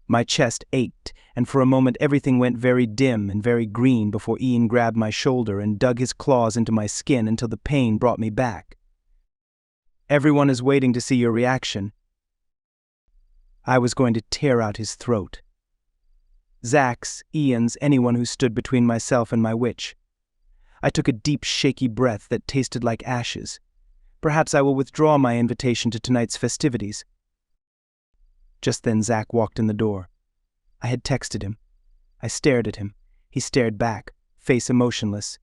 My chest ached, and for a moment everything went very dim and very green before Ian grabbed my shoulder and dug his claws into my skin until the pain brought me back. Everyone is waiting to see your reaction. I was going to tear out his throat. Zach's, Ian's, anyone who stood between myself and my witch. I took a deep, shaky breath that tasted like ashes. Perhaps I will withdraw my invitation to tonight's festivities. Just then Zach walked in the door. I had texted him. I stared at him. He stared back, face emotionless.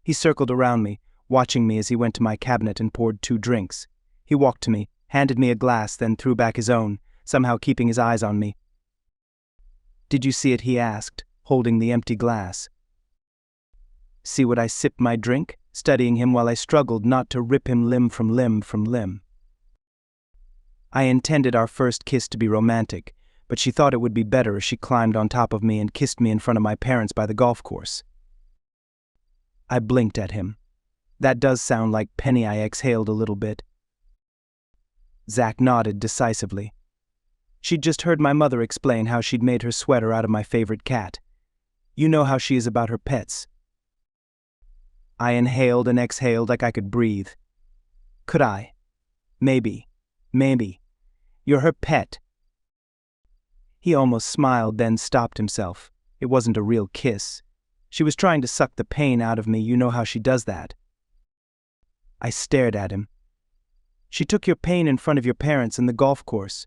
He circled around me, watching me as he went to my cabinet and poured 2 drinks. He walked to me, handed me a glass, then threw back his own, somehow keeping his eyes on me. Did you see it? He asked, holding the empty glass. See what I sipped my drink, studying him while I struggled not to rip him limb from limb from limb. I intended our first kiss to be romantic, but she thought it would be better if she climbed on top of me and kissed me in front of my parents by the golf course. I blinked at him. That does sound like Penny. I exhaled a little bit. Zach nodded decisively. She'd just heard my mother explain how she'd made her sweater out of my favorite cat. You know how she is about her pets. I inhaled and exhaled like I could breathe. Could I? Maybe. You're her pet. He almost smiled, then stopped himself. It wasn't a real kiss. She was trying to suck the pain out of me. You know how she does that. I stared at him. She took your pain in front of your parents in the golf course.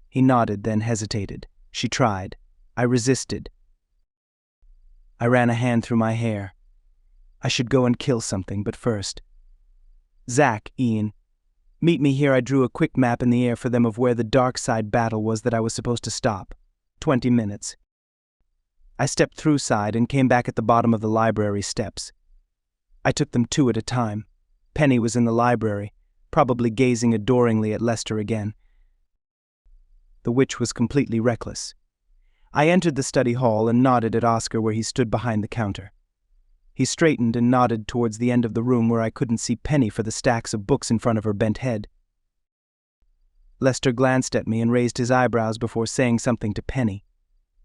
He nodded, then hesitated. She tried. I resisted. I ran a hand through my hair. I should go and kill something, but first. Zach, Ian. Meet me here. I drew a quick map in the air for them of where the Darkside battle was that I was supposed to stop. 20 minutes. I stepped through side and came back at the bottom of the library steps. I took them 2 at a time. Penny was in the library, probably gazing adoringly at Lester again. The witch was completely reckless. I entered the study hall and nodded at Oscar where he stood behind the counter. He straightened and nodded towards the end of the room where I couldn't see Penny for the stacks of books in front of her bent head. Lester glanced at me and raised his eyebrows before saying something to Penny.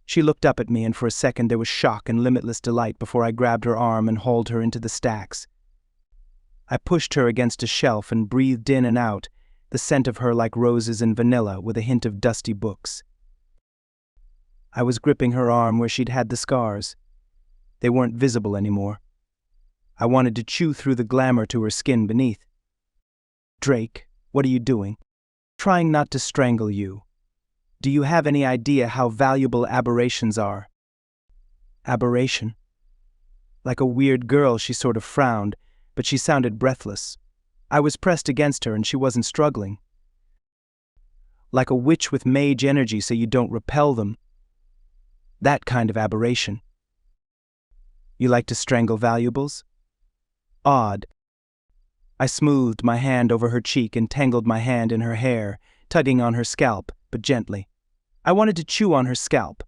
She looked up at me, and for a second there was shock and limitless delight before I grabbed her arm and hauled her into the stacks. I pushed her against a shelf and breathed in and out, the scent of her like roses and vanilla with a hint of dusty books. I was gripping her arm where she'd had the scars. They weren't visible anymore. I wanted to chew through the glamour to her skin beneath. Drake, what are you doing? Trying not to strangle you. Do you have any idea how valuable aberrations are? Aberration? Like a weird girl, she sort of frowned, but she sounded breathless. I was pressed against her and she wasn't struggling. Like a witch with mage energy so you don't repel them. That kind of aberration. You like to strangle valuables? Odd. I smoothed my hand over her cheek and tangled my hand in her hair, tugging on her scalp, but gently. I wanted to chew on her scalp.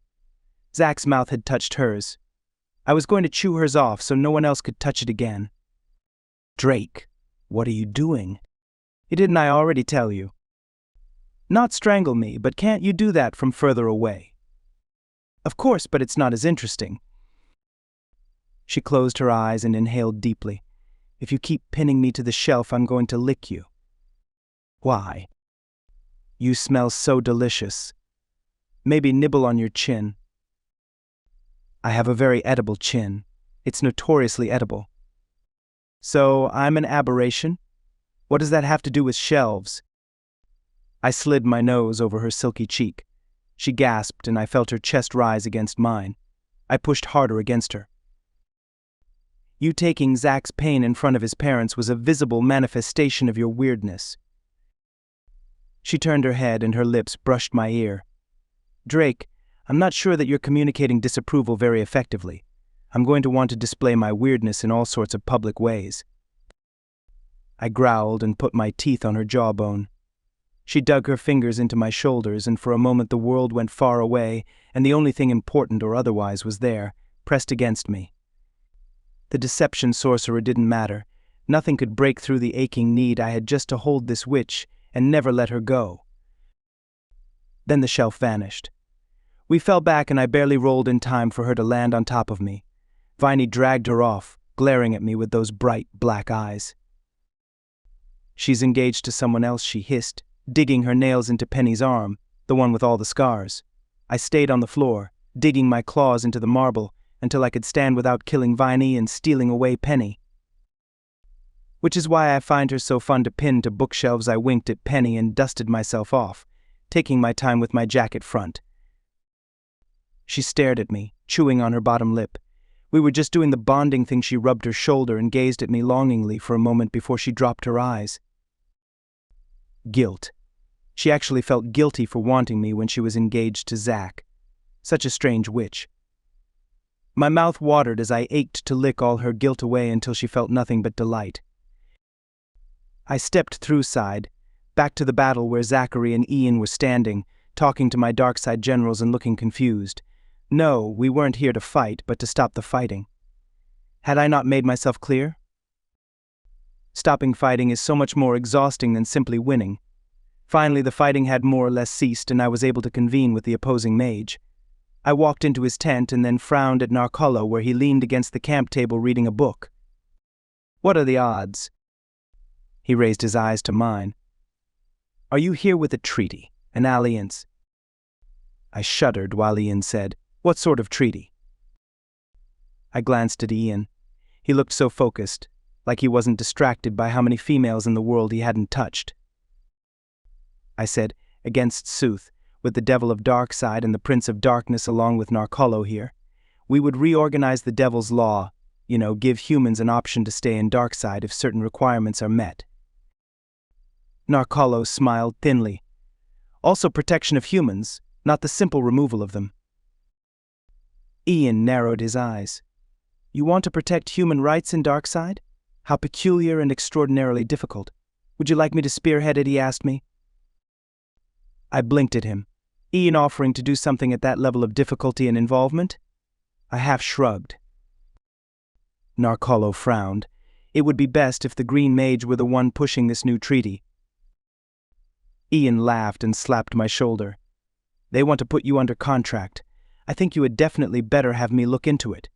Zach's mouth had touched hers. I was going to chew hers off so no one else could touch it again. Drake, what are you doing? Didn't I already tell you? Not strangle me, but can't you do that from further away? Of course, but it's not as interesting. She closed her eyes and inhaled deeply. If you keep pinning me to the shelf, I'm going to lick you. Why? You smell so delicious. Maybe nibble on your chin. I have a very edible chin. It's notoriously edible. So, I'm an aberration? What does that have to do with shelves? I slid my nose over her silky cheek. She gasped and I felt her chest rise against mine. I pushed harder against her. You taking Zach's pain in front of his parents was a visible manifestation of your weirdness. She turned her head and her lips brushed my ear. Drake, I'm not sure that you're communicating disapproval very effectively. I'm going to want to display my weirdness in all sorts of public ways. I growled and put my teeth on her jawbone. She dug her fingers into my shoulders, and for a moment the world went far away, and the only thing important or otherwise was there, pressed against me. The deception sorcerer didn't matter. Nothing could break through the aching need I had just to hold this witch and never let her go. Then the shelf vanished. We fell back and I barely rolled in time for her to land on top of me. Viney dragged her off, glaring at me with those bright black eyes. "She's engaged to someone else," she hissed, digging her nails into Penny's arm, the one with all the scars. I stayed on the floor, digging my claws into the marble until I could stand without killing Viney and stealing away Penny. Which is why I find her so fun to pin to bookshelves. I winked at Penny and dusted myself off, taking my time with my jacket front. She stared at me, chewing on her bottom lip. We were just doing the bonding thing. She rubbed her shoulder and gazed at me longingly for a moment before she dropped her eyes. Guilt. She actually felt guilty for wanting me when she was engaged to Zach. Such a strange witch. My mouth watered as I ached to lick all her guilt away until she felt nothing but delight. I stepped through side, back to the battle where Zachary and Ian were standing, talking to my Darkside generals and looking confused. No, we weren't here to fight, but to stop the fighting. Had I not made myself clear? Stopping fighting is so much more exhausting than simply winning. Finally, the fighting had more or less ceased, and I was able to convene with the opposing mage. I walked into his tent and then frowned at Narcolo, where he leaned against the camp table reading a book. "What are the odds?" He raised his eyes to mine. "Are you here with a treaty, an alliance?" I shuddered while Ian said, "What sort of treaty?" I glanced at Ian. He looked so focused, like he wasn't distracted by how many females in the world he hadn't touched. I said, "Against Sooth, with the Devil of Darkside and the Prince of Darkness along with Narcolo here. We would reorganize the Devil's Law, give humans an option to stay in Darkside if certain requirements are met." Narcolo smiled thinly. "Also protection of humans, not the simple removal of them." Ian narrowed his eyes. "You want to protect human rights in Darkside? How peculiar and extraordinarily difficult. Would you like me to spearhead it?" he asked me. I blinked at him. Ian offering to do something at that level of difficulty and involvement? I half shrugged. Narcolo frowned. It would be best if the Green Mage were the one pushing this new treaty. Ian laughed and slapped my shoulder. "They want to put you under contract. I think you would definitely better have me look into it."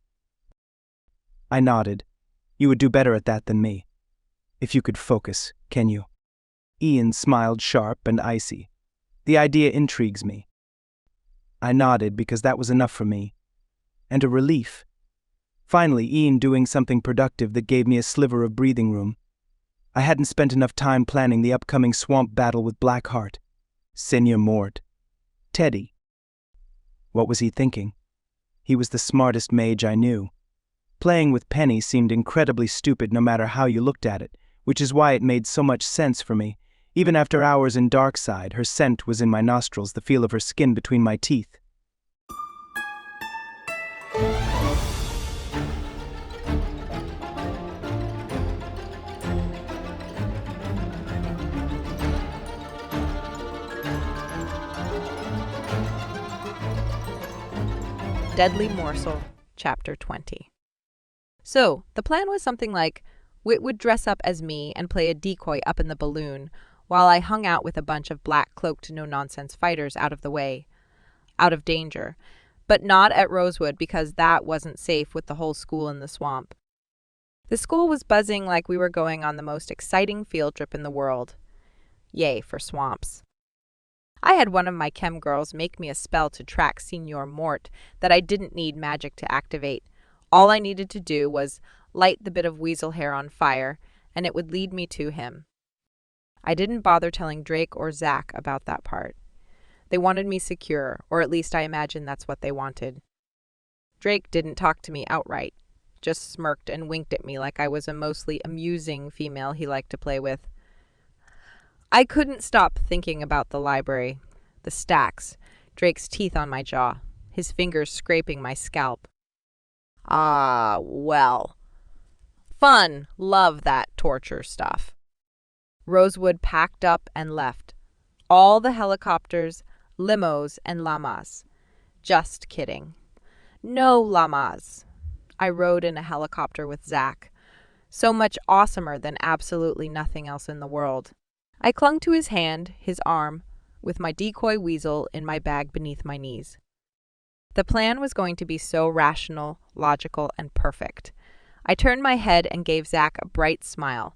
I nodded. "You would do better at that than me. If you could focus, can you?" Ian smiled sharp and icy. "The idea intrigues me." I nodded because that was enough for me. And a relief. Finally, Ian doing something productive that gave me a sliver of breathing room. I hadn't spent enough time planning the upcoming swamp battle with Blackheart. Seigneur Mort. Teddy. What was he thinking? He was the smartest mage I knew. Playing with Penny seemed incredibly stupid no matter how you looked at it, which is why it made so much sense for me. Even after hours in Darkside, her scent was in my nostrils, the feel of her skin between my teeth. Deadly Morsel, Chapter 20. So, the plan was something like, Wit would dress up as me and play a decoy up in the balloon, while I hung out with a bunch of black-cloaked no-nonsense fighters out of the way, out of danger, but not at Rosewood because that wasn't safe with the whole school in the swamp. The school was buzzing like we were going on the most exciting field trip in the world. Yay for swamps. I had one of my chem girls make me a spell to track Seigneur Mort that I didn't need magic to activate. All I needed to do was light the bit of weasel hair on fire, and it would lead me to him. I didn't bother telling Drake or Zach about that part. They wanted me secure, or at least I imagine that's what they wanted. Drake didn't talk to me outright, just smirked and winked at me like I was a mostly amusing female he liked to play with. I couldn't stop thinking about the library, the stacks, Drake's teeth on my jaw, his fingers scraping my scalp. Ah, well. Fun, love that torture stuff. Rosewood packed up and left. All the helicopters, limos, and llamas. Just kidding. No llamas. I rode in a helicopter with Zach. So much awesomer than absolutely nothing else in the world. I clung to his hand, his arm, with my decoy weasel in my bag beneath my knees. The plan was going to be so rational, logical, and perfect. I turned my head and gave Zach a bright smile.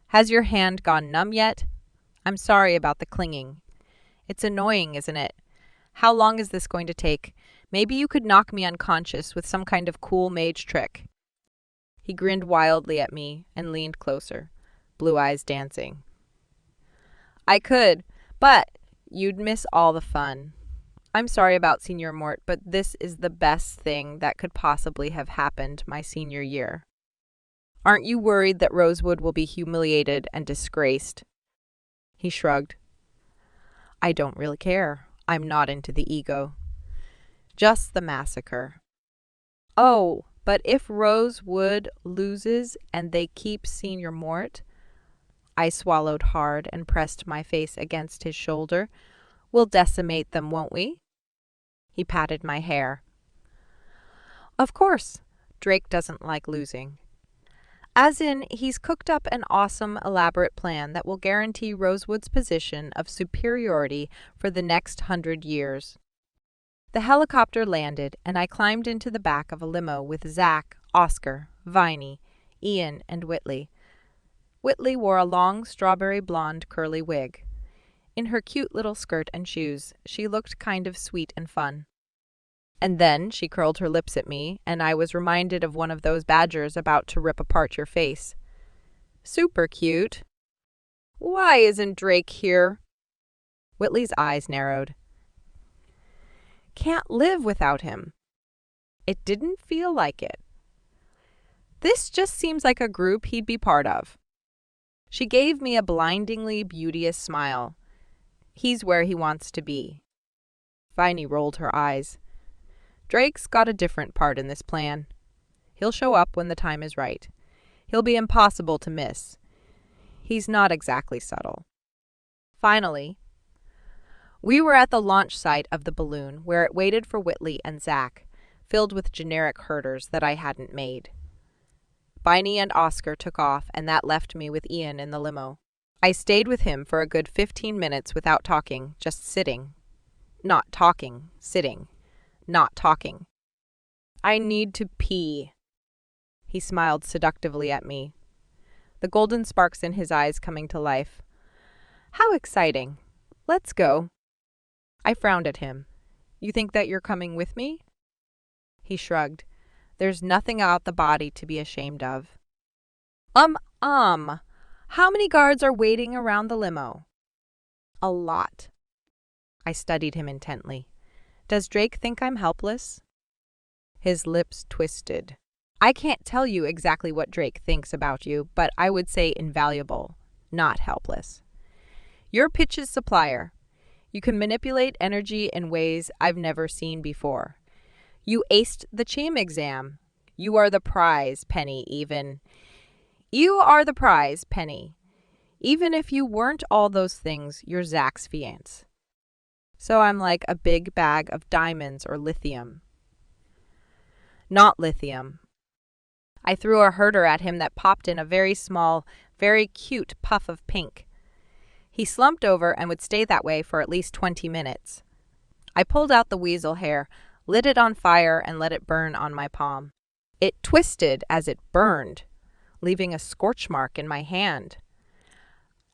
Has your hand gone numb yet? I'm sorry about the clinging. It's annoying, isn't it? How long is this going to take? Maybe you could knock me unconscious with some kind of cool mage trick. He grinned wildly at me and leaned closer, blue eyes dancing. I could, but you'd miss all the fun. I'm sorry about Senior Mort, but this is the best thing that could possibly have happened my senior year. Aren't you worried that Rosewood will be humiliated and disgraced? He shrugged. I don't really care. I'm not into the ego. Just the massacre. Oh, but if Rosewood loses and they keep Senior Mort, I swallowed hard and pressed my face against his shoulder. We'll decimate them, won't we? He patted my hair. Of course, Drake doesn't like losing. As in, he's cooked up an awesome, elaborate plan that will guarantee Rosewood's position of superiority for the next 100 years. The helicopter landed, and I climbed into the back of a limo with Zach, Oscar, Viney, Ian, and Whitley. Whitley wore a long, strawberry blonde curly wig. In her cute little skirt and shoes, she looked kind of sweet and fun. And then she curled her lips at me, and I was reminded of one of those badgers about to rip apart your face. Super cute. Why isn't Drake here? Whitley's eyes narrowed. Can't live without him. It didn't feel like it. This just seems like a group he'd be part of. She gave me a blindingly beauteous smile. He's where he wants to be. Viney rolled her eyes. Drake's got a different part in this plan. He'll show up when the time is right. He'll be impossible to miss. He's not exactly subtle. Finally, we were at the launch site of the balloon, where it waited for Whitley and Zach, filled with generic herders that I hadn't made. Viney and Oscar took off, and that left me with Ian in the limo. I stayed with him for a good 15 minutes without talking, just sitting. Not talking, sitting. Not talking. I need to pee. He smiled seductively at me, the golden sparks in his eyes coming to life. How exciting. Let's go. I frowned at him. You think that you're coming with me? He shrugged. There's nothing about the body to be ashamed of. How many guards are waiting around the limo? A lot. I studied him intently. Does Drake think I'm helpless? His lips twisted. I can't tell you exactly what Drake thinks about you, but I would say invaluable, not helpless. You're Pitch's supplier. You can manipulate energy in ways I've never seen before. You aced the CHIM exam. You are the prize, Penny, even. You are the prize, Penny. Even if you weren't all those things, you're Zach's fiance. So I'm like a big bag of diamonds or lithium. Not lithium. I threw a herder at him that popped in a very small, very cute puff of pink. He slumped over and would stay that way for at least 20 minutes. I pulled out the weasel hair, lit it on fire, and let it burn on my palm. It twisted as it burned, leaving a scorch mark in my hand.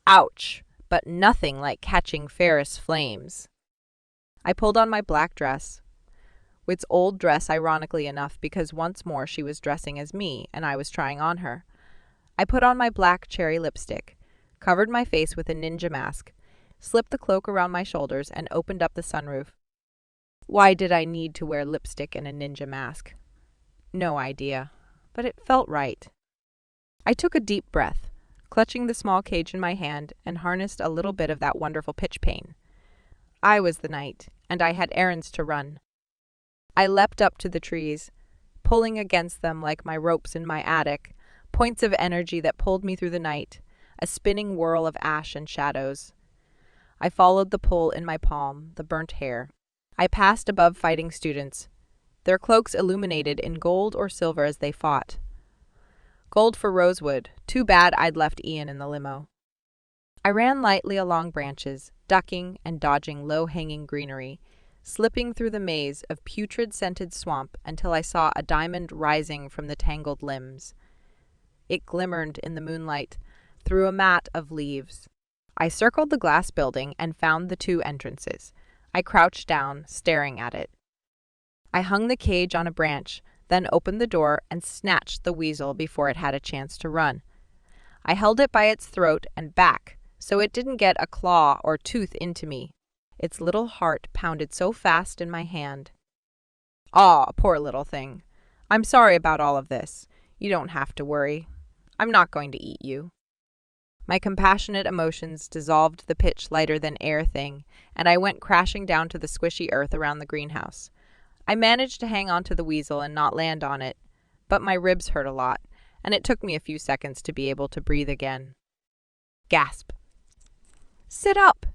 Ouch, but nothing like catching Ferris flames. I pulled on my black dress. Whit's old dress, ironically enough, because once more she was dressing as me, and I was trying on her. I put on my black cherry lipstick, covered my face with a ninja mask, slipped the cloak around my shoulders, and opened up the sunroof. Why did I need to wear lipstick and a ninja mask? No idea, but it felt right. I took a deep breath, clutching the small cage in my hand, and harnessed a little bit of that wonderful pitch pain. I was the knight, and I had errands to run. I leapt up to the trees, pulling against them like my ropes in my attic, points of energy that pulled me through the night, a spinning whirl of ash and shadows. I followed the pull in my palm, the burnt hair. I passed above fighting students, their cloaks illuminated in gold or silver as they fought. Gold for Rosewood. Too bad I'd left Ian in the limo. I ran lightly along branches, ducking and dodging low-hanging greenery, slipping through the maze of putrid-scented swamp until I saw a diamond rising from the tangled limbs. It glimmered in the moonlight through a mat of leaves. I circled the glass building and found the 2 entrances. I crouched down, staring at it. I hung the cage on a branch, then opened the door and snatched the weasel before it had a chance to run. I held it by its throat and back, so it didn't get a claw or tooth into me. Its little heart pounded so fast in my hand. "Aw, poor little thing. I'm sorry about all of this. You don't have to worry. I'm not going to eat you." My compassionate emotions dissolved the pitch-lighter-than-air thing, and I went crashing down to the squishy earth around the greenhouse. I managed to hang onto the weasel and not land on it, but my ribs hurt a lot, and it took me a few seconds to be able to breathe again. Gasp. Sit up.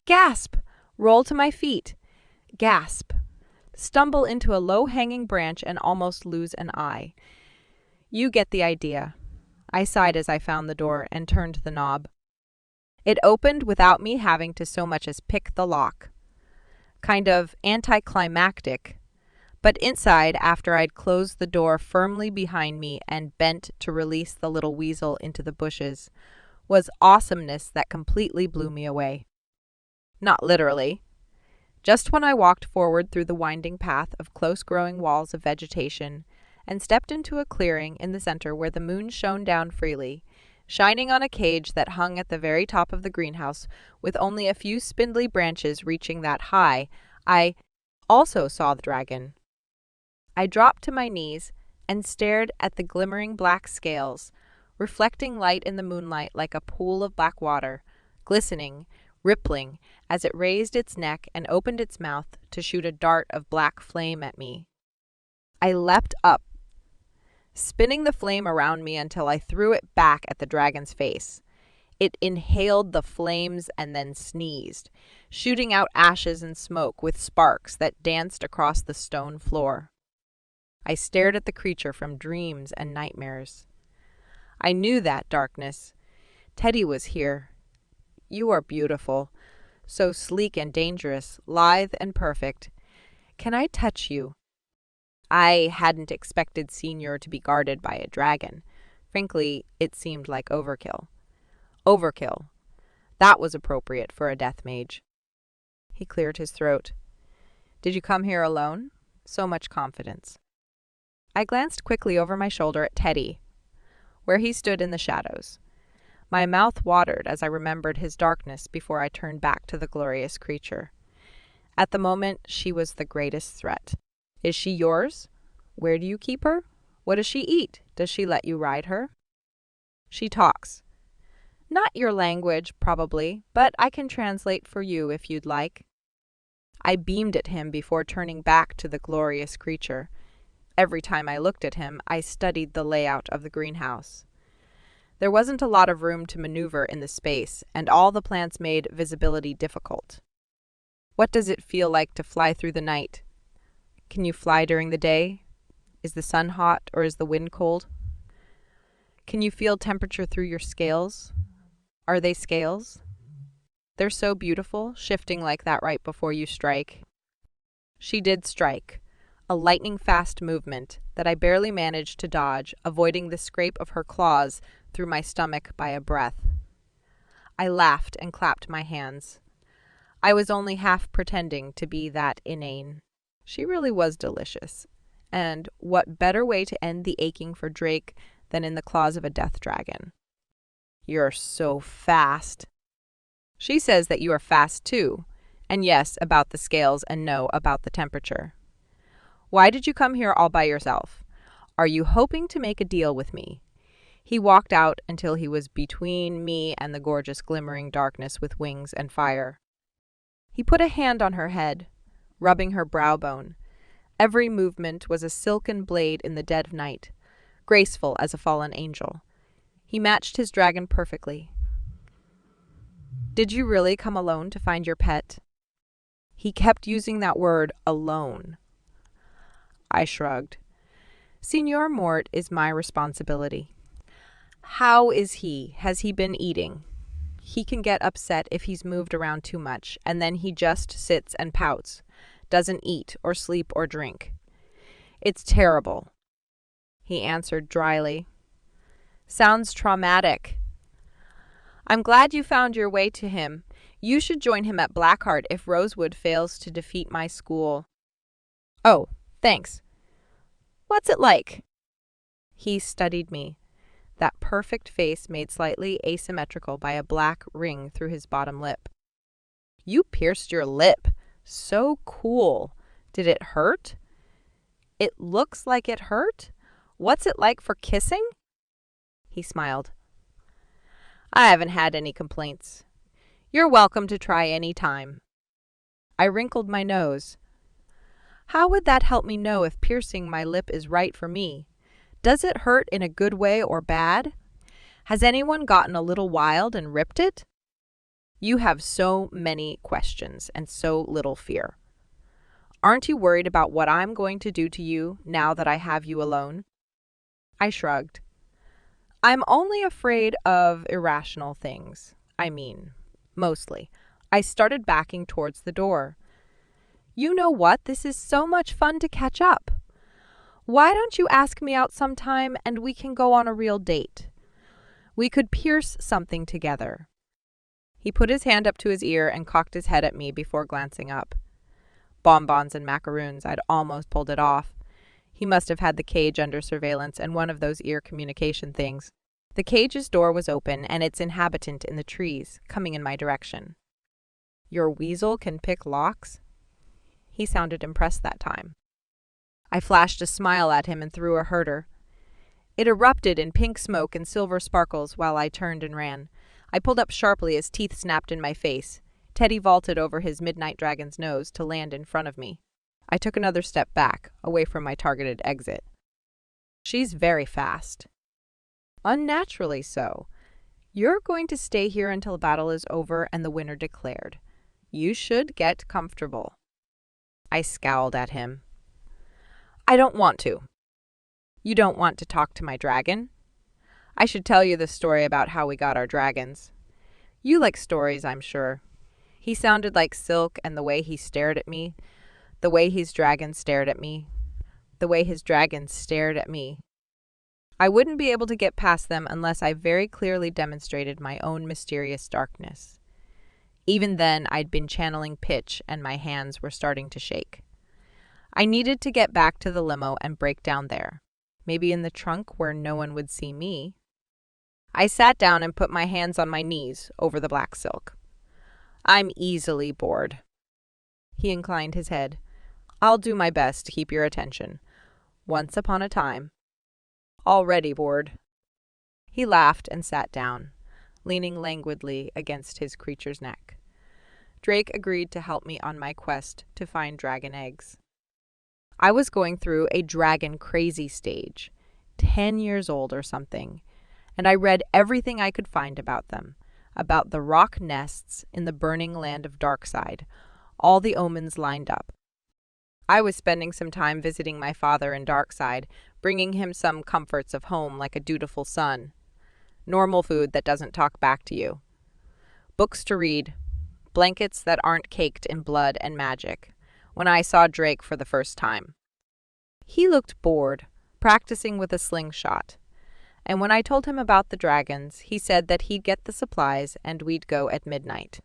Gasp. Roll to my feet. Gasp. Stumble into a low-hanging branch and almost lose an eye. You get the idea. I sighed as I found the door and turned the knob. It opened without me having to so much as pick the lock. Kind of anticlimactic, but inside, after I'd closed the door firmly behind me and bent to release the little weasel into the bushes, was awesomeness that completely blew me away. Not literally. Just when I walked forward through the winding path of close-growing walls of vegetation and stepped into a clearing in the center where the moon shone down freely, shining on a cage that hung at the very top of the greenhouse with only a few spindly branches reaching that high, I also saw the dragon. I dropped to my knees and stared at the glimmering black scales, reflecting light in the moonlight like a pool of black water, glistening, rippling, as it raised its neck and opened its mouth to shoot a dart of black flame at me. I leapt up, spinning the flame around me until I threw it back at the dragon's face. It inhaled the flames and then sneezed, shooting out ashes and smoke with sparks that danced across the stone floor. I stared at the creature from dreams and nightmares. I knew that darkness. Teddy was here. You are beautiful, so sleek and dangerous, lithe and perfect. Can I touch you? I hadn't expected Senior to be guarded by a dragon. Frankly, it seemed like overkill. Overkill. That was appropriate for a death mage. He cleared his throat. Did you come here alone? So much confidence. I glanced quickly over my shoulder at Teddy, where he stood in the shadows. My mouth watered as I remembered his darkness before I turned back to the glorious creature. At the moment, she was the greatest threat. Is she yours? Where do you keep her? What does she eat? Does she let you ride her? She talks. Not your language, probably, but I can translate for you if you'd like. I beamed at him before turning back to the glorious creature. Every time I looked at him, I studied the layout of the greenhouse. There wasn't a lot of room to maneuver in the space, and all the plants made visibility difficult. What does it feel like to fly through the night? Can you fly during the day? Is the sun hot or is the wind cold? Can you feel temperature through your scales? Are they scales? They're so beautiful, shifting like that right before you strike. She did strike, a lightning-fast movement that I barely managed to dodge, avoiding the scrape of her claws through my stomach by a breath. I laughed and clapped my hands. I was only half pretending to be that inane. She really was delicious. And what better way to end the aching for Drake than in the claws of a death dragon? You're so fast. She says that you are fast too. And yes, about the scales, and no, about the temperature. Why did you come here all by yourself? Are you hoping to make a deal with me? He walked out until he was between me and the gorgeous glimmering darkness with wings and fire. He put a hand on her head, rubbing her brow bone. Every movement was a silken blade in the dead of night, graceful as a fallen angel. He matched his dragon perfectly. Did you really come alone to find your pet? He kept using that word, alone. I shrugged. Signor Mort is my responsibility. How is he? Has he been eating? He can get upset if he's moved around too much, and then he just sits and pouts, doesn't eat or sleep or drink. It's terrible. He answered dryly. Sounds traumatic. I'm glad you found your way to him. You should join him at Blackheart if Rosewood fails to defeat my school. Oh, thanks. What's it like? He studied me, that perfect face made slightly asymmetrical by a black ring through his bottom lip. You pierced your lip. So cool. Did it hurt? It looks like it hurt. What's it like for kissing? He smiled. I haven't had any complaints. You're welcome to try any time. I wrinkled my nose. How would that help me know if piercing my lip is right for me? Does it hurt in a good way or bad? Has anyone gotten a little wild and ripped it? You have so many questions and so little fear. Aren't you worried about what I'm going to do to you now that I have you alone? I shrugged. I'm only afraid of irrational things. I mean, mostly. I started backing towards the door. You know what? This is so much fun to catch up. Why don't you ask me out sometime and we can go on a real date? We could pierce something together. He put his hand up to his ear and cocked his head at me before glancing up. Bonbons and macaroons, I'd almost pulled it off. He must have had the cage under surveillance and one of those ear communication things. The cage's door was open and its inhabitant in the trees, coming in my direction. Your weasel can pick locks? He sounded impressed that time. I flashed a smile at him and threw a herder. It erupted in pink smoke and silver sparkles while I turned and ran. I pulled up sharply as teeth snapped in my face. Teddy vaulted over his midnight dragon's nose to land in front of me. I took another step back, away from my targeted exit. She's very fast. Unnaturally so. You're going to stay here until battle is over and the winner declared. You should get comfortable. I scowled at him. I don't want to. You don't want to talk to my dragon? I should tell you the story about how we got our dragons. You like stories, I'm sure. He sounded like silk, and the way he stared at me, the way his dragon stared at me, the way his dragon stared at me. I wouldn't be able to get past them unless I very clearly demonstrated my own mysterious darkness. Even then, I'd been channeling pitch, and my hands were starting to shake. I needed to get back to the limo and break down there, maybe in the trunk where no one would see me. I sat down and put my hands on my knees over the black silk. I'm easily bored. He inclined his head. I'll do my best to keep your attention. Once upon a time. Already bored. He laughed and sat down, leaning languidly against his creature's neck. Drake agreed to help me on my quest to find dragon eggs. I was going through a dragon crazy stage, 10 years old or something, and I read everything I could find about them, about the rock nests in the burning land of Darkside, all the omens lined up. I was spending some time visiting my father in Darkside, bringing him some comforts of home like a dutiful son. Normal food that doesn't talk back to you. Books to read. Blankets that aren't caked in blood and magic. When I saw Drake for the first time. He looked bored, practicing with a slingshot. And when I told him about the dragons, he said that he'd get the supplies and we'd go at midnight.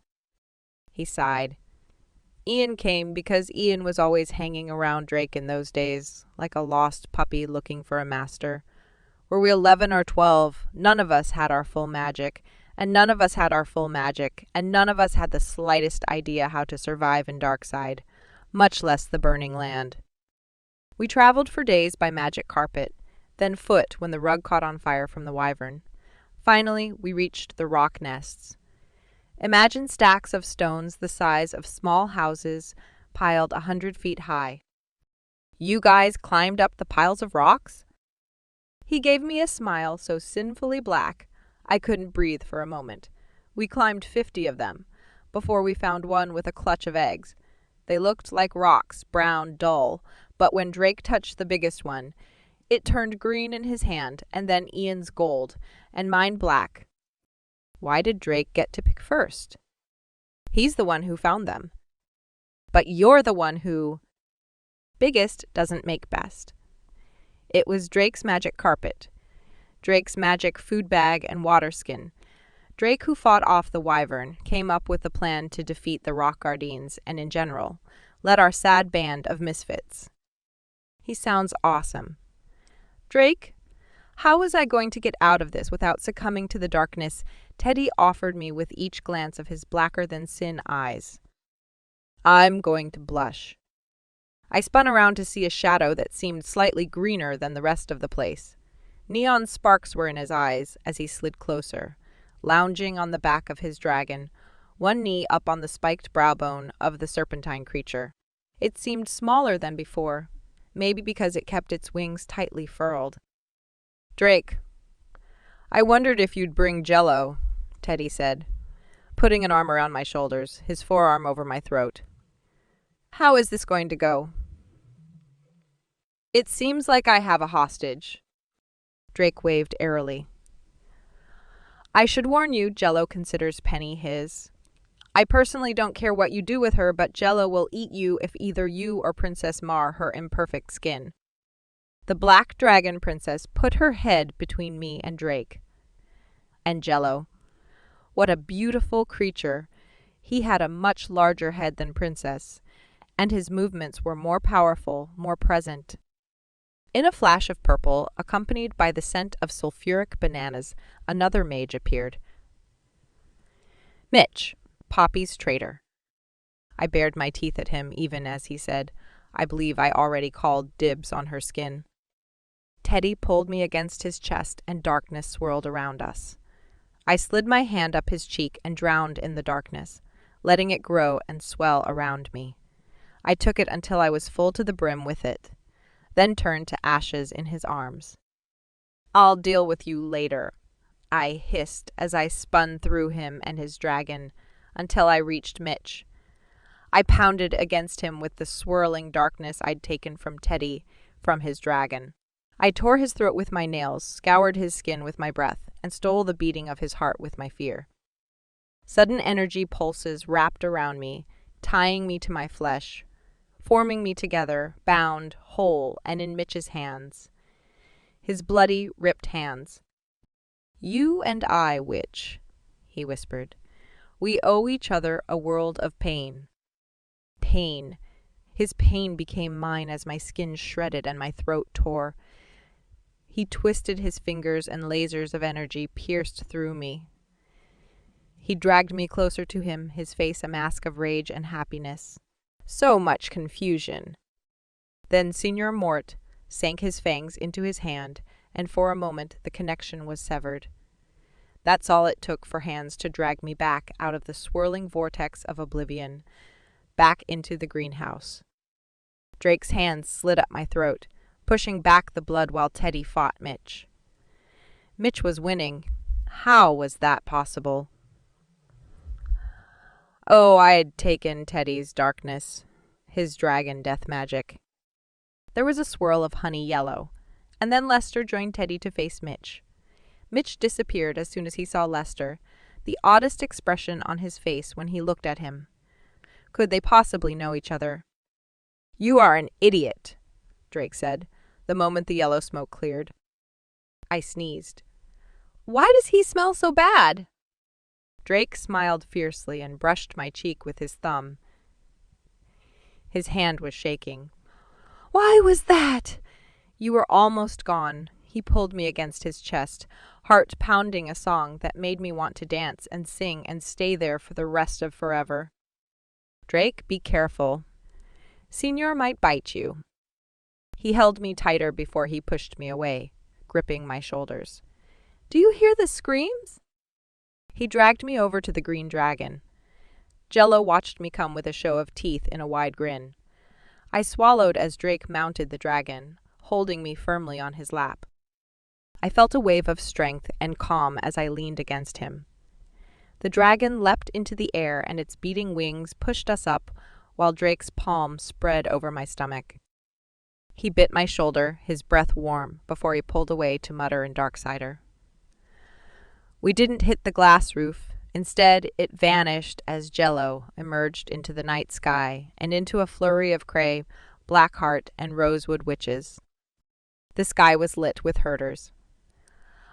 He sighed. Ian came because Ian was always hanging around Drake in those days, like a lost puppy looking for a master. Were we 11 or 12, none of us had our full magic, and none of us had our full magic, and none of us had the slightest idea how to survive in Darkside, much less the burning land. We traveled for days by magic carpet, then foot when the rug caught on fire from the wyvern. Finally, we reached the rock nests. Imagine stacks of stones the size of small houses piled 100 feet high. You guys climbed up the piles of rocks? He gave me a smile so sinfully black I couldn't breathe for a moment. We climbed 50 of them before we found one with a clutch of eggs. They looked like rocks, brown, dull, but when Drake touched the biggest one, it turned green in his hand, and then Ian's gold, and mine black. Why did Drake get to pick first? He's the one who found them. But you're the one who... Biggest doesn't make best. It was Drake's magic carpet, Drake's magic food bag and water skin. Drake, who fought off the wyvern, came up with a plan to defeat the Rock Guardians and, in general, led our sad band of misfits. He sounds awesome. Drake, how was I going to get out of this without succumbing to the darkness Teddy offered me with each glance of his blacker-than-sin eyes? I'm going to blush. I spun around to see a shadow that seemed slightly greener than the rest of the place. Neon sparks were in his eyes as he slid closer, lounging on the back of his dragon, one knee up on the spiked browbone of the serpentine creature. It seemed smaller than before, maybe because it kept its wings tightly furled. Drake, I wondered if you'd bring Jello, Teddy said, putting an arm around my shoulders, his forearm over my throat. How is this going to go? It seems like I have a hostage. Drake waved airily. I should warn you, Jello considers Penny his. I personally don't care what you do with her, but Jello will eat you if either you or Princess mar her imperfect skin. The Black Dragon Princess put her head between me and Drake. And Jello. What a beautiful creature. He had a much larger head than Princess, and his movements were more powerful, more present. In a flash of purple, accompanied by the scent of sulfuric bananas, another mage appeared. Mitch, Poppy's traitor. I bared my teeth at him even as he said, I believe I already called dibs on her skin. Teddy pulled me against his chest and darkness swirled around us. I slid my hand up his cheek and drowned in the darkness, letting it grow and swell around me. I took it until I was full to the brim with it, then turned to ashes in his arms. I'll deal with you later, I hissed as I spun through him and his dragon until I reached Mitch. I pounded against him with the swirling darkness I'd taken from Teddy, from his dragon. I tore his throat with my nails, scoured his skin with my breath, and stole the beating of his heart with my fear. Sudden energy pulses wrapped around me, tying me to my flesh, forming me together, bound, whole, and in Mitch's hands. His bloody, ripped hands. You and I, witch, he whispered. We owe each other a world of pain. Pain. His pain became mine as my skin shredded and my throat tore. He twisted his fingers and lasers of energy pierced through me. He dragged me closer to him, his face a mask of rage and happiness. So much confusion. Then Signor Mort sank his fangs into his hand, and for a moment the connection was severed. That's all it took for hands to drag me back out of the swirling vortex of oblivion, back into the greenhouse. Drake's hands slid up my throat, pushing back the blood while Teddy fought Mitch. Mitch was winning. How was that possible? Oh, I had taken Teddy's darkness, his dragon death magic. There was a swirl of honey yellow, and then Lester joined Teddy to face Mitch. Mitch disappeared as soon as he saw Lester, the oddest expression on his face when he looked at him. Could they possibly know each other? You are an idiot, Drake said, the moment the yellow smoke cleared. I sneezed. Why does he smell so bad? Drake smiled fiercely and brushed my cheek with his thumb. His hand was shaking. Why was that? You were almost gone. He pulled me against his chest, heart pounding a song that made me want to dance and sing and stay there for the rest of forever. Drake, be careful. Signor might bite you. He held me tighter before he pushed me away, gripping my shoulders. Do you hear the screams? He dragged me over to the green dragon. Jello watched me come with a show of teeth in a wide grin. I swallowed as Drake mounted the dragon, holding me firmly on his lap. I felt a wave of strength and calm as I leaned against him. The dragon leapt into the air, and its beating wings pushed us up, while Drake's palm spread over my stomach. He bit my shoulder, his breath warm, before he pulled away to mutter in Darksider. We didn't hit the glass roof. Instead, it vanished as jello emerged into the night sky and into a flurry of cray, blackheart, and rosewood witches. The sky was lit with herders.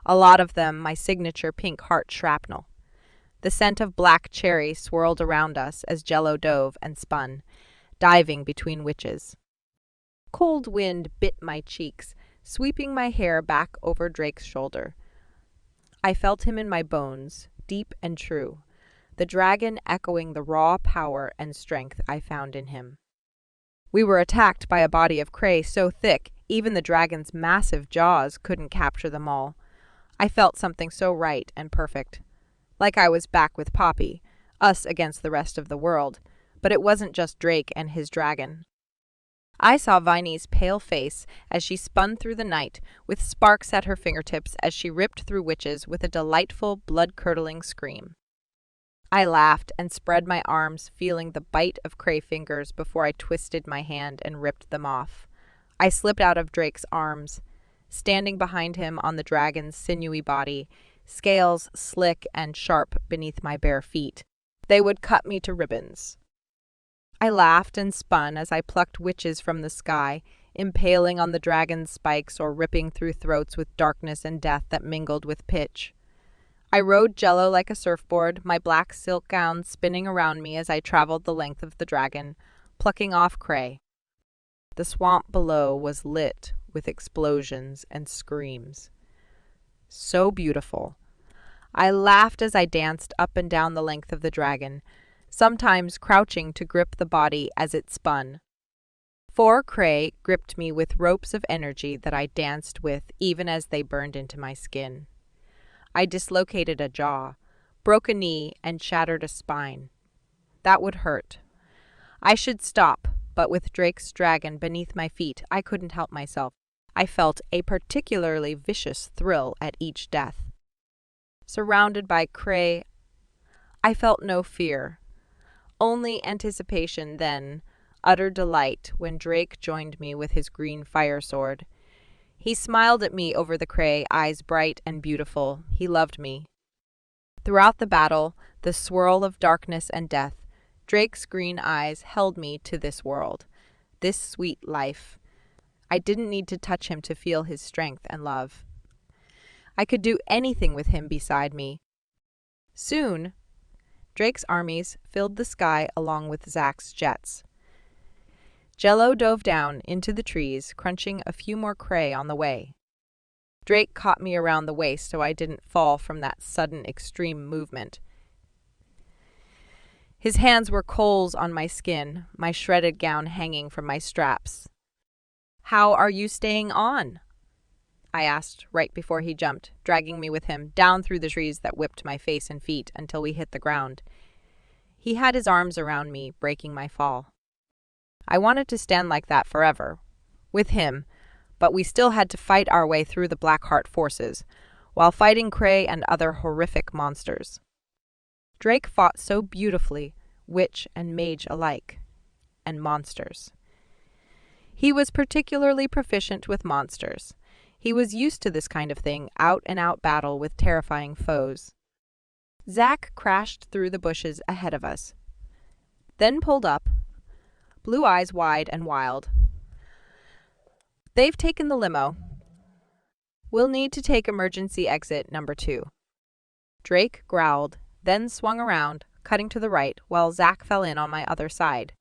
A lot of them my signature pink heart shrapnel. The scent of black cherry swirled around us as jello dove and spun, diving between witches. Cold wind bit my cheeks, sweeping my hair back over Drake's shoulder. I felt him in my bones, deep and true, the dragon echoing the raw power and strength I found in him. We were attacked by a body of cray so thick even the dragon's massive jaws couldn't capture them all. I felt something so right and perfect. Like I was back with Poppy, us against the rest of the world, but it wasn't just Drake and his dragon. I saw Viney's pale face as she spun through the night, with sparks at her fingertips as she ripped through witches with a delightful, blood-curdling scream. I laughed and spread my arms, feeling the bite of cray fingers before I twisted my hand and ripped them off. I slipped out of Drake's arms, standing behind him on the dragon's sinewy body, scales slick and sharp beneath my bare feet. They would cut me to ribbons. I laughed and spun as I plucked witches from the sky, impaling on the dragon's spikes or ripping through throats with darkness and death that mingled with pitch. I rode jello like a surfboard, my black silk gown spinning around me as I traveled the length of the dragon, plucking off cray. The swamp below was lit with explosions and screams. So beautiful. I laughed as I danced up and down the length of the dragon, sometimes crouching to grip the body as it spun. 4 cray gripped me with ropes of energy that I danced with even as they burned into my skin. I dislocated a jaw, broke a knee, and shattered a spine. That would hurt. I should stop, but with Drake's dragon beneath my feet, I couldn't help myself. I felt a particularly vicious thrill at each death. Surrounded by cray, I felt no fear. Only anticipation then, utter delight when Drake joined me with his green fire sword. He smiled at me over the cray, eyes bright and beautiful. He loved me. Throughout the battle, the swirl of darkness and death, Drake's green eyes held me to this world, this sweet life. I didn't need to touch him to feel his strength and love. I could do anything with him beside me. Soon, Drake's armies filled the sky along with Zack's jets. Jello dove down into the trees, crunching a few more cray on the way. Drake caught me around the waist so I didn't fall from that sudden extreme movement. His hands were coals on my skin, my shredded gown hanging from my straps. "How are you staying on?" I asked right before he jumped, dragging me with him down through the trees that whipped my face and feet until we hit the ground. He had his arms around me, breaking my fall. I wanted to stand like that forever, with him, but we still had to fight our way through the Blackheart forces, while fighting cray and other horrific monsters. Drake fought so beautifully, witch and mage alike, and monsters. He was particularly proficient with monsters. He was used to this kind of thing, out-and-out battle with terrifying foes. Zack crashed through the bushes ahead of us, then pulled up, blue eyes wide and wild. "They've taken the limo. We'll need to take emergency exit number 2. Drake growled, then swung around, cutting to the right, while Zack fell in on my other side.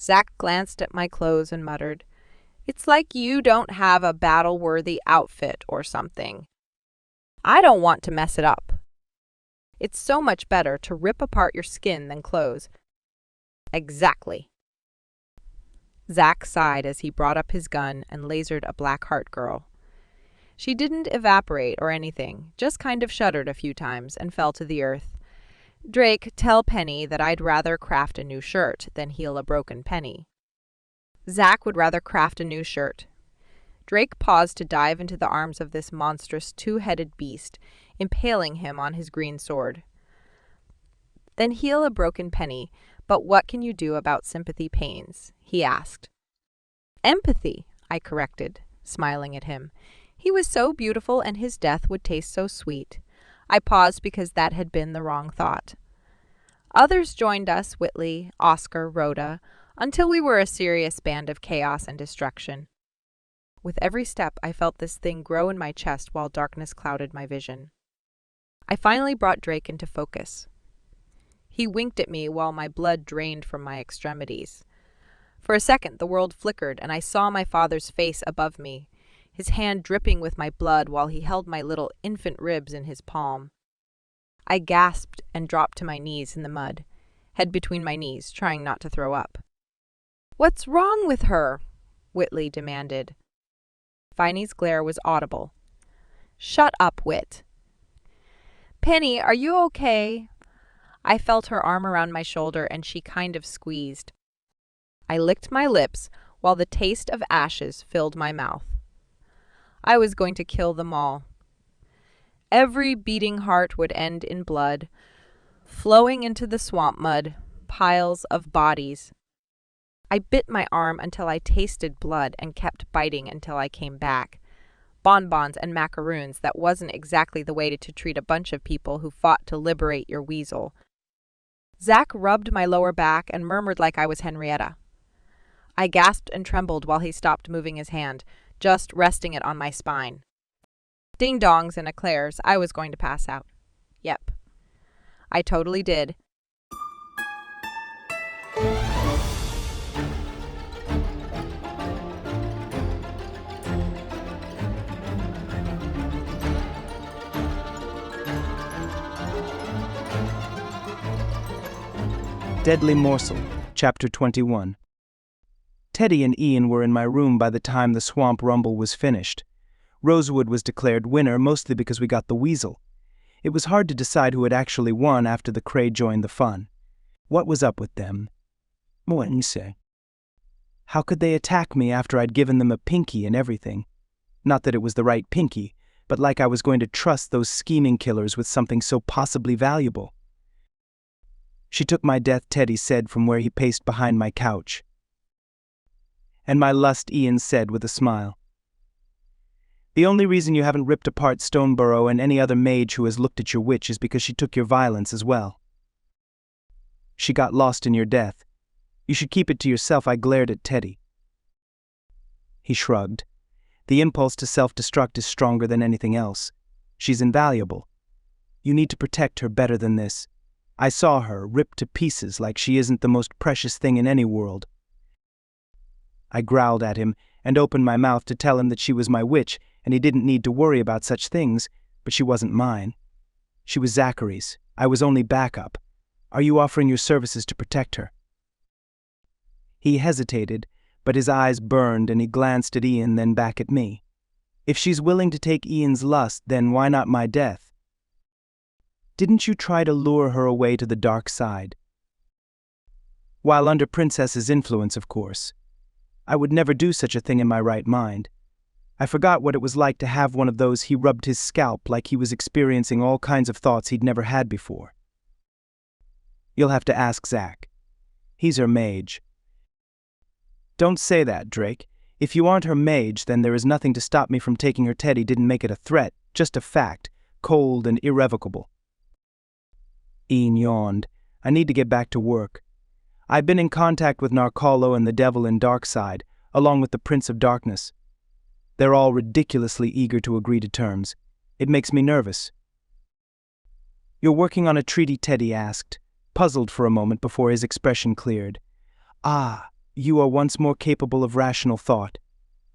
Zack glanced at my clothes and muttered, "It's like you don't have a battle-worthy outfit or something. I don't want to mess it up. It's so much better to rip apart your skin than clothes." "Exactly." Zack sighed as he brought up his gun and lasered a Blackheart girl. She didn't evaporate or anything, just kind of shuddered a few times and fell to the earth. "Drake, tell Penny that I'd rather craft a new shirt than heal a broken penny." Zack would rather craft a new shirt. Drake paused to dive into the arms of this monstrous 2-headed beast, impaling him on his green sword. Then heal a broken penny, but what can you do about sympathy pains? He asked. Empathy, I corrected, smiling at him. He was so beautiful and his death would taste so sweet. I paused because that had been the wrong thought. Others joined us, Whitley, Oscar, Rhoda, until we were a serious band of chaos and destruction. With every step, I felt this thing grow in my chest while darkness clouded my vision. I finally brought Drake into focus. He winked at me while my blood drained from my extremities. For a second, the world flickered, and I saw my father's face above me, his hand dripping with my blood while he held my little infant ribs in his palm. I gasped and dropped to my knees in the mud, head between my knees, trying not to throw up. "What's wrong with her?" Whitley demanded. Viney's glare was audible. "Shut up, Whit." "Penny, are you okay?" I felt her arm around my shoulder and she kind of squeezed. I licked my lips while the taste of ashes filled my mouth. I was going to kill them all. Every beating heart would end in blood, flowing into the swamp mud, piles of bodies. I bit my arm until I tasted blood and kept biting until I came back. Bonbons and macaroons, that wasn't exactly the way to treat a bunch of people who fought to liberate your weasel. Zach rubbed my lower back and murmured like I was Henrietta. I gasped and trembled while he stopped moving his hand, just resting it on my spine. Ding-dongs and eclairs, I was going to pass out. Yep. I totally did. Deadly Morsel, Chapter 21. Teddy and Ian were in my room by the time the swamp rumble was finished. Rosewood was declared winner mostly because we got the weasel. It was hard to decide who had actually won after the Cray joined the fun. What was up with them? What you say? How could they attack me after I'd given them a pinky and everything? Not that it was the right pinky, but like I was going to trust those scheming killers with something so possibly valuable. She took my death, Teddy said from where he paced behind my couch. And my lust, Ian said with a smile. The only reason you haven't ripped apart Stoneborough and any other mage who has looked at your witch is because she took your violence as well. She got lost in your death. You should keep it to yourself, I glared at Teddy. He shrugged. The impulse to self-destruct is stronger than anything else. She's invaluable. You need to protect her better than this. I saw her ripped to pieces like she isn't the most precious thing in any world. I growled at him and opened my mouth to tell him that she was my witch and he didn't need to worry about such things, but she wasn't mine. She was Zachary's. I was only backup. Are you offering your services to protect her? He hesitated, but his eyes burned and he glanced at Ian, then back at me. If she's willing to take Ian's lust, then why not my death? Didn't you try to lure her away to the dark side? While under Princess's influence, of course. I would never do such a thing in my right mind. I forgot what it was like to have one of those. He rubbed his scalp like he was experiencing all kinds of thoughts he'd never had before. You'll have to ask Zach. He's her mage. Don't say that, Drake. If you aren't her mage, then there is nothing to stop me from taking her. Teddy didn't make it a threat, just a fact, cold and irrevocable. Ian yawned. I need to get back to work. I've been in contact with Narcolo and the Devil in Darkside, along with the Prince of Darkness. They're all ridiculously eager to agree to terms. It makes me nervous. You're working on a treaty? Teddy asked, puzzled for a moment before his expression cleared. Ah, you are once more capable of rational thought.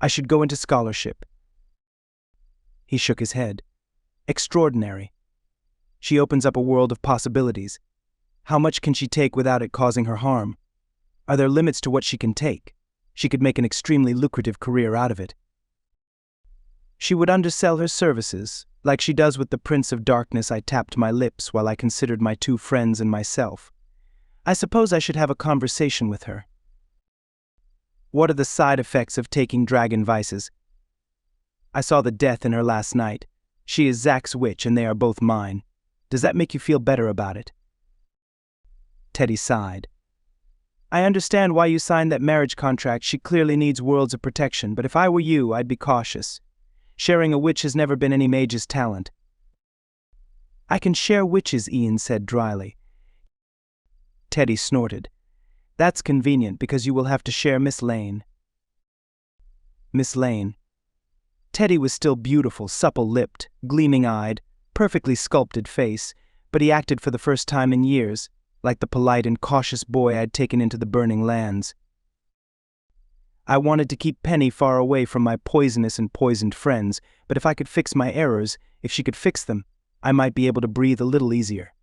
I should go into scholarship. He shook his head. Extraordinary. She opens up a world of possibilities. How much can she take without it causing her harm? Are there limits to what she can take? She could make an extremely lucrative career out of it. She would undersell her services, like she does with the Prince of Darkness. I tapped my lips while I considered my two friends and myself. I suppose I should have a conversation with her. What are the side effects of taking dragon vices? I saw the death in her last night. She is Zach's witch and they are both mine. Does that make you feel better about it? Teddy sighed. I understand why you signed that marriage contract. She clearly needs worlds of protection, but if I were you, I'd be cautious. Sharing a witch has never been any mage's talent. I can share witches, Ian said dryly. Teddy snorted. That's convenient because you will have to share Miss Lane. Miss Lane. Teddy was still beautiful, supple-lipped, gleaming-eyed, perfectly sculpted face, but he acted for the first time in years, like the polite and cautious boy I'd taken into the burning lands. I wanted to keep Penny far away from my poisonous and poisoned friends, but if I could fix my errors, if she could fix them, I might be able to breathe a little easier.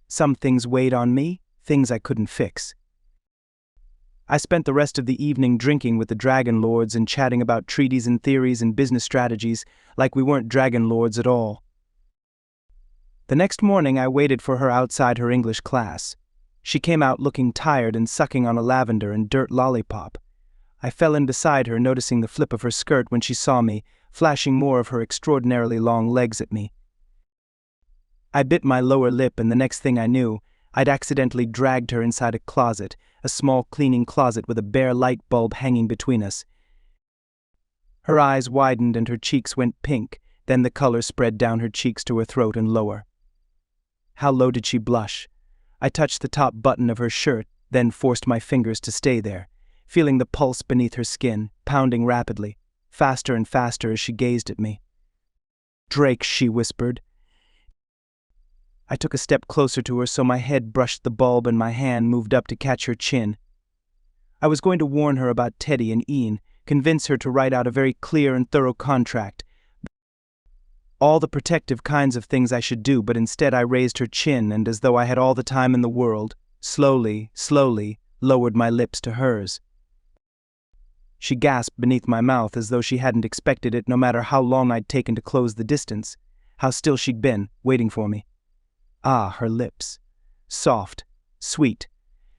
Some things weighed on me, things I couldn't fix. I spent the rest of the evening drinking with the Dragon Lords and chatting about treaties and theories and business strategies, like we weren't Dragon Lords at all. The next morning I waited for her outside her English class. She came out looking tired and sucking on a lavender and dirt lollipop. I fell in beside her, noticing the flip of her skirt when she saw me, flashing more of her extraordinarily long legs at me. I bit my lower lip, and the next thing I knew, I'd accidentally dragged her inside a closet, a small cleaning closet with a bare light bulb hanging between us. Her eyes widened and her cheeks went pink, then the color spread down her cheeks to her throat and lower. How low did she blush? I touched the top button of her shirt, then forced my fingers to stay there, feeling the pulse beneath her skin, pounding rapidly, faster and faster as she gazed at me. Drake, she whispered. I took a step closer to her so my head brushed the bulb and my hand moved up to catch her chin. I was going to warn her about Teddy and Ian, convince her to write out a very clear and thorough contract, all the protective kinds of things I should do, but instead I raised her chin and, as though I had all the time in the world, slowly, lowered my lips to hers. She gasped beneath my mouth as though she hadn't expected it, no matter how long I'd taken to close the distance, how still she'd been, waiting for me. Ah, her lips. Soft, sweet,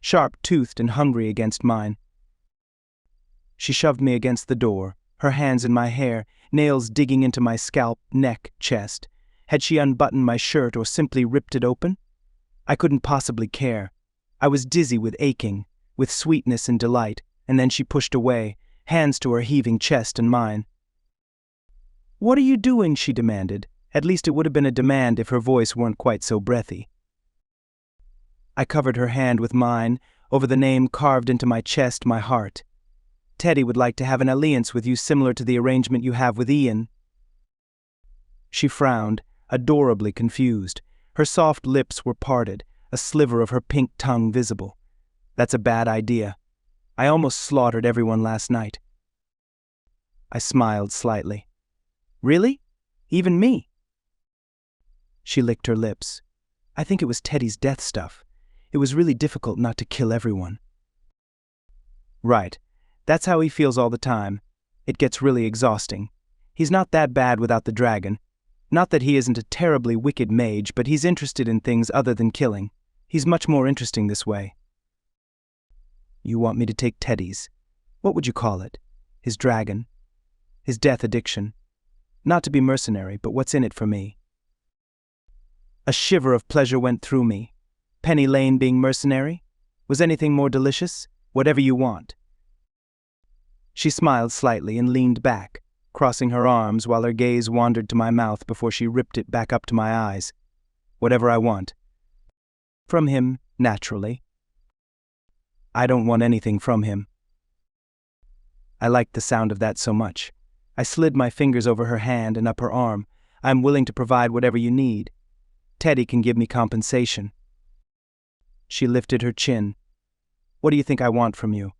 sharp-toothed and hungry against mine. She shoved me against the door, her hands in my hair, nails digging into my scalp, neck, chest. Had she unbuttoned my shirt or simply ripped it open? I couldn't possibly care. I was dizzy with aching, with sweetness and delight, and then she pushed away, hands to her heaving chest and mine. "What are you doing?" she demanded. At least it would have been a demand if her voice weren't quite so breathy. I covered her hand with mine, over the name carved into my chest, my heart. Teddy would like to have an alliance with you similar to the arrangement you have with Ian. She frowned, adorably confused. Her soft lips were parted, a sliver of her pink tongue visible. That's a bad idea. I almost slaughtered everyone last night. I smiled slightly. Really? Even me? She licked her lips. I think it was Teddy's death stuff. It was really difficult not to kill everyone. Right. That's how he feels all the time. It gets really exhausting. He's not that bad without the dragon. Not that he isn't a terribly wicked mage, but he's interested in things other than killing. He's much more interesting this way. You want me to take Teddy's, what would you call it? His dragon? His death addiction? Not to be mercenary, but what's in it for me? A shiver of pleasure went through me. Penny Lane being mercenary? Was anything more delicious? Whatever you want. She smiled slightly and leaned back, crossing her arms while her gaze wandered to my mouth before she ripped it back up to my eyes. Whatever I want. From him, naturally. I don't want anything from him. I liked the sound of that so much. I slid my fingers over her hand and up her arm. I'm willing to provide whatever you need. Teddy can give me compensation. She lifted her chin. What do you think I want from you?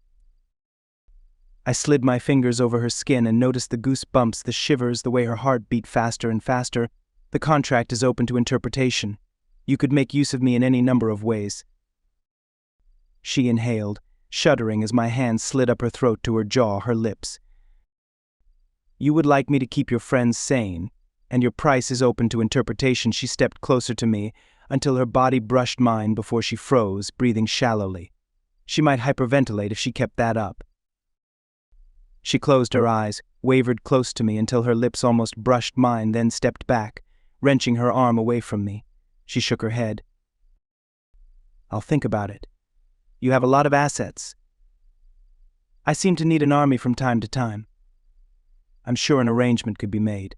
I slid my fingers over her skin and noticed the goosebumps, the shivers, the way her heart beat faster and faster. The contract is open to interpretation. You could make use of me in any number of ways. She inhaled, shuddering as my hand slid up her throat to her jaw, her lips. You would like me to keep your friends sane, and your price is open to interpretation. She stepped closer to me until her body brushed mine before she froze, breathing shallowly. She might hyperventilate if she kept that up. She closed her eyes, wavered close to me until her lips almost brushed mine, then stepped back, wrenching her arm away from me. She shook her head. I'll think about it. You have a lot of assets. I seem to need an army from time to time. I'm sure an arrangement could be made.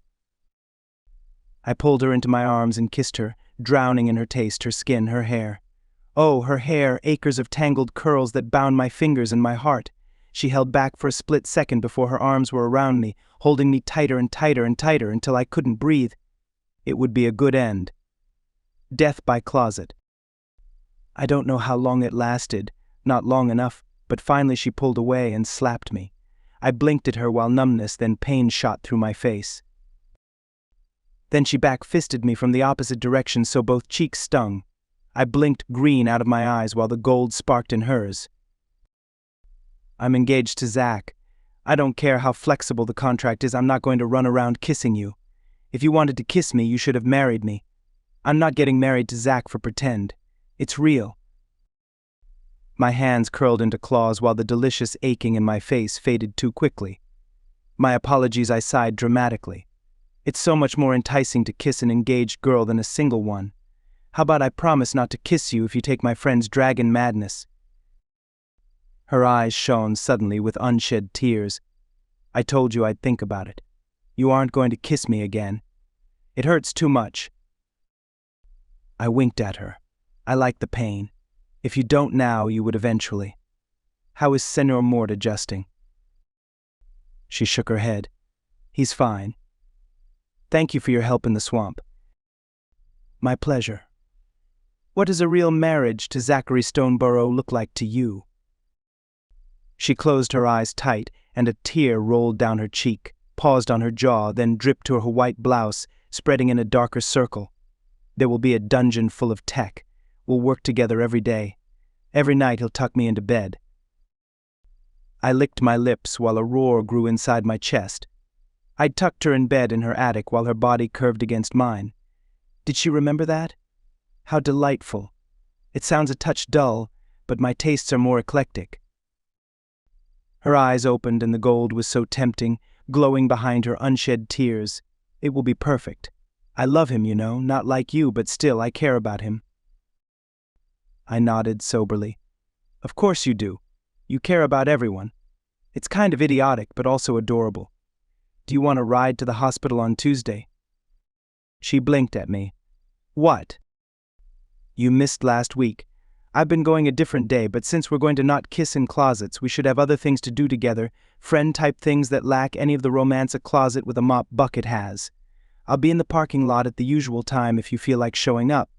I pulled her into my arms and kissed her, drowning in her taste, her skin, her hair. Oh, her hair, acres of tangled curls that bound my fingers and my heart. She held back for a split second before her arms were around me, holding me tighter and tighter and tighter until I couldn't breathe. It would be a good end. Death by closet. I don't know how long it lasted, not long enough, but finally she pulled away and slapped me. I blinked at her while numbness, then pain shot through my face. Then she back-fisted me from the opposite direction so both cheeks stung. I blinked green out of my eyes while the gold sparked in hers. I'm engaged to Zach. I don't care how flexible the contract is, I'm not going to run around kissing you. If you wanted to kiss me, you should have married me. I'm not getting married to Zach for pretend. It's real. My hands curled into claws while the delicious aching in my face faded too quickly. My apologies, I sighed dramatically. It's so much more enticing to kiss an engaged girl than a single one. How about I promise not to kiss you if you take my friend's dragon madness? Her eyes shone suddenly with unshed tears. I told you I'd think about it. You aren't going to kiss me again. It hurts too much. I winked at her. I like the pain. If you don't now, you would eventually. How is Senor Mort adjusting? She shook her head. He's fine. Thank you for your help in the swamp. My pleasure. What does a real marriage to Zachary Stoneborough look like to you? She closed her eyes tight, and a tear rolled down her cheek, paused on her jaw, then dripped to her white blouse, spreading in a darker circle. There will be a dungeon full of tech. We'll work together every day. Every night he'll tuck me into bed. I licked my lips while a roar grew inside my chest. I'd tucked her in bed in her attic while her body curved against mine. Did she remember that? How delightful. It sounds a touch dull, but my tastes are more eclectic. Her eyes opened and the gold was so tempting, glowing behind her unshed tears. It will be perfect. I love him, you know, not like you, but still I care about him. I nodded soberly. Of course you do. You care about everyone. It's kind of idiotic, but also adorable. Do you want to ride to the hospital on Tuesday? She blinked at me. What? You missed last week. I've been going a different day, but since we're going to not kiss in closets, we should have other things to do together, friend-type things that lack any of the romance a closet with a mop bucket has. I'll be in the parking lot at the usual time if you feel like showing up.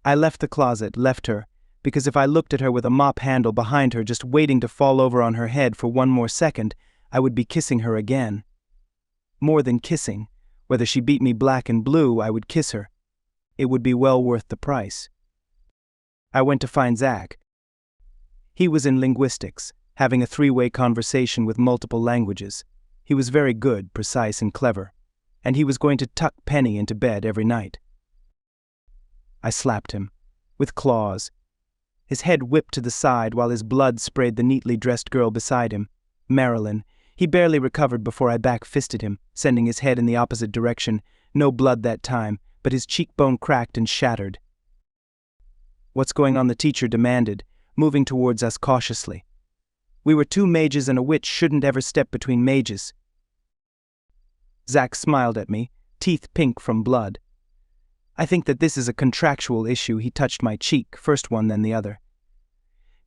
I left the closet, left her, because if I looked at her with a mop handle behind her just waiting to fall over on her head for one more second, I would be kissing her again. More than kissing. Whether she beat me black and blue, I would kiss her. It would be well worth the price. I went to find Zach. He was in linguistics, having a three-way conversation with multiple languages. He was very good, precise, and clever, and he was going to tuck Penny into bed every night. I slapped him, with claws. His head whipped to the side while his blood sprayed the neatly dressed girl beside him, Marilyn. He barely recovered before I back-fisted him, sending his head in the opposite direction. No blood that time, but his cheekbone cracked and shattered. What's going on? The teacher demanded, moving towards us cautiously. We were two mages and a witch shouldn't ever step between mages. Zach smiled at me, teeth pink from blood. I think that this is a contractual issue. He touched my cheek, first one then the other.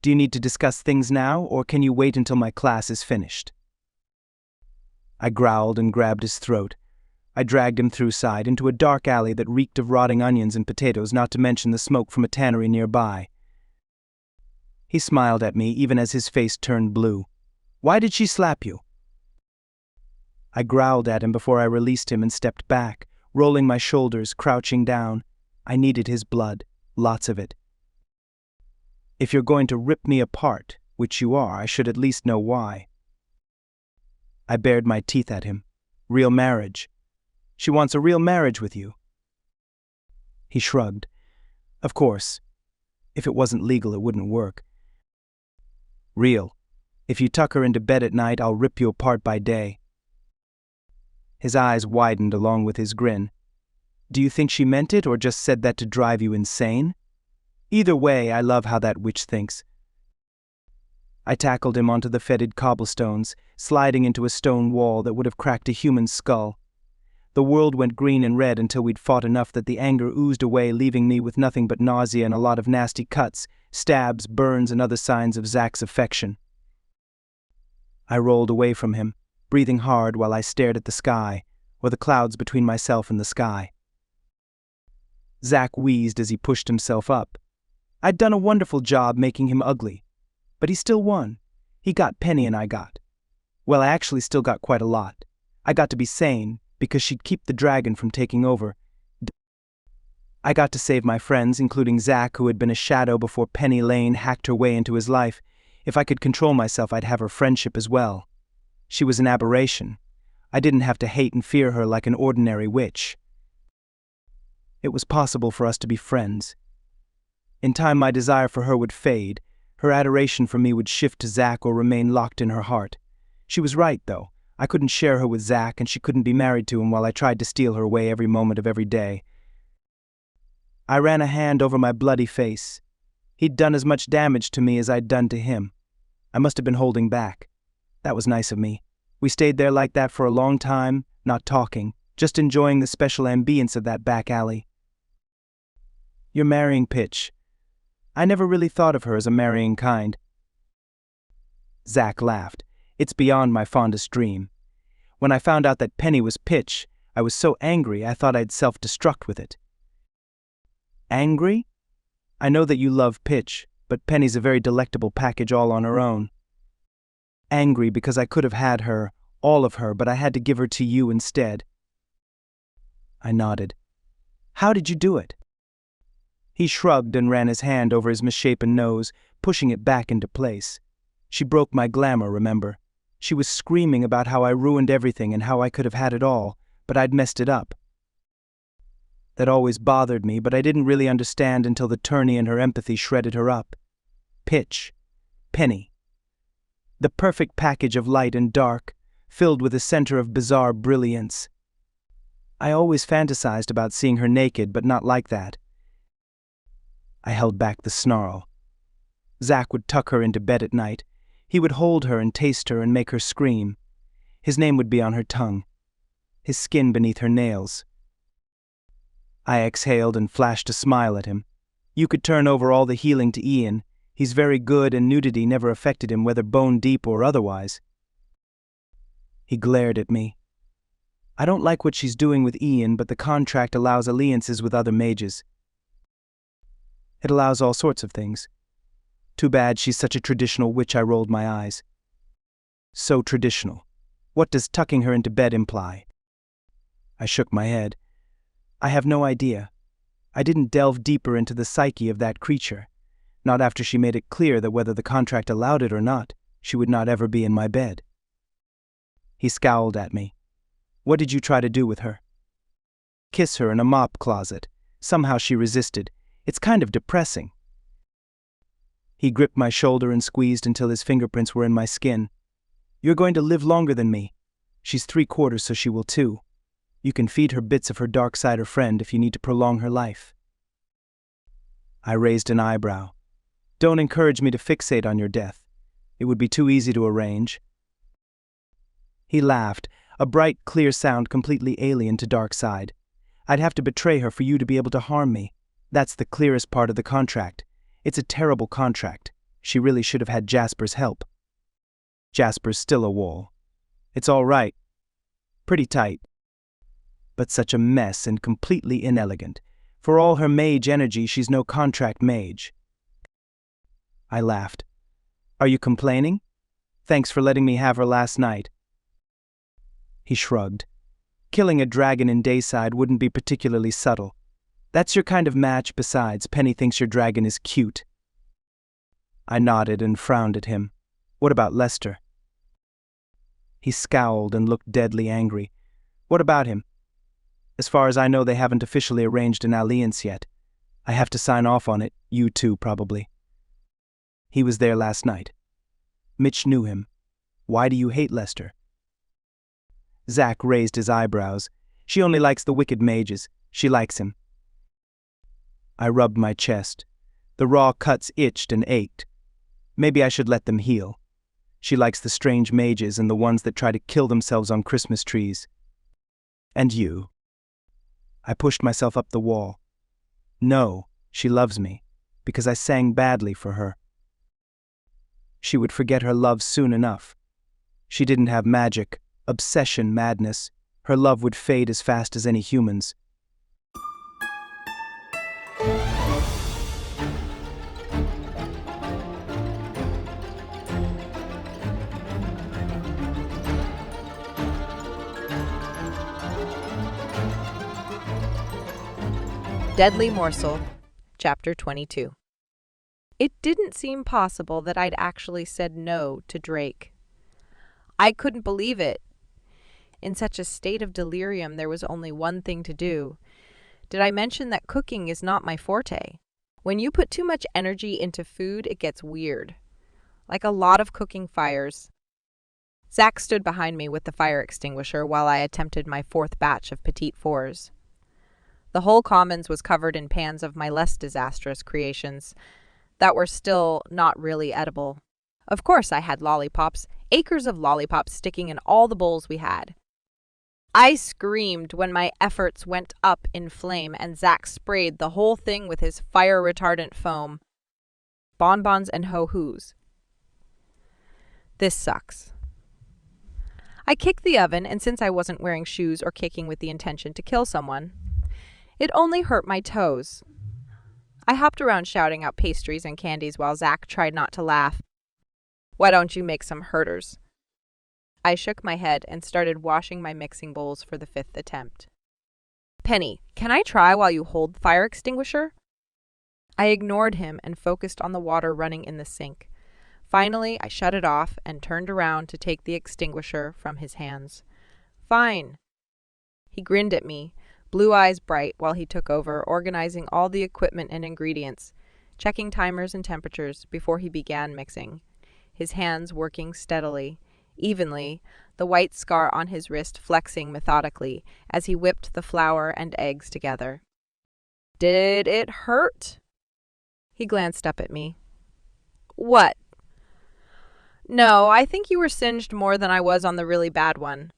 Do you need to discuss things now, or can you wait until my class is finished? I growled and grabbed his throat. I dragged him through side into a dark alley that reeked of rotting onions and potatoes, not to mention the smoke from a tannery nearby. He smiled at me even as his face turned blue. Why did she slap you? I growled at him before I released him and stepped back, rolling my shoulders, crouching down. I needed his blood, lots of it. If you're going to rip me apart, which you are, I should at least know why. I bared my teeth at him. Real marriage. She wants a real marriage with you. He shrugged. Of course. If it wasn't legal, it wouldn't work. Real. If you tuck her into bed at night, I'll rip you apart by day. His eyes widened along with his grin. Do you think she meant it or just said that to drive you insane? Either way, I love how that witch thinks. I tackled him onto the fetid cobblestones, sliding into a stone wall that would have cracked a human skull. The world went green and red until we'd fought enough that the anger oozed away, leaving me with nothing but nausea and a lot of nasty cuts, stabs, burns, and other signs of Zach's affection. I rolled away from him, breathing hard while I stared at the sky, or the clouds between myself and the sky. Zach wheezed as he pushed himself up. I'd done a wonderful job making him ugly, but he still won. He got Penny and I got. Well, I actually still got quite a lot. I got to be sane, because she'd keep the dragon from taking over. I got to save my friends, including Zach, who had been a shadow before Penny Lane hacked her way into his life. If I could control myself, I'd have her friendship as well. She was an aberration. I didn't have to hate and fear her like an ordinary witch. It was possible for us to be friends. In time, my desire for her would fade. Her adoration for me would shift to Zach or remain locked in her heart. She was right, though. I couldn't share her with Zach, and she couldn't be married to him while I tried to steal her away every moment of every day. I ran a hand over my bloody face. He'd done as much damage to me as I'd done to him. I must have been holding back. That was nice of me. We stayed there like that for a long time, not talking, just enjoying the special ambience of that back alley. You're marrying Pitch. I never really thought of her as a marrying kind. Zach laughed. It's beyond my fondest dream. When I found out that Penny was Pitch, I was so angry I thought I'd self-destruct with it. Angry? I know that you love Pitch, but Penny's a very delectable package all on her own. Angry because I could have had her, all of her, but I had to give her to you instead. I nodded. How did you do it? He shrugged and ran his hand over his misshapen nose, pushing it back into place. She broke my glamour, remember? She was screaming about how I ruined everything and how I could have had it all, but I'd messed it up. That always bothered me, but I didn't really understand until the tourney and her empathy shredded her up. Pitch. Penny. The perfect package of light and dark, filled with a center of bizarre brilliance. I always fantasized about seeing her naked, but not like that. I held back the snarl. Zach would tuck her into bed at night. He would hold her and taste her and make her scream. His name would be on her tongue, his skin beneath her nails. I exhaled and flashed a smile at him. You could turn over all the healing to Ian. He's very good, and nudity never affected him, whether bone deep or otherwise. He glared at me. I don't like what she's doing with Ian, but the contract allows alliances with other mages. It allows all sorts of things. Too bad she's such a traditional witch, I rolled my eyes. So traditional. What does tucking her into bed imply? I shook my head. I have no idea. I didn't delve deeper into the psyche of that creature, not after she made it clear that whether the contract allowed it or not, she would not ever be in my bed. He scowled at me. What did you try to do with her? Kiss her in a mop closet. Somehow she resisted. It's kind of depressing. He gripped my shoulder and squeezed until his fingerprints were in my skin. You're going to live longer than me. She's 3/4, so she will too. You can feed her bits of her Darksider friend if you need to prolong her life. I raised an eyebrow. Don't encourage me to fixate on your death. It would be too easy to arrange. He laughed, a bright, clear sound completely alien to Darkside. I'd have to betray her for you to be able to harm me. That's the clearest part of the contract. It's a terrible contract. She really should have had Jasper's help. Jasper's still a wall. It's all right. Pretty tight. But such a mess and completely inelegant. For all her mage energy, she's no contract mage. I laughed. Are you complaining? Thanks for letting me have her last night. He shrugged. Killing a dragon in Dayside wouldn't be particularly subtle. That's your kind of match. Besides, Penny thinks your dragon is cute. I nodded and frowned at him. What about Lester? He scowled and looked deadly angry. What about him? As far as I know, they haven't officially arranged an alliance yet. I have to sign off on it, you too, probably. He was there last night. Mitch knew him. Why do you hate Lester? Zach raised his eyebrows. She only likes the wicked mages. She likes him. I rubbed my chest. The raw cuts itched and ached. Maybe I should let them heal. She likes the strange mages and the ones that try to kill themselves on Christmas trees. And you. I pushed myself up the wall. No, she loves me, because I sang badly for her. She would forget her love soon enough. She didn't have magic, obsession madness. Her love would fade as fast as any human's. Deadly Morsel, Chapter 22. It didn't seem possible that I'd actually said no to Drake. I couldn't believe it. In such a state of delirium, there was only one thing to do. Did I mention that cooking is not my forte? When you put too much energy into food, it gets weird. Like a lot of cooking fires. Zach stood behind me with the fire extinguisher while I attempted my fourth batch of petite fours. The whole commons was covered in pans of my less disastrous creations that were still not really edible. Of course I had lollipops, acres of lollipops sticking in all the bowls we had. I screamed when my efforts went up in flame and Zach sprayed the whole thing with his fire-retardant foam. Bonbons and ho-hos. This sucks. I kicked the oven, and since I wasn't wearing shoes or kicking with the intention to kill someone, it only hurt my toes. I hopped around shouting out pastries and candies while Zach tried not to laugh. Why don't you make some herders? I shook my head and started washing my mixing bowls for the fifth attempt. Penny, can I try while you hold the fire extinguisher? I ignored him and focused on the water running in the sink. Finally, I shut it off and turned around to take the extinguisher from his hands. Fine. He grinned at me, blue eyes bright, while he took over, organizing all the equipment and ingredients, checking timers and temperatures before he began mixing, his hands working steadily, evenly, the white scar on his wrist flexing methodically as he whipped the flour and eggs together. Did it hurt? He glanced up at me. What? No, I think you were singed more than I was on the really bad one.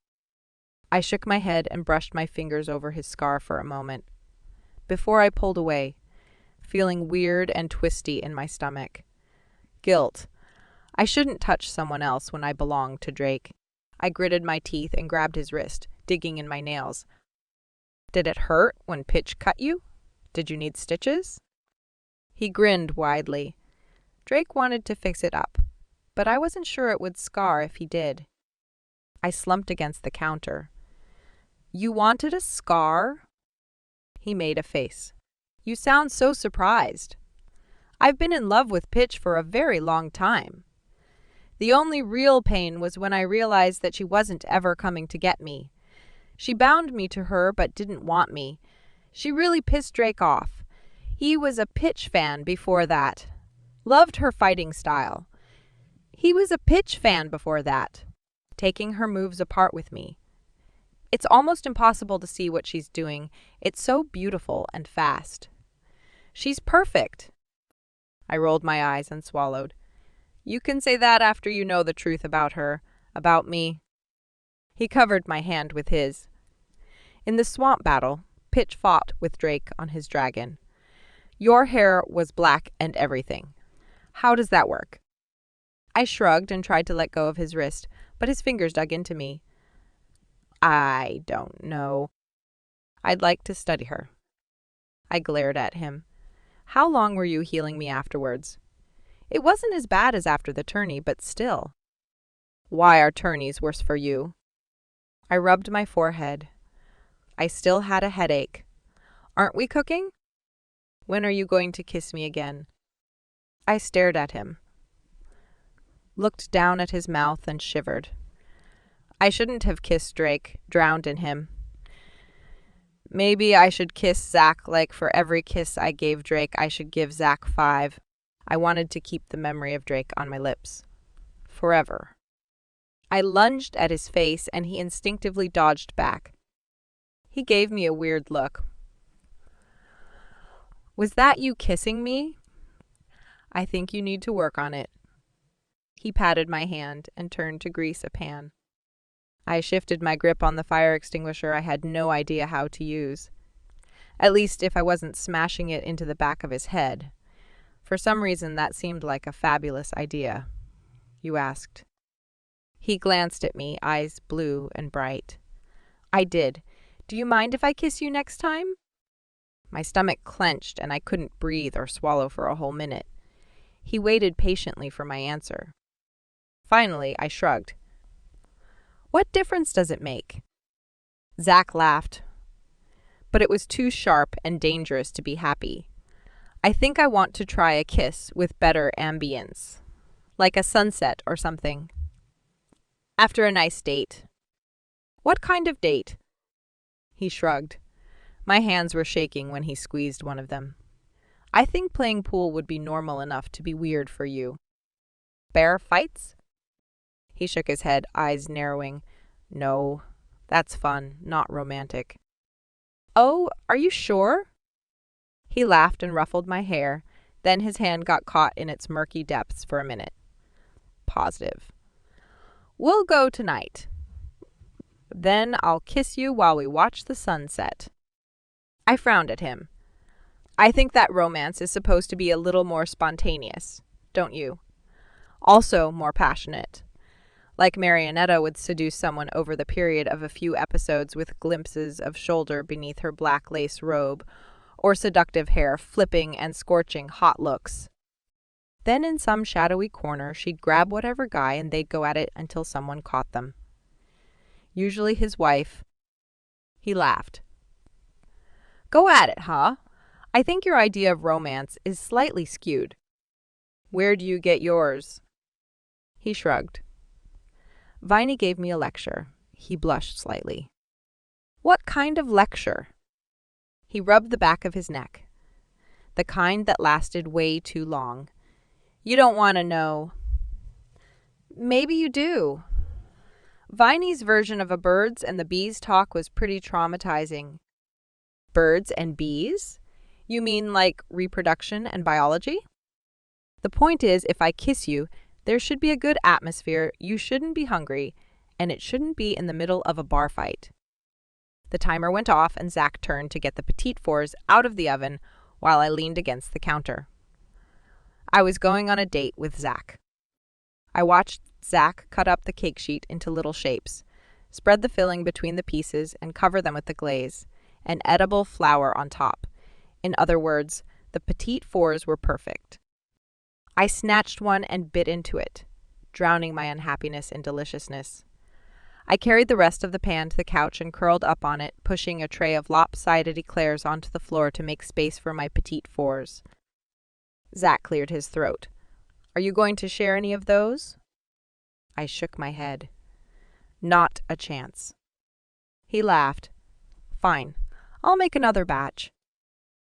I shook my head and brushed my fingers over his scar for a moment, before I pulled away, feeling weird and twisty in my stomach. Guilt. I shouldn't touch someone else when I belonged to Drake. I gritted my teeth and grabbed his wrist, digging in my nails. Did it hurt when Pitch cut you? Did you need stitches? He grinned widely. Drake wanted to fix it up, but I wasn't sure it would scar if he did. I slumped against the counter. You wanted a scar? He made a face. You sound so surprised. I've been in love with Pitch for a very long time. The only real pain was when I realized that she wasn't ever coming to get me. She bound me to her but didn't want me. She really pissed Drake off. He was a Pitch fan before that. Loved her fighting style. He was a Pitch fan before that, taking her moves apart with me. It's almost impossible to see what she's doing. It's so beautiful and fast. She's perfect. I rolled my eyes and swallowed. You can say that after you know the truth about her, about me. He covered my hand with his. In the swamp battle, Pitch fought with Drake on his dragon. Your hair was black and everything. How does that work? I shrugged and tried to let go of his wrist, but his fingers dug into me. I don't know. I'd like to study her. I glared at him. How long were you healing me afterwards? It wasn't as bad as after the tourney, but still. Why are tourneys worse for you? I rubbed my forehead. I still had a headache. Aren't we cooking? When are you going to kiss me again? I stared at him, looked down at his mouth and shivered. I shouldn't have kissed Drake, drowned in him. Maybe I should kiss Zach like for every kiss I gave Drake, I should give Zach 5. I wanted to keep the memory of Drake on my lips. Forever. I lunged at his face and he instinctively dodged back. He gave me a weird look. Was that you kissing me? I think you need to work on it. He patted my hand and turned to grease a pan. I shifted my grip on the fire extinguisher I had no idea how to use. At least if I wasn't smashing it into the back of his head. For some reason, that seemed like a fabulous idea. You asked. He glanced at me, eyes blue and bright. I did. Do you mind if I kiss you next time? My stomach clenched and I couldn't breathe or swallow for a whole minute. He waited patiently for my answer. Finally, I shrugged. What difference does it make? Zach laughed, but it was too sharp and dangerous to be happy. I think I want to try a kiss with better ambience, like a sunset or something. After a nice date. What kind of date? He shrugged. My hands were shaking when he squeezed one of them. I think playing pool would be normal enough to be weird for you. Bear fights? He shook his head, eyes narrowing. No, that's fun, not romantic. Oh, are you sure? He laughed and ruffled my hair, then his hand got caught in its murky depths for a minute. Positive. We'll go tonight. Then I'll kiss you while we watch the sunset. I frowned at him. I think that romance is supposed to be a little more spontaneous, don't you? Also more passionate. Like Marionetta would seduce someone over the period of a few episodes with glimpses of shoulder beneath her black lace robe, or seductive hair flipping and scorching hot looks. Then in some shadowy corner, she'd grab whatever guy and they'd go at it until someone caught them. Usually his wife. He laughed. Go at it, huh? I think your idea of romance is slightly skewed. Where do you get yours? He shrugged. Viney gave me a lecture. He blushed slightly. What kind of lecture? He rubbed the back of his neck. The kind that lasted way too long. You don't want to know. Maybe you do. Viney's version of a birds and the bees talk was pretty traumatizing. Birds and bees? You mean like reproduction and biology? The point is, if I kiss you, there should be a good atmosphere, you shouldn't be hungry, and it shouldn't be in the middle of a bar fight. The timer went off and Zach turned to get the petite fours out of the oven while I leaned against the counter. I was going on a date with Zach. I watched Zach cut up the cake sheet into little shapes, spread the filling between the pieces and cover them with the glaze, an edible flour on top. In other words, the petite fours were perfect. I snatched one and bit into it, drowning my unhappiness in deliciousness. I carried the rest of the pan to the couch and curled up on it, pushing a tray of lopsided eclairs onto the floor to make space for my petite fours. Zach cleared his throat. Are you going to share any of those? I shook my head. Not a chance. He laughed. Fine, I'll make another batch.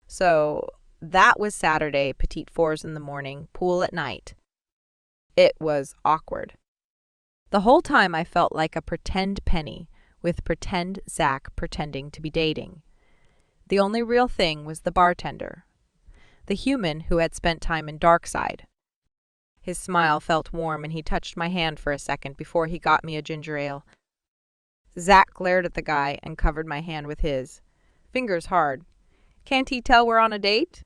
So, that was Saturday, petite fours in the morning, pool at night. It was awkward. The whole time I felt like a pretend Penny, with pretend Zach pretending to be dating. The only real thing was the bartender, the human who had spent time in Darkside. His smile felt warm and he touched my hand for a second before he got me a ginger ale. Zach glared at the guy and covered my hand with his. Fingers hard. Can't he tell we're on a date?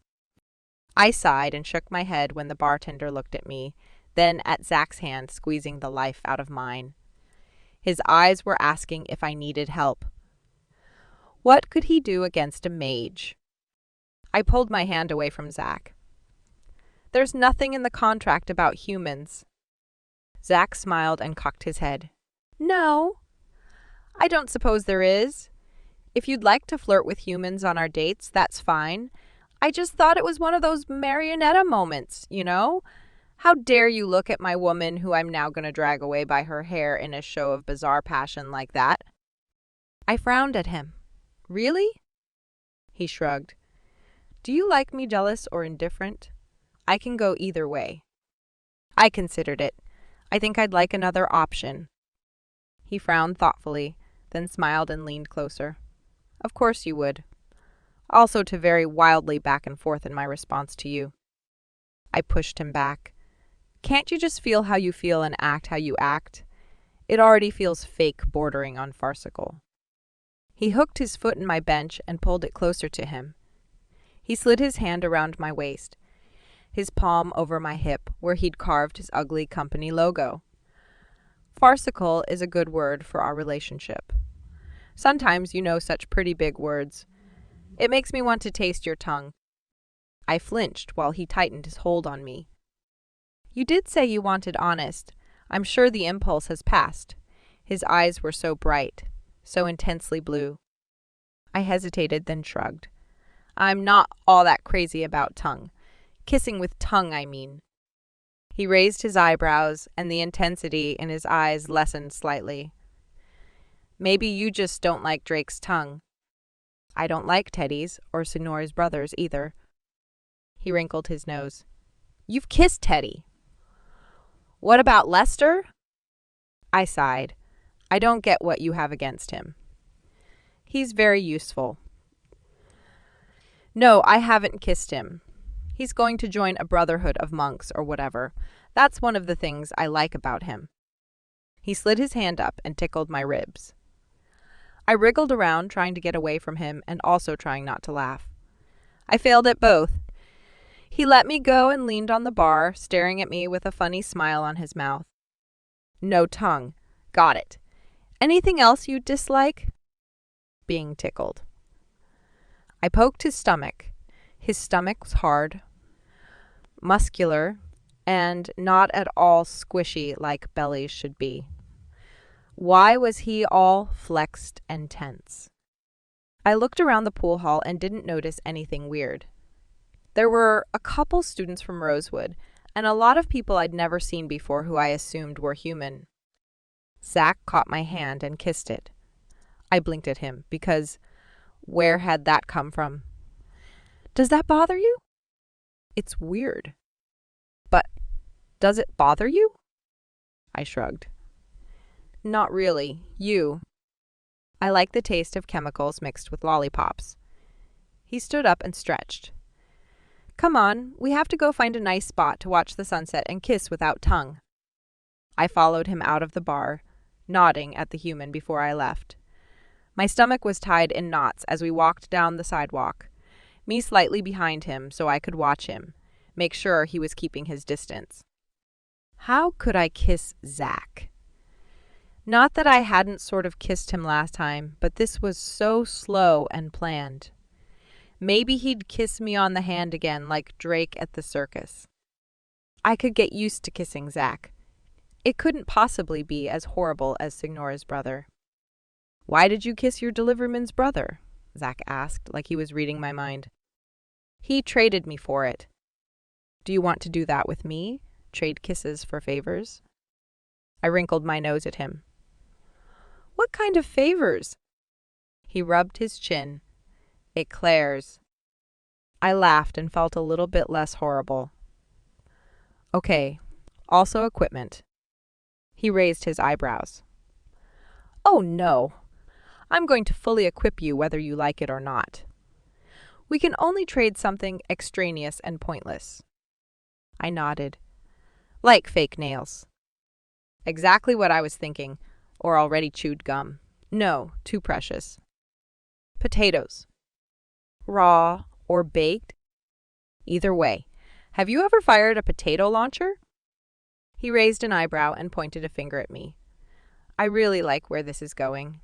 I sighed and shook my head when the bartender looked at me, then at Zach's hand squeezing the life out of mine. His eyes were asking if I needed help. What could he do against a mage? I pulled my hand away from Zach. There's nothing in the contract about humans. Zach smiled and cocked his head. No, I don't suppose there is. If you'd like to flirt with humans on our dates, that's fine. I just thought it was one of those Marionetta moments, you know? How dare you look at my woman who I'm now going to drag away by her hair in a show of bizarre passion like that? I frowned at him. Really? He shrugged. Do you like me jealous or indifferent? I can go either way. I considered it. I think I'd like another option. He frowned thoughtfully, then smiled and leaned closer. Of course you would. Also to vary wildly back and forth in my response to you. I pushed him back. Can't you just feel how you feel and act how you act? It already feels fake, bordering on farcical. He hooked his foot in my bench and pulled it closer to him. He slid his hand around my waist, his palm over my hip where he'd carved his ugly company logo. Farcical is a good word for our relationship. Sometimes you know such pretty big words. It makes me want to taste your tongue. I flinched while he tightened his hold on me. You did say you wanted honest. I'm sure the impulse has passed. His eyes were so bright, so intensely blue. I hesitated, then shrugged. I'm not all that crazy about tongue. Kissing with tongue, I mean. He raised his eyebrows, and the intensity in his eyes lessened slightly. Maybe you just don't like Drake's tongue. I don't like Teddy's or Signore's brothers either. He wrinkled his nose. You've kissed Teddy. What about Lester? I sighed. I don't get what you have against him. He's very useful. No, I haven't kissed him. He's going to join a brotherhood of monks or whatever. That's one of the things I like about him. He slid his hand up and tickled my ribs. I wriggled around, trying to get away from him and also trying not to laugh. I failed at both. He let me go and leaned on the bar, staring at me with a funny smile on his mouth. No tongue. Got it. Anything else you dislike? Being tickled. I poked his stomach. His stomach was hard, muscular, and not at all squishy like bellies should be. Why was he all flexed and tense? I looked around the pool hall and didn't notice anything weird. There were a couple students from Rosewood, and a lot of people I'd never seen before who I assumed were human. Zach caught my hand and kissed it. I blinked at him, because where had that come from? Does that bother you? It's weird. But does it bother you? I shrugged. Not really. You. I like the taste of chemicals mixed with lollipops. He stood up and stretched. Come on, we have to go find a nice spot to watch the sunset and kiss without tongue. I followed him out of the bar, nodding at the human before I left. My stomach was tied in knots as we walked down the sidewalk, me slightly behind him so I could watch him, make sure he was keeping his distance. How could I kiss Zach? Not that I hadn't sort of kissed him last time, but this was so slow and planned. Maybe he'd kiss me on the hand again like Drake at the circus. I could get used to kissing Zach. It couldn't possibly be as horrible as Signore's brother. Why did you kiss your deliverman's brother? Zach asked, like he was reading my mind. He traded me for it. Do you want to do that with me? Trade kisses for favors? I wrinkled my nose at him. What kind of favors? He rubbed his chin. Eclairs. I laughed and felt a little bit less horrible. Okay, also equipment. He raised his eyebrows. Oh no, I'm going to fully equip you whether you like it or not. We can only trade something extraneous and pointless. I nodded. Like fake nails. Exactly what I was thinking, or already chewed gum. No, too precious. Potatoes. Raw or baked? Either way. Have you ever fired a potato launcher? He raised an eyebrow and pointed a finger at me. I really like where this is going.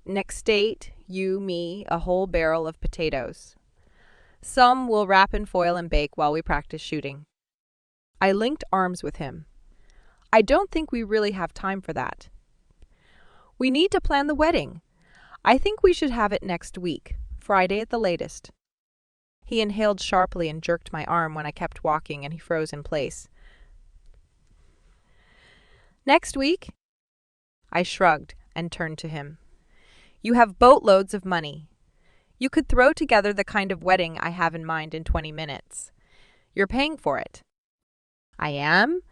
Next date, you, me, a whole barrel of potatoes. Some we'll wrap in foil and bake while we practice shooting. I linked arms with him. I don't think we really have time for that. We need to plan the wedding. I think we should have it next week, Friday at the latest. He inhaled sharply and jerked my arm when I kept walking, and he froze in place. Next week? I shrugged and turned to him. You have boatloads of money. You could throw together the kind of wedding I have in mind in 20 minutes. You're paying for it. I am?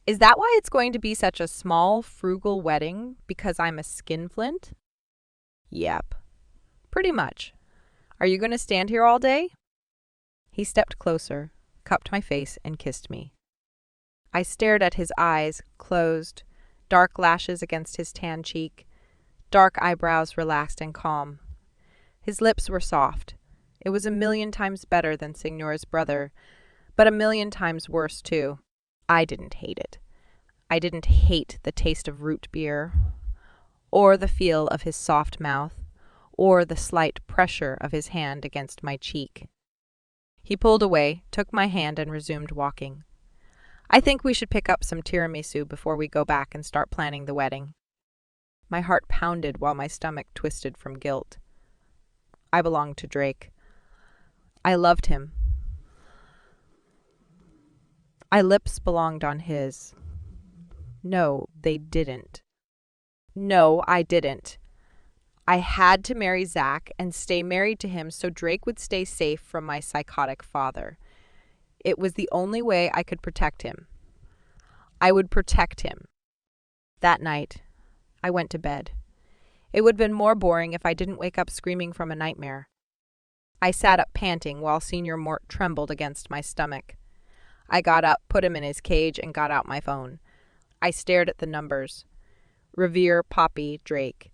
Is that why it's going to be such a small, frugal wedding? Because I'm a skinflint? Yep. Pretty much. Are you going to stand here all day? He stepped closer, cupped my face, and kissed me. I stared at his eyes, closed, dark lashes against his tan cheek, dark eyebrows relaxed and calm. His lips were soft. It was 1,000,000 times better than Signor's brother, but 1,000,000 times worse, too. I didn't hate it. I didn't hate the taste of root beer, or the feel of his soft mouth, or the slight pressure of his hand against my cheek. He pulled away, took my hand, and resumed walking. I think we should pick up some tiramisu before we go back and start planning the wedding. My heart pounded while my stomach twisted from guilt. I belonged to Drake. I loved him. My lips belonged on his. No, they didn't. No, I didn't. I had to marry Zach and stay married to him so Drake would stay safe from my psychotic father. It was the only way I could protect him. I would protect him. That night, I went to bed. It would have been more boring if I didn't wake up screaming from a nightmare. I sat up panting while Senior Mort trembled against my stomach. I got up, put him in his cage, and got out my phone. I stared at the numbers. Revere, Poppy, Drake.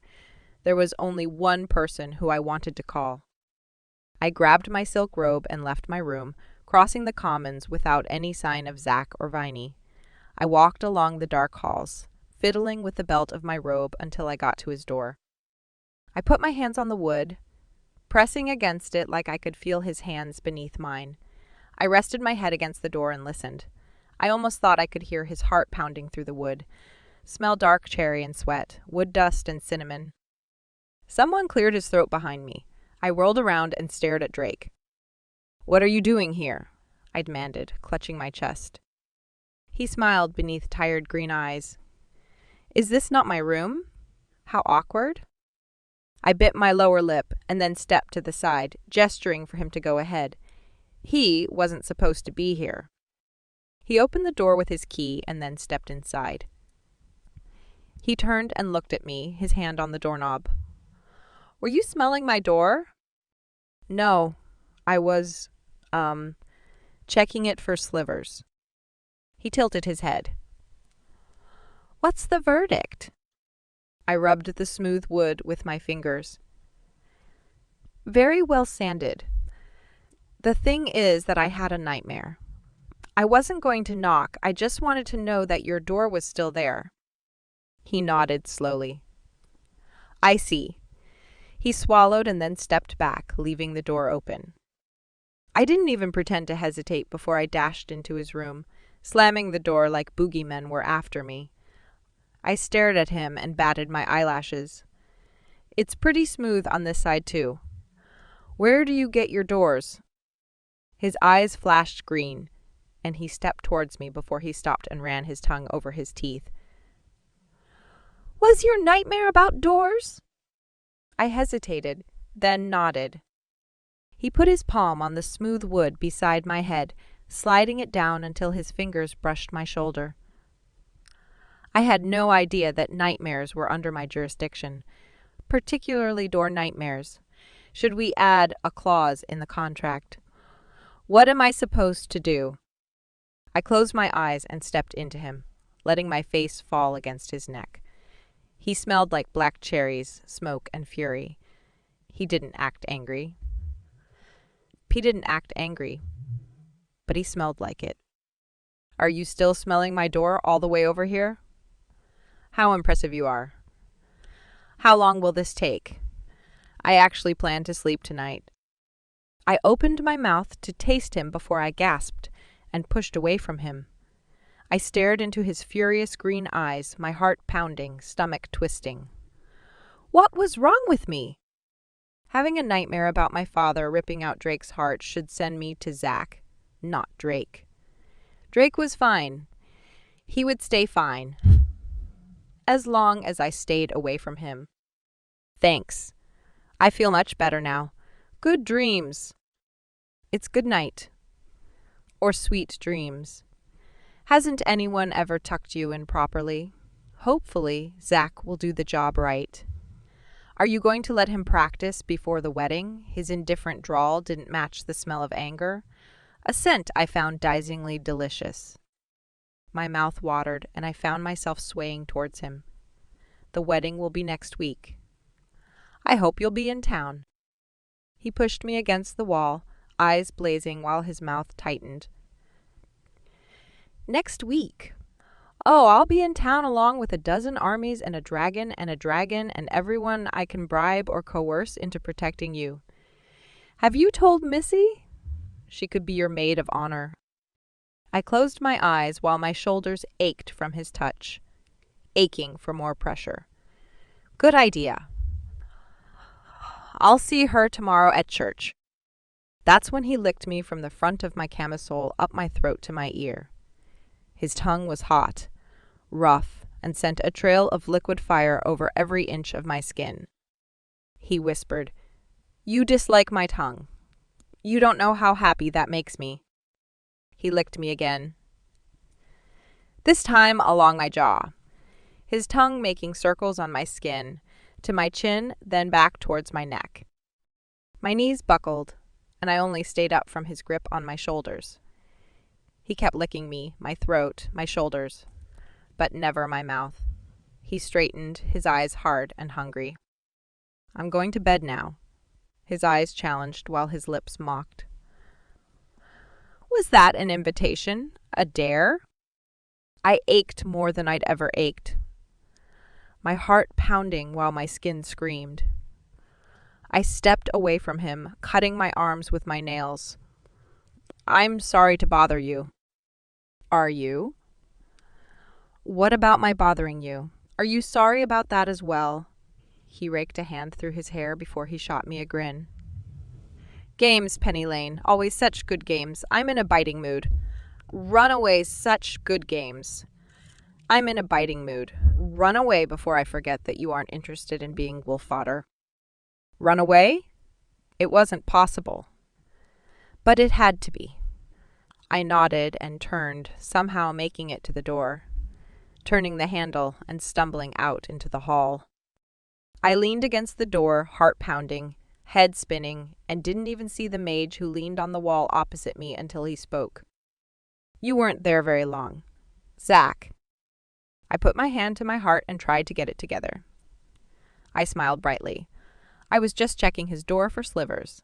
There was only one person who I wanted to call. I grabbed my silk robe and left my room, crossing the commons without any sign of Zach or Viney. I walked along the dark halls, fiddling with the belt of my robe until I got to his door. I put my hands on the wood, pressing against it like I could feel his hands beneath mine. I rested my head against the door and listened. I almost thought I could hear his heart pounding through the wood. Smell dark cherry and sweat, wood dust and cinnamon. Someone cleared his throat behind me. I whirled around and stared at Drake. "What are you doing here?" I demanded, clutching my chest. He smiled beneath tired green eyes. "Is this not my room? How awkward." I bit my lower lip and then stepped to the side, gesturing for him to go ahead. He wasn't supposed to be here. He opened the door with his key and then stepped inside. He turned and looked at me, his hand on the doorknob. "Were you smelling my door?" "No, I was, checking it for slivers." He tilted his head. "What's the verdict?" I rubbed the smooth wood with my fingers. "Very well sanded. The thing is that I had a nightmare. I wasn't going to knock, I just wanted to know that your door was still there." He nodded slowly. "I see." He swallowed and then stepped back, leaving the door open. I didn't even pretend to hesitate before I dashed into his room, slamming the door like boogeymen were after me. I stared at him and batted my eyelashes. "It's pretty smooth on this side, too. Where do you get your doors?" His eyes flashed green, and he stepped towards me before he stopped and ran his tongue over his teeth. "Was your nightmare about doors?" I hesitated, then nodded. He put his palm on the smooth wood beside my head, sliding it down until his fingers brushed my shoulder. I had no idea that nightmares were under my jurisdiction, particularly door nightmares. Should we add a clause in the contract? What am I supposed to do? I closed my eyes and stepped into him, letting my face fall against his neck. He smelled like black cherries, smoke, and fury. He didn't act angry. But he smelled like it. "Are you still smelling my door all the way over here?" "How impressive you are." "How long will this take?" "I actually plan to sleep tonight." I opened my mouth to taste him before I gasped and pushed away from him. I stared into his furious green eyes, my heart pounding, stomach twisting. What was wrong with me? Having a nightmare about my father ripping out Drake's heart should send me to Zach, not Drake. Drake was fine. He would stay fine, as long as I stayed away from him. "Thanks. I feel much better now. Good dreams." "It's good night." Or sweet dreams. Hasn't anyone ever tucked you in properly? Hopefully, Zach will do the job right. Are you going to let him practice before the wedding? His indifferent drawl didn't match the smell of anger. a scent I found dazzlingly delicious. My mouth watered, and I found myself swaying towards him. The wedding will be next week. I hope you'll be in town. He pushed me against the wall, eyes blazing while his mouth tightened. Next week. Oh, I'll be in town along with a dozen armies and a dragon and everyone I can bribe or coerce into protecting you. Have you told Missy? She could be your maid of honor. I closed my eyes while my shoulders ached from his touch, aching for more pressure. Good idea. I'll see her tomorrow at church. That's when he licked me from the front of my camisole up my throat to my ear. His tongue was hot, rough, and sent a trail of liquid fire over every inch of my skin. He whispered, "You dislike my tongue. You don't know how happy that makes me." He licked me again, this time along my jaw, his tongue making circles on my skin, to my chin, then back towards my neck. My knees buckled, and I only stayed up from his grip on my shoulders. He kept licking me, my throat, my shoulders, but never my mouth. He straightened, his eyes hard and hungry. I'm going to bed now. His eyes challenged while his lips mocked. Was that an invitation? A dare? I ached more than I'd ever ached, my heart pounding while my skin screamed. I stepped away from him, cutting my arms with my nails. I'm sorry to bother you. Are you? What about my bothering you? Are you sorry about that as well? He raked a hand through his hair before he shot me a grin. Games, Penny Lane. Always such good games. I'm in a biting mood. Run away, such good games. I'm in a biting mood. Run away before I forget that you aren't interested in being wolf fodder. Run away? It wasn't possible. But it had to be. I nodded and turned, somehow making it to the door, turning the handle and stumbling out into the hall. I leaned against the door, heart pounding, head spinning, and didn't even see the mage who leaned on the wall opposite me until he spoke. You weren't there very long. Zach. I put my hand to my heart and tried to get it together. I smiled brightly. I was just checking his door for slivers.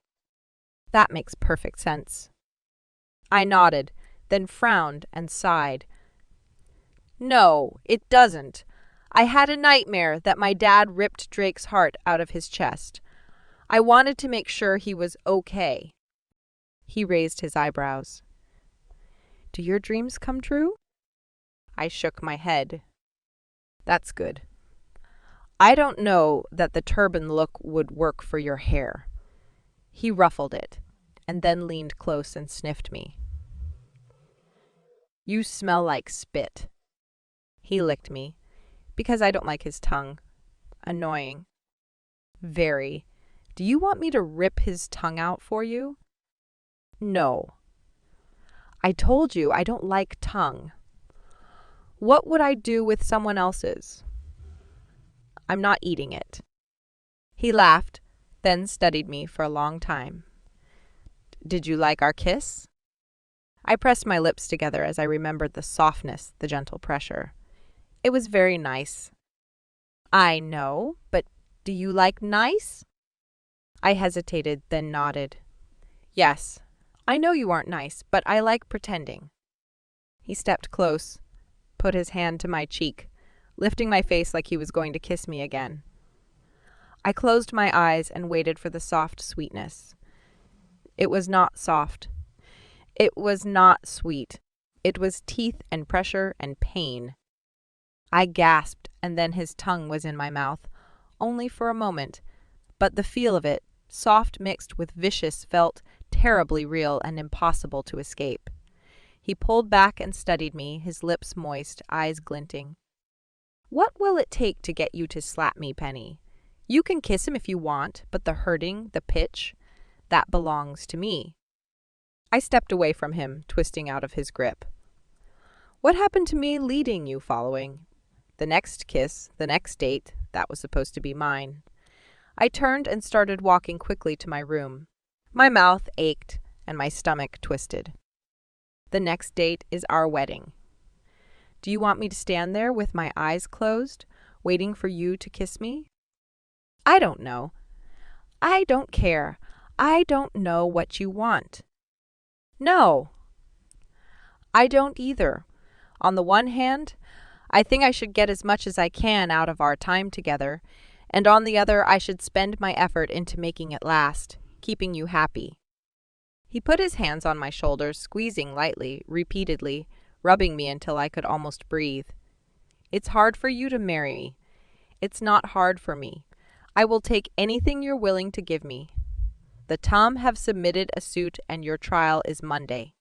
That makes perfect sense. I nodded, then frowned and sighed. No, it doesn't. I had a nightmare that my dad ripped Drake's heart out of his chest. I wanted to make sure he was okay. He raised his eyebrows. Do your dreams come true? I shook my head. That's good. I don't know that the turban look would work for your hair. He ruffled it, and then leaned close and sniffed me. You smell like spit. He licked me, because I don't like his tongue. Annoying. Very. Do you want me to rip his tongue out for you? No. I told you I don't like tongue. What would I do with someone else's? I'm not eating it. He laughed, then studied me for a long time. Did you like our kiss? I pressed my lips together as I remembered the softness, the gentle pressure. It was very nice. I know, but do you like nice? I hesitated, then nodded. Yes, I know you aren't nice, but I like pretending. He stepped close, put his hand to my cheek, lifting my face like he was going to kiss me again. I closed my eyes and waited for the soft sweetness. It was not soft. It was not sweet. It was teeth and pressure and pain. I gasped, and then his tongue was in my mouth, only for a moment, but the feel of it, soft mixed with vicious, felt terribly real and impossible to escape. He pulled back and studied me, his lips moist, eyes glinting. What will it take to get you to slap me, Penny? You can kiss him if you want, but the hurting, the pitch, that belongs to me. I stepped away from him, twisting out of his grip. What happened to me leading you following? The next kiss, the next date, that was supposed to be mine. I turned and started walking quickly to my room. My mouth ached and my stomach twisted. The next date is our wedding. Do you want me to stand there with my eyes closed, waiting for you to kiss me? I don't know. I don't care. I don't know what you want. No. I don't either. On the one hand, I think I should get as much as I can out of our time together, and on the other, I should spend my effort into making it last, keeping you happy. He put his hands on my shoulders, squeezing lightly, repeatedly, rubbing me until I could almost breathe. It's hard for you to marry me. It's not hard for me. I will take anything you're willing to give me. The Tom have submitted a suit and your trial is Monday.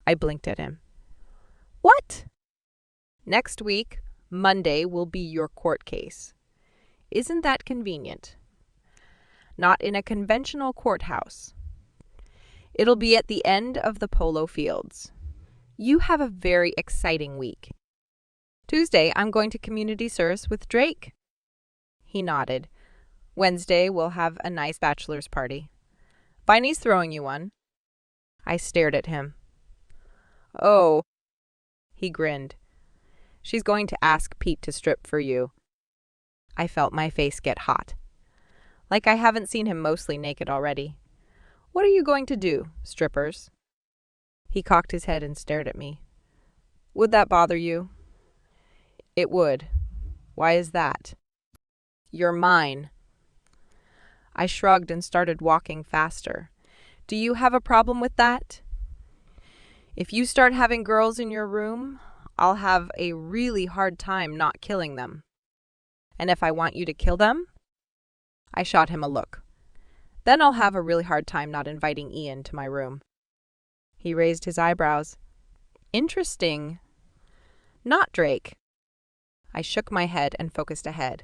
I blinked at him. What? Next week, Monday, will be your court case. Isn't that convenient? Not in a conventional courthouse. It'll be at the end of the polo fields. You have a very exciting week. Tuesday, I'm going to community service with Drake. He nodded. Wednesday, we'll have a nice bachelor's party. Viney's throwing you one. I stared at him. Oh. He grinned. She's going to ask Pete to strip for you. I felt my face get hot. Like I haven't seen him mostly naked already. What are you going to do, strippers? He cocked his head and stared at me. Would that bother you? It would. Why is that? You're mine. I shrugged and started walking faster. Do you have a problem with that? If you start having girls in your room, I'll have a really hard time not killing them. And if I want you to kill them? I shot him a look. Then I'll have a really hard time not inviting Ian to my room. He raised his eyebrows. Interesting. Not Drake. I shook my head and focused ahead.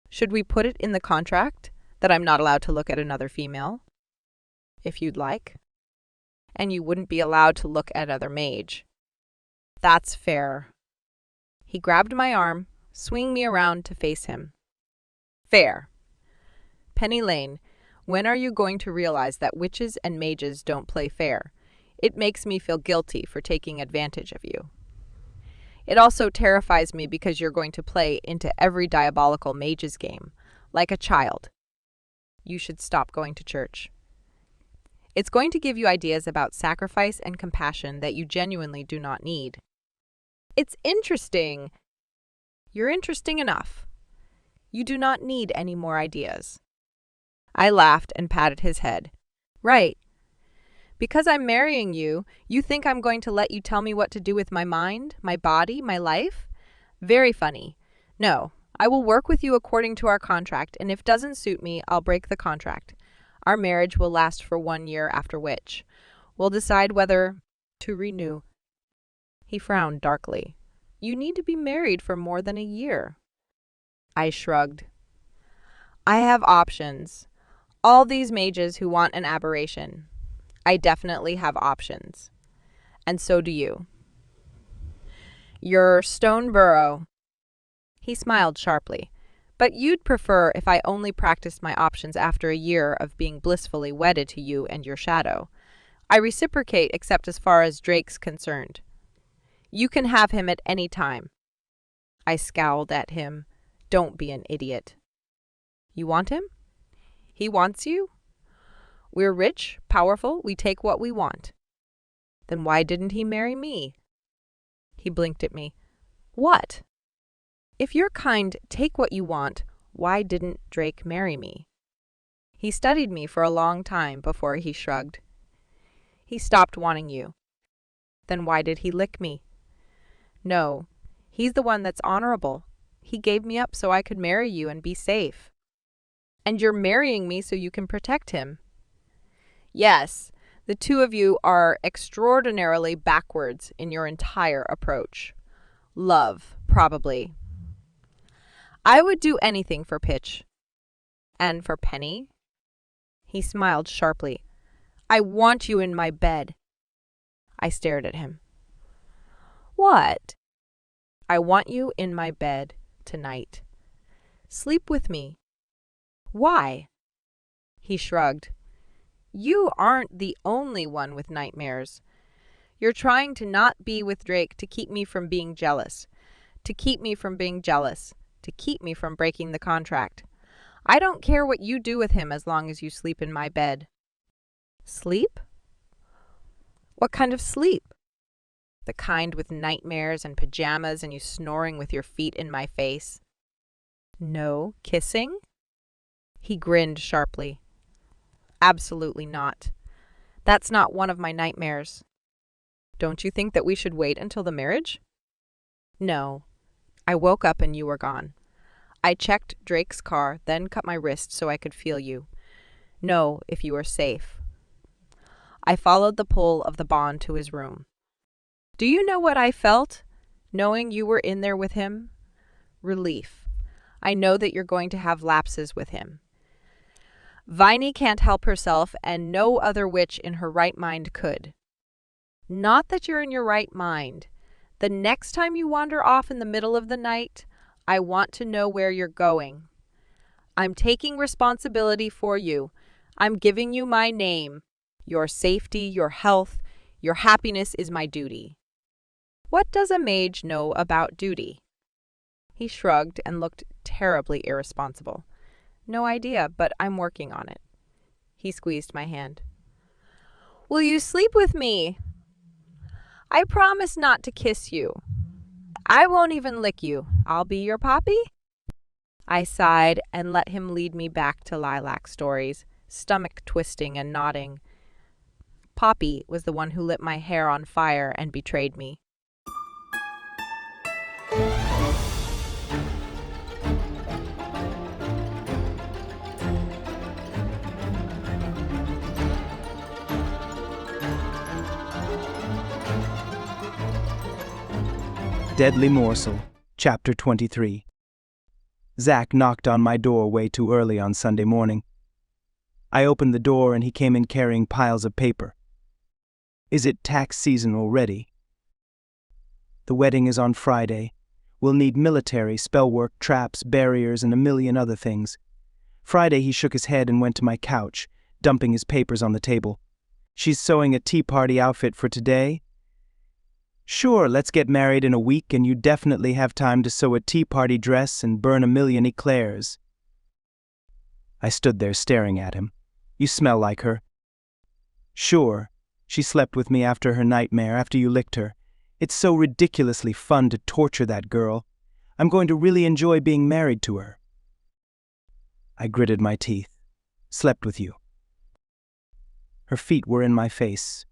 Should we put it in the contract that I'm not allowed to look at another female? If you'd like. And you wouldn't be allowed to look at other mage. That's fair. He grabbed my arm, swinging me around to face him. Fair. Penny Lane, when are you going to realize that witches and mages don't play fair? It makes me feel guilty for taking advantage of you. It also terrifies me because you're going to play into every diabolical mage's game, like a child. You should stop going to church. It's going to give you ideas about sacrifice and compassion that you genuinely do not need. It's interesting. You're interesting enough. You do not need any more ideas. I laughed and patted his head. Right. Because I'm marrying you, you think I'm going to let you tell me what to do with my mind, my body, my life? Very funny. No, I will work with you according to our contract, and if it doesn't suit me, I'll break the contract. Our marriage will last for 1 year, after which we'll decide whether to renew. He frowned darkly. You need to be married for more than a year. I shrugged. I have options. All these mages who want an aberration. I definitely have options. And so do you. You're Stoneborough. He smiled sharply. But you'd prefer if I only practiced my options after a year of being blissfully wedded to you and your shadow. I reciprocate except as far as Drake's concerned. You can have him at any time. I scowled at him. Don't be an idiot. You want him? He wants you? We're rich, powerful, we take what we want. Then why didn't he marry me? He blinked at me. What? If your kind take what you want, why didn't Drake marry me? He studied me for a long time before he shrugged. He stopped wanting you. Then why did he lick me? No, he's the one that's honorable. He gave me up so I could marry you and be safe. And you're marrying me so you can protect him. Yes, the two of you are extraordinarily backwards in your entire approach. Love, probably. I would do anything for Pitch. And for Penny? He smiled sharply. I want you in my bed. I stared at him. What? I want you in my bed tonight. Sleep with me. Why? He shrugged. You aren't the only one with nightmares. You're trying to not be with Drake to keep me from being jealous. To keep me from being jealous. To keep me from breaking the contract. I don't care what you do with him as long as you sleep in my bed. Sleep? What kind of sleep? The kind with nightmares and pajamas and you snoring with your feet in my face. No kissing? He grinned sharply. Absolutely not. That's not one of my nightmares. Don't you think that we should wait until the marriage? No. I woke up and you were gone. I checked Drake's car, then cut my wrist so I could feel you. Know if you are safe. I followed the pull of the bond to his room. Do you know what I felt, knowing you were in there with him? Relief. I know that you're going to have lapses with him. Viney can't help herself, and no other witch in her right mind could. Not that you're in your right mind. The next time you wander off in the middle of the night, I want to know where you're going. I'm taking responsibility for you. I'm giving you my name. Your safety, your health, your happiness is my duty. What does a mage know about duty? He shrugged and looked terribly irresponsible. No idea, but I'm working on it. He squeezed my hand. Will you sleep with me? I promise not to kiss you. I won't even lick you. I'll be your poppy? I sighed and let him lead me back to lilac stories, stomach twisting and nodding. Poppy was the one who lit my hair on fire and betrayed me. Deadly Morsel, Chapter 23. Zach knocked on my door way too early on Sunday morning. I opened the door and he came in carrying piles of paper. Is it tax season already? The wedding is on Friday. We'll need military, spellwork, traps, barriers, and a million other things. Friday he shook his head and went to my couch, dumping his papers on the table. She's sewing a tea party outfit for today? Sure, let's get married in a week and you definitely have time to sew a tea party dress and burn a million eclairs. I stood there staring at him. You smell like her. Sure, she slept with me after her nightmare, after you licked her. It's so ridiculously fun to torture that girl. I'm going to really enjoy being married to her. I gritted my teeth. Slept with you. Her feet were in my face.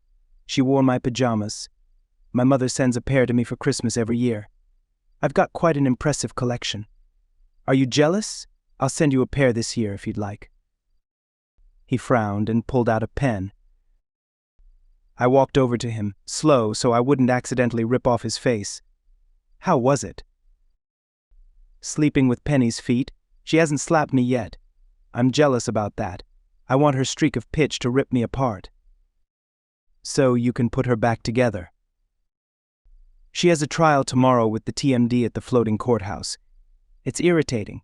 She wore my pajamas. My mother sends a pair to me for Christmas every year. I've got quite an impressive collection. Are you jealous? I'll send you a pair this year if you'd like. He frowned and pulled out a pen. I walked over to him, slow so I wouldn't accidentally rip off his face. How was it? Sleeping with Penny's feet? She hasn't slapped me yet. I'm jealous about that. I want her streak of pitch to rip me apart. So you can put her back together. She has a trial tomorrow with the TMD at the floating courthouse. It's irritating.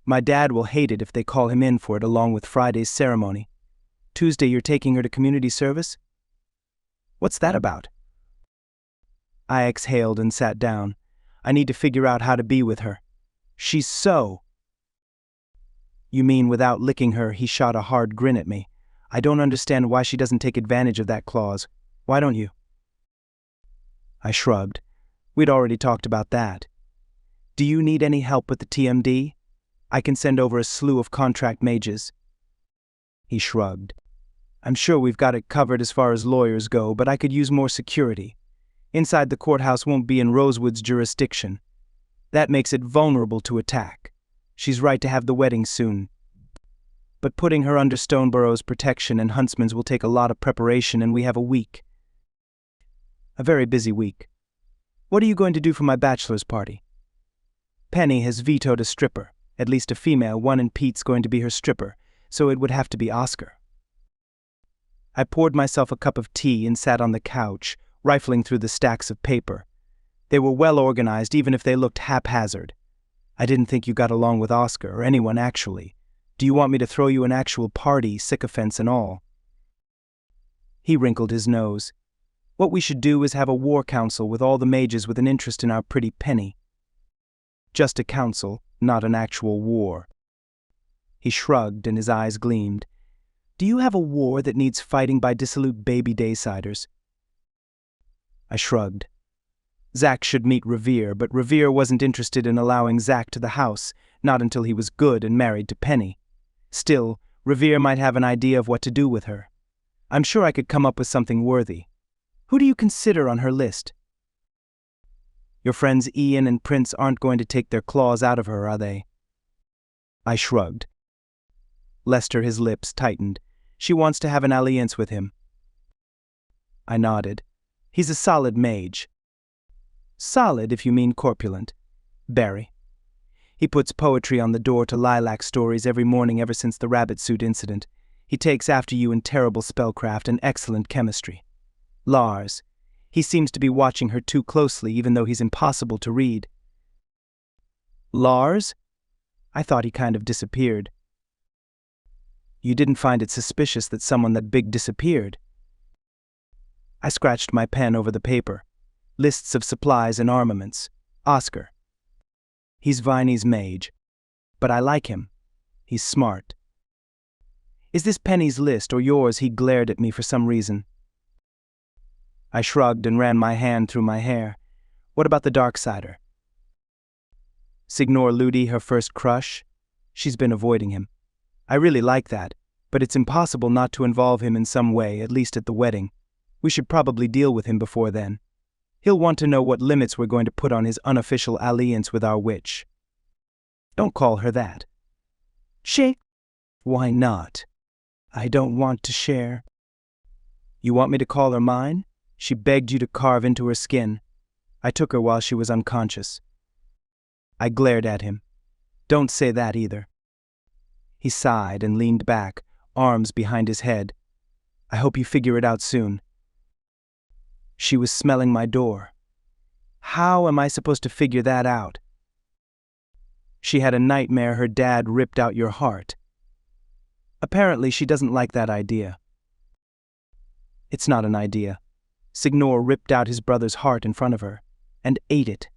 My dad will hate it if they call him in for it along with Friday's ceremony. Tuesday you're taking her to community service? What's that about? I exhaled and sat down. I need to figure out how to be with her. She's so... You mean without licking her? He shot a hard grin at me. I don't understand why she doesn't take advantage of that clause. Why don't you? I shrugged. We'd already talked about that. Do you need any help with the TMD? I can send over a slew of contract mages. He shrugged. I'm sure we've got it covered as far as lawyers go, but I could use more security. Inside the courthouse won't be in Rosewood's jurisdiction. That makes it vulnerable to attack. She's right to have the wedding soon. But putting her under Stoneborough's protection and Huntsman's will take a lot of preparation, and we have a week. A very busy week. What are you going to do for my bachelor's party? Penny has vetoed a stripper, at least a female one, and Pete's going to be her stripper, so it would have to be Oscar. I poured myself a cup of tea and sat on the couch, rifling through the stacks of paper. They were well organized, even if they looked haphazard. I didn't think you got along with Oscar, or anyone actually. Do you want me to throw you an actual party, sycophants and all? He wrinkled his nose. What we should do is have a war council with all the mages with an interest in our pretty Penny. Just a council, not an actual war. He shrugged and his eyes gleamed. Do you have a war that needs fighting by dissolute baby Daysiders? I shrugged. Zack should meet Revere, but Revere wasn't interested in allowing Zack to the house, not until he was good and married to Penny. Still, Revere might have an idea of what to do with her. I'm sure I could come up with something worthy. Who do you consider on her list? Your friends Ian and Prince aren't going to take their claws out of her, are they? I shrugged. Lester, his lips tightened. She wants to have an alliance with him. I nodded. He's a solid mage. Solid, if you mean corpulent. Barry. He puts poetry on the door to lilac stories every morning ever since the rabbit suit incident. He takes after you in terrible spellcraft and excellent chemistry. Lars. He seems to be watching her too closely, even though he's impossible to read. Lars? I thought he kind of disappeared. You didn't find it suspicious that someone that big disappeared? I scratched my pen over the paper. Lists of supplies and armaments. Oscar. He's Viney's mage. But I like him. He's smart. Is this Penny's list or yours? He glared at me for some reason. I shrugged and ran my hand through my hair. What about the Darksider? Signor Ludi, her first crush? She's been avoiding him. I really like that, but it's impossible not to involve him in some way, at least at the wedding. We should probably deal with him before then. He'll want to know what limits we're going to put on his unofficial alliance with our witch. Don't call her that. She? Why not? I don't want to share. You want me to call her mine? She begged you to carve into her skin. I took her while she was unconscious. I glared at him. Don't say that either. He sighed and leaned back, arms behind his head. I hope you figure it out soon. She was smelling my door. How am I supposed to figure that out? She had a nightmare her dad ripped out your heart. Apparently she doesn't like that idea. It's not an idea. Signor ripped out his brother's heart in front of her, and ate it.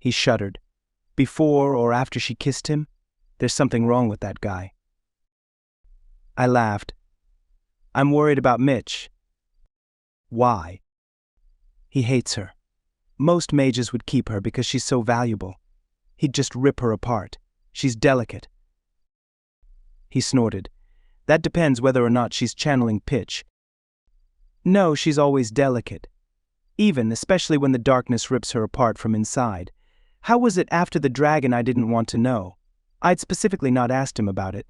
He shuddered. Before or after she kissed him? There's something wrong with that guy. I laughed. I'm worried about Mitch. Why? He hates her. Most mages would keep her because she's so valuable. He'd just rip her apart. She's delicate. He snorted. That depends whether or not she's channeling pitch. No, she's always delicate. Especially when the darkness rips her apart from inside. How was it after the dragon I didn't want to know? I'd specifically not asked him about it.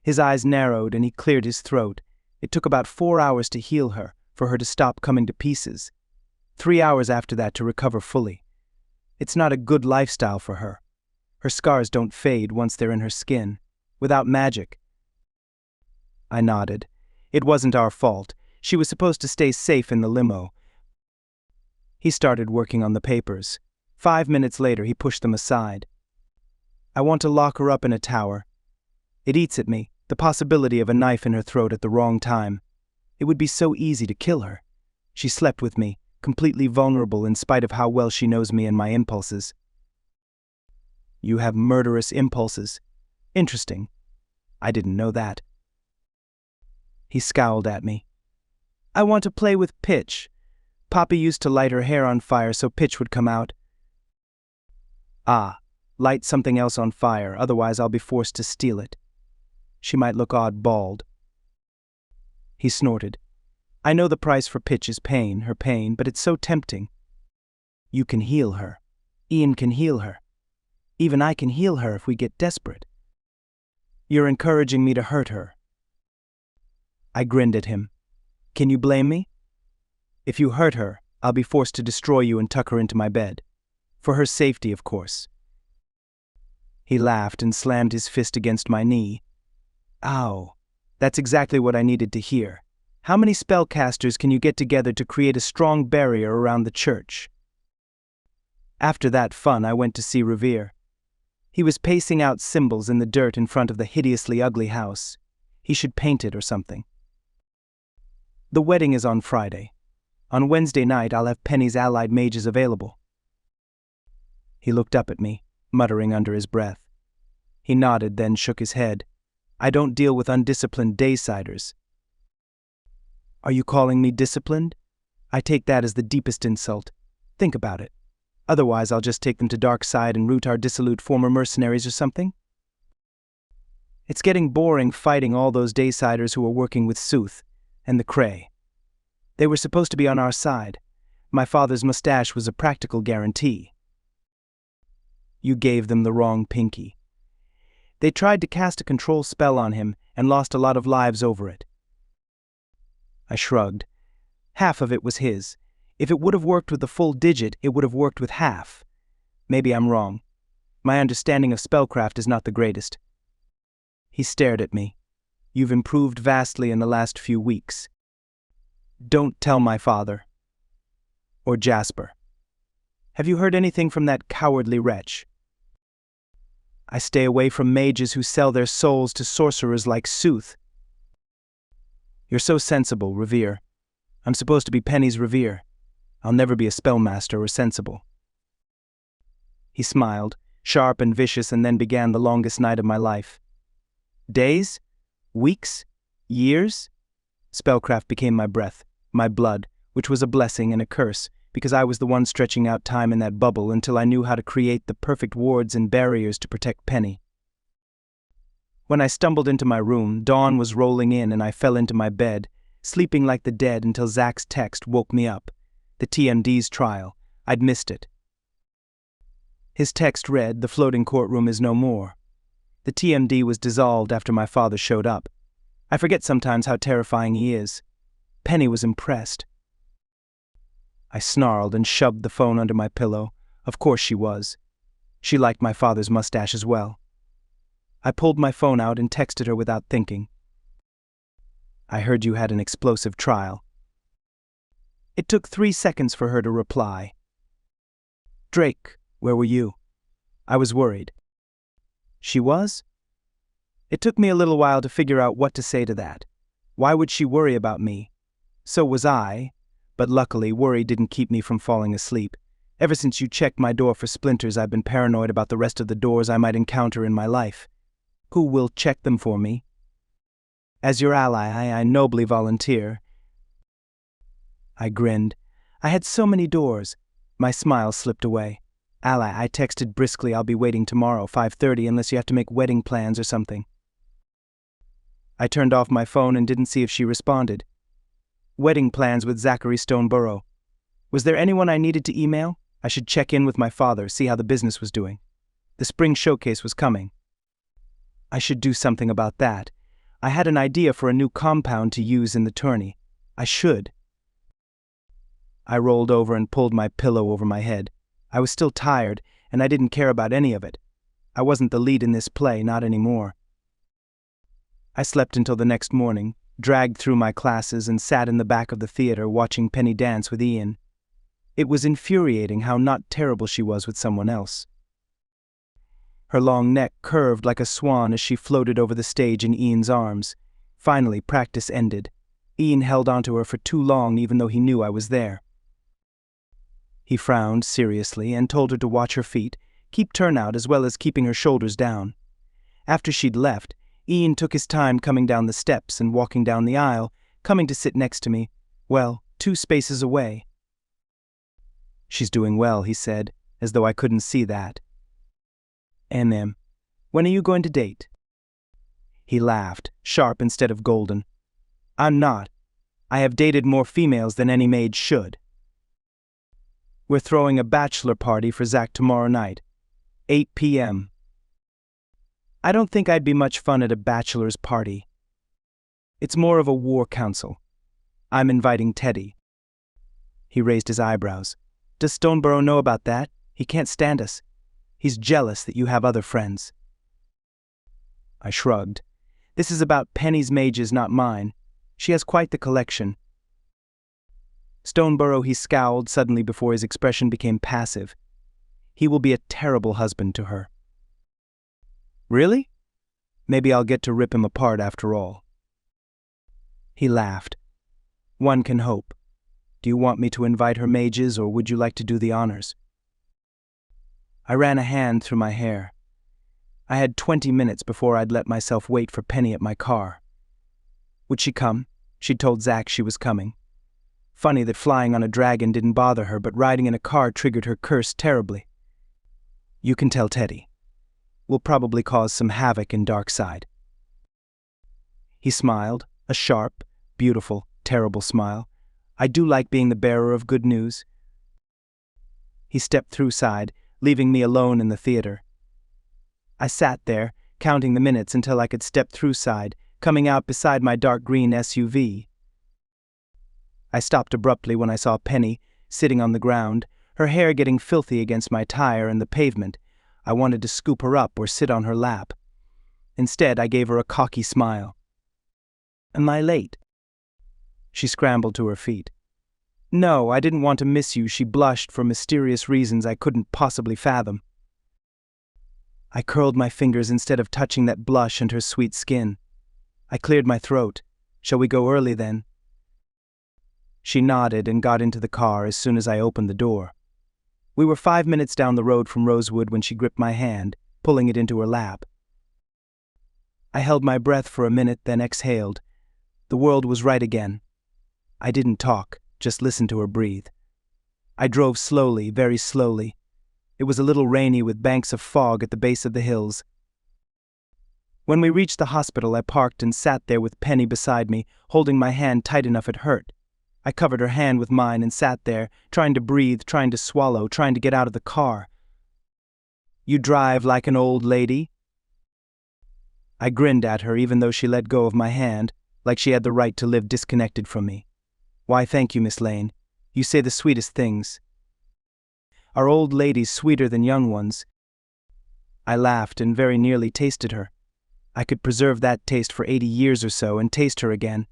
His eyes narrowed and he cleared his throat. It took about 4 hours to heal her, for her to stop coming to pieces. 3 hours after that to recover fully. It's not a good lifestyle for her. Her scars don't fade once they're in her skin. Without magic. I nodded. It wasn't our fault. She was supposed to stay safe in the limo. He started working on the papers. 5 minutes later, he pushed them aside. I want to lock her up in a tower. It eats at me, the possibility of a knife in her throat at the wrong time. It would be so easy to kill her. She slept with me, completely vulnerable in spite of how well she knows me and my impulses. You have murderous impulses. Interesting. I didn't know that. He scowled at me. I want to play with pitch. Poppy used to light her hair on fire so pitch would come out. Ah, light something else on fire, otherwise I'll be forced to steal it. She might look odd bald. He snorted. I know the price for pitch is pain, her pain, but it's so tempting. You can heal her. Ian can heal her. Even I can heal her if we get desperate. You're encouraging me to hurt her. I grinned at him. Can you blame me? If you hurt her, I'll be forced to destroy you and tuck her into my bed. For her safety, of course. He laughed and slammed his fist against my knee. Ow. That's exactly what I needed to hear. How many spellcasters can you get together to create a strong barrier around the church? After that fun, I went to see Revere. He was pacing out symbols in the dirt in front of the hideously ugly house. He should paint it or something. The wedding is on Friday. On Wednesday night, I'll have Penny's allied mages available. He looked up at me, muttering under his breath. He nodded, then shook his head. I don't deal with undisciplined Daysiders. Are you calling me disciplined? I take that as the deepest insult. Think about it. Otherwise, I'll just take them to Darkside and root our dissolute former mercenaries or something. It's getting boring fighting all those Daysiders who are working with Sooth and the Cray. They were supposed to be on our side. My father's mustache was a practical guarantee. You gave them the wrong pinky. They tried to cast a control spell on him and lost a lot of lives over it. I shrugged. Half of it was his. If it would have worked with the full digit, it would have worked with half. Maybe I'm wrong. My understanding of spellcraft is not the greatest. He stared at me. You've improved vastly in the last few weeks. Don't tell my father. Or Jasper. Have you heard anything from that cowardly wretch? I stay away from mages who sell their souls to sorcerers like Sooth. You're so sensible, Revere. I'm supposed to be Penny's Revere. I'll never be a spellmaster or sensible. He smiled, sharp and vicious, and then began the longest night of my life. Days? Weeks? Years? Spellcraft became my breath, my blood, which was a blessing and a curse, because I was the one stretching out time in that bubble until I knew how to create the perfect wards and barriers to protect Penny. When I stumbled into my room, dawn was rolling in and I fell into my bed, sleeping like the dead until Zach's text woke me up. The TMD's trial. I'd missed it. His text read, "The floating courtroom is no more." The TMD was dissolved after my father showed up. I forget sometimes how terrifying he is. Penny was impressed. I snarled and shoved the phone under my pillow. Of course she was. She liked my father's mustache as well. I pulled my phone out and texted her without thinking. I heard you had an explosive trial. It took 3 seconds for her to reply. Drake, where were you? I was worried. She was? It took me a little while to figure out what to say to that. Why would she worry about me? So was I, but luckily worry didn't keep me from falling asleep. Ever since you checked my door for splinters, I've been paranoid about the rest of the doors I might encounter in my life. Who will check them for me? As your ally, I nobly volunteer. I grinned. I had so many doors. My smile slipped away. Ally, I texted briskly, I'll be waiting tomorrow, 5:30, unless you have to make wedding plans or something. I turned off my phone and didn't see if she responded. Wedding plans with Zachary Stoneborough. Was there anyone I needed to email? I should check in with my father, see how the business was doing. The spring showcase was coming. I should do something about that. I had an idea for a new compound to use in the tourney. I should. I rolled over and pulled my pillow over my head. I was still tired, and I didn't care about any of it. I wasn't the lead in this play, not anymore. I slept until the next morning, dragged through my classes, and sat in the back of the theater watching Penny dance with Ian. It was infuriating how not terrible she was with someone else. Her long neck curved like a swan as she floated over the stage in Ian's arms. Finally, practice ended. Ian held onto her for too long, even though he knew I was there. He frowned seriously and told her to watch her feet, keep turnout as well as keeping her shoulders down. After she'd left, Ian took his time coming down the steps and walking down the aisle, coming to sit next to me, well, 2 spaces away. She's doing well, he said, as though I couldn't see that. When are you going to date? He laughed, sharp instead of golden. I'm not. I have dated more females than any mage should. We're throwing a bachelor party for Zach tomorrow night, 8 p.m. I don't think I'd be much fun at a bachelor's party. It's more of a war council. I'm inviting Teddy. He raised his eyebrows. Does Stoneborough know about that? He can't stand us. He's jealous that you have other friends. I shrugged. This is about Penny's mages, not mine. She has quite the collection. Stoneborough, he scowled suddenly before his expression became passive. He will be a terrible husband to her. Really? Maybe I'll get to rip him apart after all. He laughed. One can hope. Do you want me to invite her mages, or would you like to do the honors? I ran a hand through my hair. I had 20 minutes before I'd let myself wait for Penny at my car. Would she come? She'd told Zach she was coming. Funny that flying on a dragon didn't bother her, but riding in a car triggered her curse terribly. You can tell Teddy. We'll probably cause some havoc in Darkside. He smiled, a sharp, beautiful, terrible smile. I do like being the bearer of good news. He stepped through side, leaving me alone in the theater. I sat there, counting the minutes until I could step through side, coming out beside my dark green SUV. I stopped abruptly when I saw Penny, sitting on the ground, her hair getting filthy against my tire and the pavement. I wanted to scoop her up or sit on her lap. Instead, I gave her a cocky smile. Am I late? She scrambled to her feet. No, I didn't want to miss you, she blushed for mysterious reasons I couldn't possibly fathom. I curled my fingers instead of touching that blush and her sweet skin. I cleared my throat. Shall we go early then? She nodded and got into the car as soon as I opened the door. We were 5 minutes down the road from Rosewood when she gripped my hand, pulling it into her lap. I held my breath for a minute, then exhaled. The world was right again. I didn't talk, just listened to her breathe. I drove slowly, very slowly. It was a little rainy with banks of fog at the base of the hills. When we reached the hospital, I parked and sat there with Penny beside me, holding my hand tight enough it hurt. I covered her hand with mine and sat there, trying to breathe, trying to swallow, trying to get out of the car. You drive like an old lady? I grinned at her even though she let go of my hand, like she had the right to live disconnected from me. Why, thank you, Miss Lane. You say the sweetest things. Are old ladies sweeter than young ones? I laughed and very nearly tasted her. I could preserve that taste for 80 years or so and taste her again.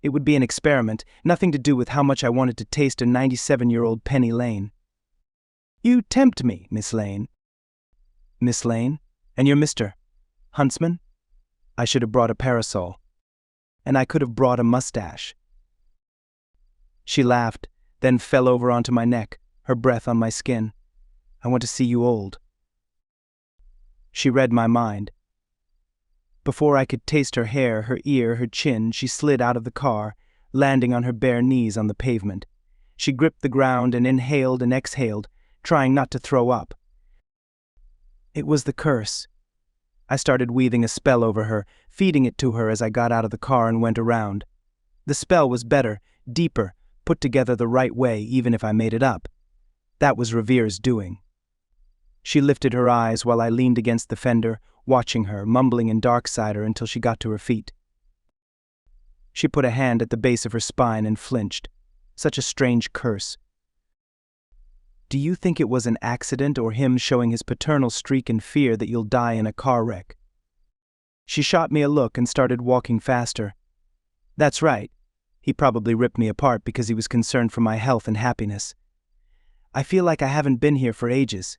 It would be an experiment, nothing to do with how much I wanted to taste a 97-year-old Penny Lane. You tempt me, Miss Lane. Miss Lane? And you're Mr. Huntsman? I should have brought a parasol. And I could have brought a mustache. She laughed, then fell over onto my neck, her breath on my skin. I want to see you old. She read my mind. Before I could taste her hair, her ear, her chin, she slid out of the car, landing on her bare knees on the pavement. She gripped the ground and inhaled and exhaled, trying not to throw up. It was the curse. I started weaving a spell over her, feeding it to her as I got out of the car and went around. The spell was better, deeper, put together the right way even if I made it up. That was Revere's doing. She lifted her eyes while I leaned against the fender, watching her, mumbling in Darksider until she got to her feet. She put a hand at the base of her spine and flinched. Such a strange curse. Do you think it was an accident or him showing his paternal streak in fear that you'll die in a car wreck? She shot me a look and started walking faster. That's right. He probably ripped me apart because he was concerned for my health and happiness. I feel like I haven't been here for ages.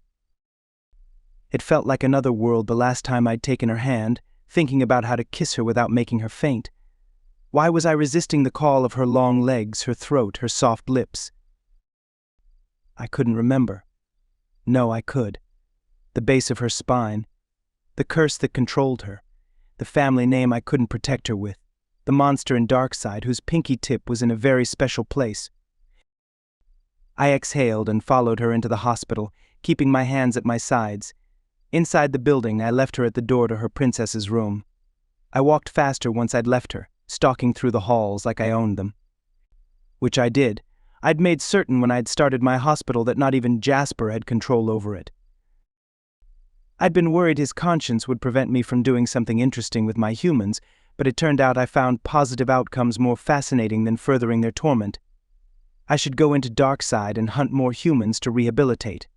It felt like another world the last time I'd taken her hand, thinking about how to kiss her without making her faint. Why was I resisting the call of her long legs, her throat, her soft lips? I couldn't remember. No, I could. The base of her spine. The curse that controlled her. The family name I couldn't protect her with. The monster in Darkside whose pinky tip was in a very special place. I exhaled and followed her into the hospital, keeping my hands at my sides. Inside the building, I left her at the door to her princess's room. I walked faster once I'd left her, stalking through the halls like I owned them. Which I did. I'd made certain when I'd started my hospital that not even Jasper had control over it. I'd been worried his conscience would prevent me from doing something interesting with my humans, but it turned out I found positive outcomes more fascinating than furthering their torment. I should go into Darkside and hunt more humans to rehabilitate.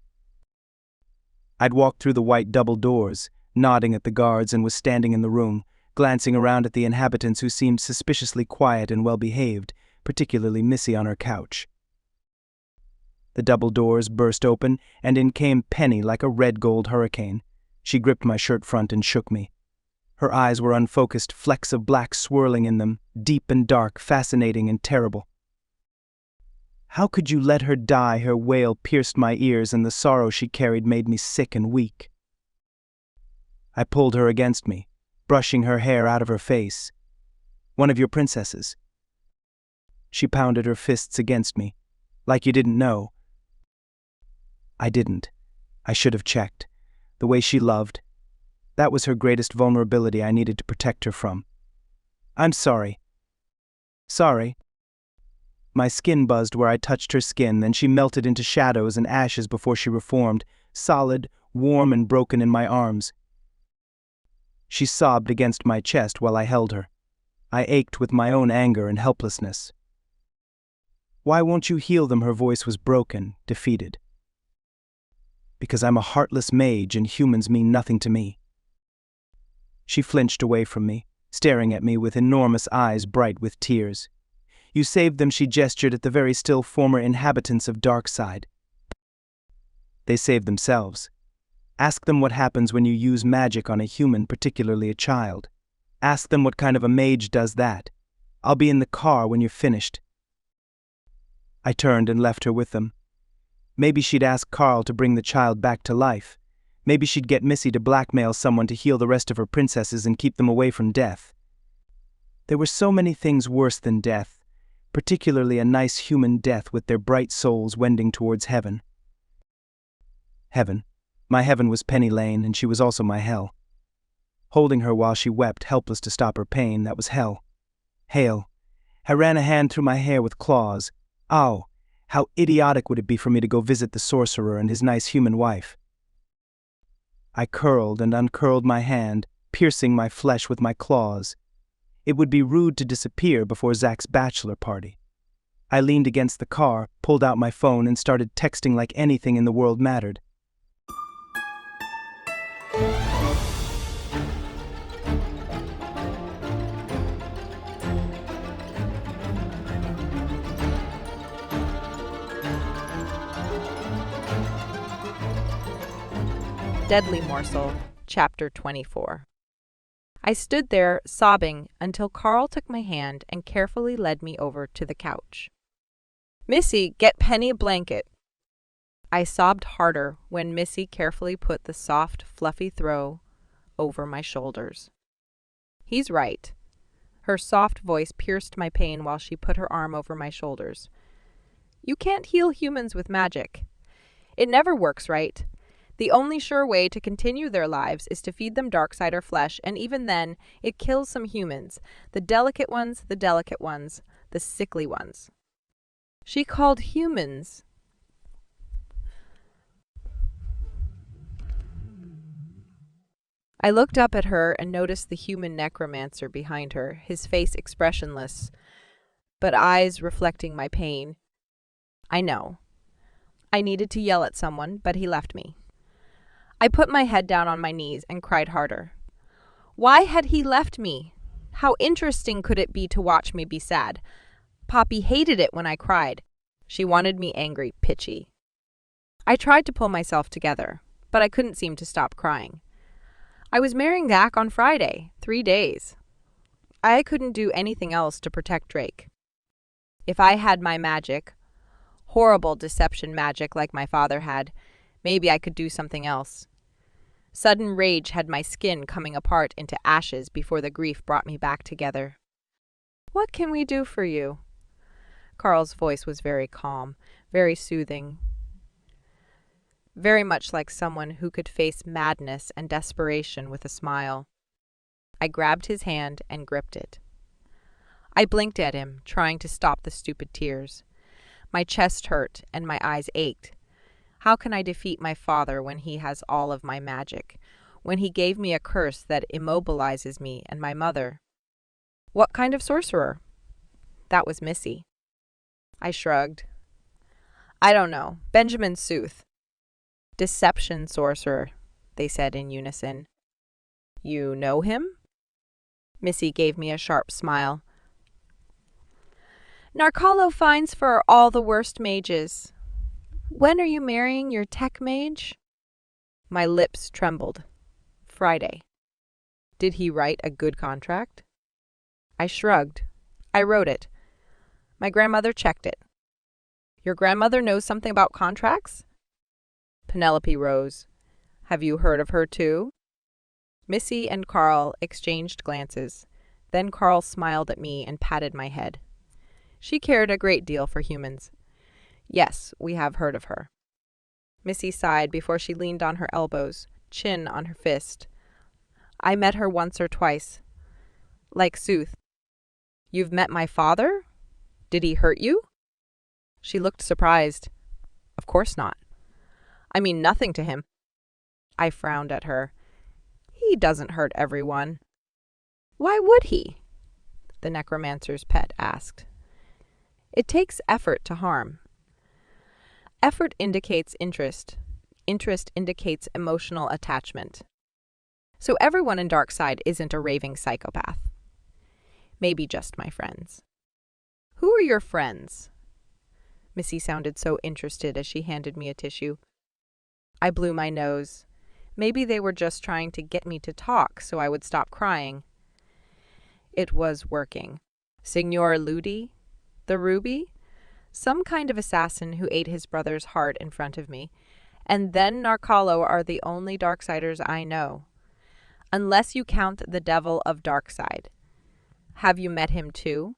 I'd walked through the white double doors, nodding at the guards, and was standing in the room, glancing around at the inhabitants who seemed suspiciously quiet and well-behaved, particularly Missy on her couch. The double doors burst open, and in came Penny like a red-gold hurricane. She gripped my shirt front and shook me. Her eyes were unfocused, flecks of black swirling in them, deep and dark, fascinating and terrible. How could you let her die? Her wail pierced my ears, and the sorrow she carried made me sick and weak. I pulled her against me, brushing her hair out of her face. One of your princesses. She pounded her fists against me, like you didn't know. I didn't. I should have checked. The way she loved. That was her greatest vulnerability I needed to protect her from. I'm sorry. Sorry. My skin buzzed where I touched her skin, then she melted into shadows and ashes before she reformed, solid, warm, and broken in my arms. She sobbed against my chest while I held her. I ached with my own anger and helplessness. Why won't you heal them? Her voice was broken, defeated. Because I'm a heartless mage and humans mean nothing to me. She flinched away from me, staring at me with enormous eyes bright with tears. You saved them, she gestured at the very still former inhabitants of Darkside. They saved themselves. Ask them what happens when you use magic on a human, particularly a child. Ask them what kind of a mage does that. I'll be in the car when you're finished. I turned and left her with them. Maybe she'd ask Carl to bring the child back to life. Maybe she'd get Missy to blackmail someone to heal the rest of her princesses and keep them away from death. There were so many things worse than death, particularly a nice human death with their bright souls wending towards heaven. Heaven. My heaven was Penny Lane, and she was also my hell. Holding her while she wept, helpless to stop her pain, that was hell. Hail. I ran a hand through my hair with claws. Ow, how idiotic would it be for me to go visit the sorcerer and his nice human wife? I curled and uncurled my hand, piercing my flesh with my claws. It would be rude to disappear before Zach's bachelor party. I leaned against the car, pulled out my phone, and started texting like anything in the world mattered. Deadly Morsel, Chapter 24. I stood there, sobbing, until Carl took my hand and carefully led me over to the couch. "Missy, get Penny a blanket." I sobbed harder when Missy carefully put the soft, fluffy throw over my shoulders. He's right. Her soft voice pierced my pain while she put her arm over my shoulders. You can't heal humans with magic. It never works right. The only sure way to continue their lives is to feed them Darksider flesh, and even then, it kills some humans. The delicate ones, the sickly ones. She called humans. I looked up at her and noticed the human necromancer behind her, his face expressionless, but eyes reflecting my pain. I know. I needed to yell at someone, but he left me. I put my head down on my knees and cried harder. Why had he left me? How interesting could it be to watch me be sad? Poppy hated it when I cried. She wanted me angry, pitchy. I tried to pull myself together, but I couldn't seem to stop crying. I was marrying Zach on Friday, 3 days. I couldn't do anything else to protect Drake. If I had my magic, horrible deception magic like my father had, maybe I could do something else. Sudden rage had my skin coming apart into ashes before the grief brought me back together. What can we do for you? Carl's voice was very calm, very soothing, very much like someone who could face madness and desperation with a smile. I grabbed his hand and gripped it. I blinked at him, trying to stop the stupid tears. My chest hurt and my eyes ached. How can I defeat my father when he has all of my magic, when he gave me a curse that immobilizes me and my mother? What kind of sorcerer? That was Missy. I shrugged. I don't know. Benjamin Sooth. Deception sorcerer, they said in unison. You know him? Missy gave me a sharp smile. Narcolo finds for all the worst mages. When are you marrying your tech mage? My lips trembled. Friday. Did he write a good contract? I shrugged. I wrote it. My grandmother checked it. Your grandmother knows something about contracts? Penelope rose. Have you heard of her too? Missy and Carl exchanged glances. Then Carl smiled at me and patted my head. She cared a great deal for humans. Yes, we have heard of her. Missy sighed before she leaned on her elbows, chin on her fist. I met her once or twice. Like Sooth. You've met my father? Did he hurt you? She looked surprised. Of course not. I mean nothing to him. I frowned at her. He doesn't hurt everyone. Why would he? The necromancer's pet asked. It takes effort to harm. Effort indicates interest. Interest indicates emotional attachment. So everyone in Darkside isn't a raving psychopath. Maybe just my friends. Who are your friends? Missy sounded so interested as she handed me a tissue. I blew my nose. Maybe they were just trying to get me to talk so I would stop crying. It was working. Signor Ludi? The Ruby? Some kind of assassin who ate his brother's heart in front of me. And then Narcalo are the only Darksiders I know. Unless you count the Devil of Darkside. Have you met him too?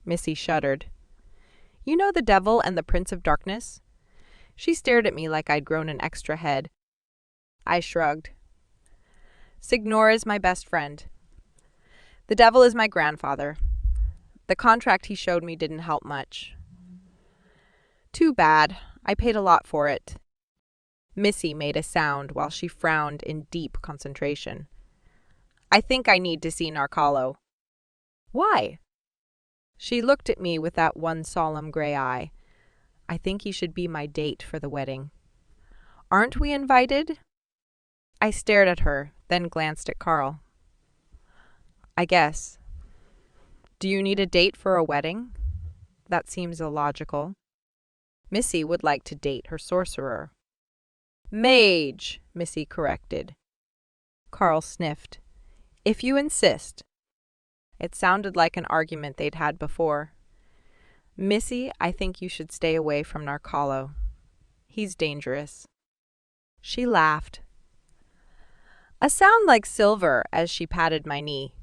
Missy shuddered. You know the Devil and the Prince of Darkness? She stared at me like I'd grown an extra head. I shrugged. Signor is my best friend. The Devil is my grandfather. The contract he showed me didn't help much. Too bad. I paid a lot for it. Missy made a sound while she frowned in deep concentration. I think I need to see Narcalo. Why? She looked at me with that one solemn gray eye. I think he should be my date for the wedding. Aren't we invited? I stared at her, then glanced at Carl. I guess. Do you need a date for a wedding? That seems illogical. Missy would like to date her sorcerer. Mage, Missy corrected. Carl sniffed. If you insist. It sounded like an argument they'd had before. Missy, I think you should stay away from Narcalo. He's dangerous. She laughed. A sound like silver as she patted my knee.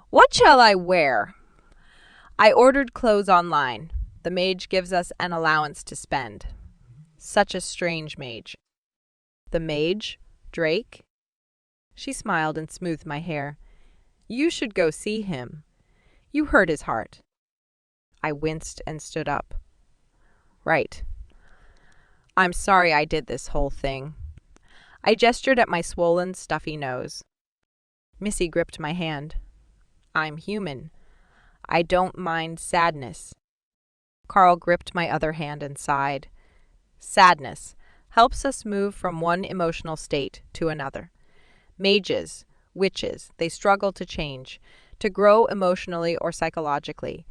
What shall I wear? I ordered clothes online. The mage gives us an allowance to spend. Such a strange mage. The mage? Drake? She smiled and smoothed my hair. You should go see him. You hurt his heart. I winced and stood up. Right. I'm sorry I did this whole thing. I gestured at my swollen, stuffy nose. Missy gripped my hand. I'm human. I don't mind sadness. Carl gripped my other hand and sighed. Sadness helps us move from one emotional state to another. Mages, witches, they struggle to change, to grow emotionally or psychologically.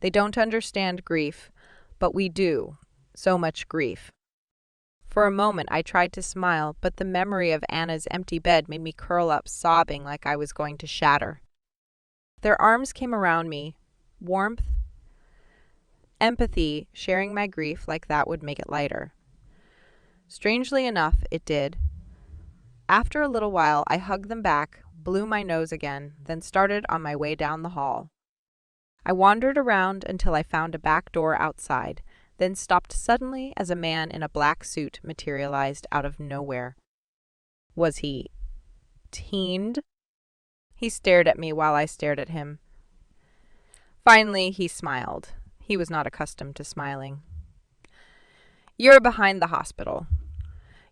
They don't understand grief, but we do. So much grief. For a moment I tried to smile, but the memory of Anna's empty bed made me curl up sobbing like I was going to shatter. Their arms came around me. Warmth, empathy, sharing my grief like that would make it lighter. Strangely enough, it did. After a little while, I hugged them back, blew my nose again, then started on my way down the hall. I wandered around until I found a back door outside, then stopped suddenly as a man in a black suit materialized out of nowhere. Was he teened? He stared at me while I stared at him. Finally, he smiled. He was not accustomed to smiling. You're behind the hospital.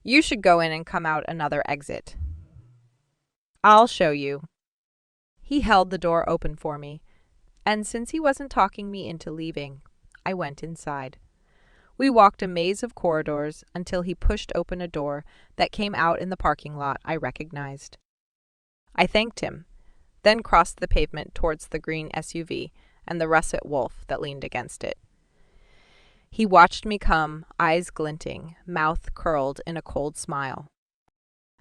You should go in and come out another exit. I'll show you. He held the door open for me, and since he wasn't talking me into leaving, I went inside. We walked a maze of corridors until he pushed open a door that came out in the parking lot I recognized. I thanked him, then crossed the pavement towards the green SUV and the russet wolf that leaned against it. He watched me come, eyes glinting, mouth curled in a cold smile.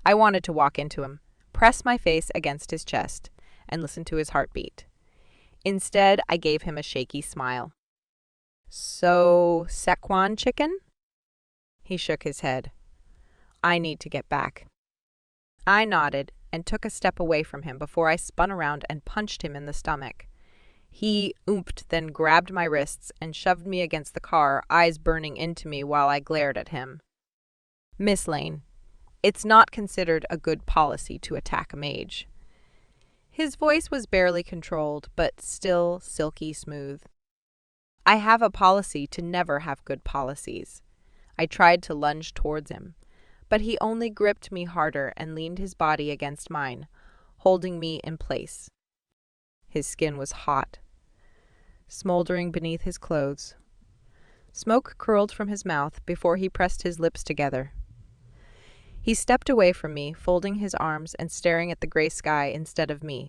I wanted to walk into him, press my face against his chest, and listen to his heartbeat. Instead, I gave him a shaky smile. So, Sequan chicken? He shook his head. I need to get back. I nodded and took a step away from him before I spun around and punched him in the stomach. He oomped, then grabbed my wrists and shoved me against the car, eyes burning into me while I glared at him. Miss Lane, it's not considered a good policy to attack a mage. His voice was barely controlled, but still silky smooth. I have a policy to never have good policies. I tried to lunge towards him, but he only gripped me harder and leaned his body against mine, holding me in place. His skin was hot, smoldering beneath his clothes. Smoke curled from his mouth before he pressed his lips together. He stepped away from me, folding his arms and staring at the gray sky instead of me.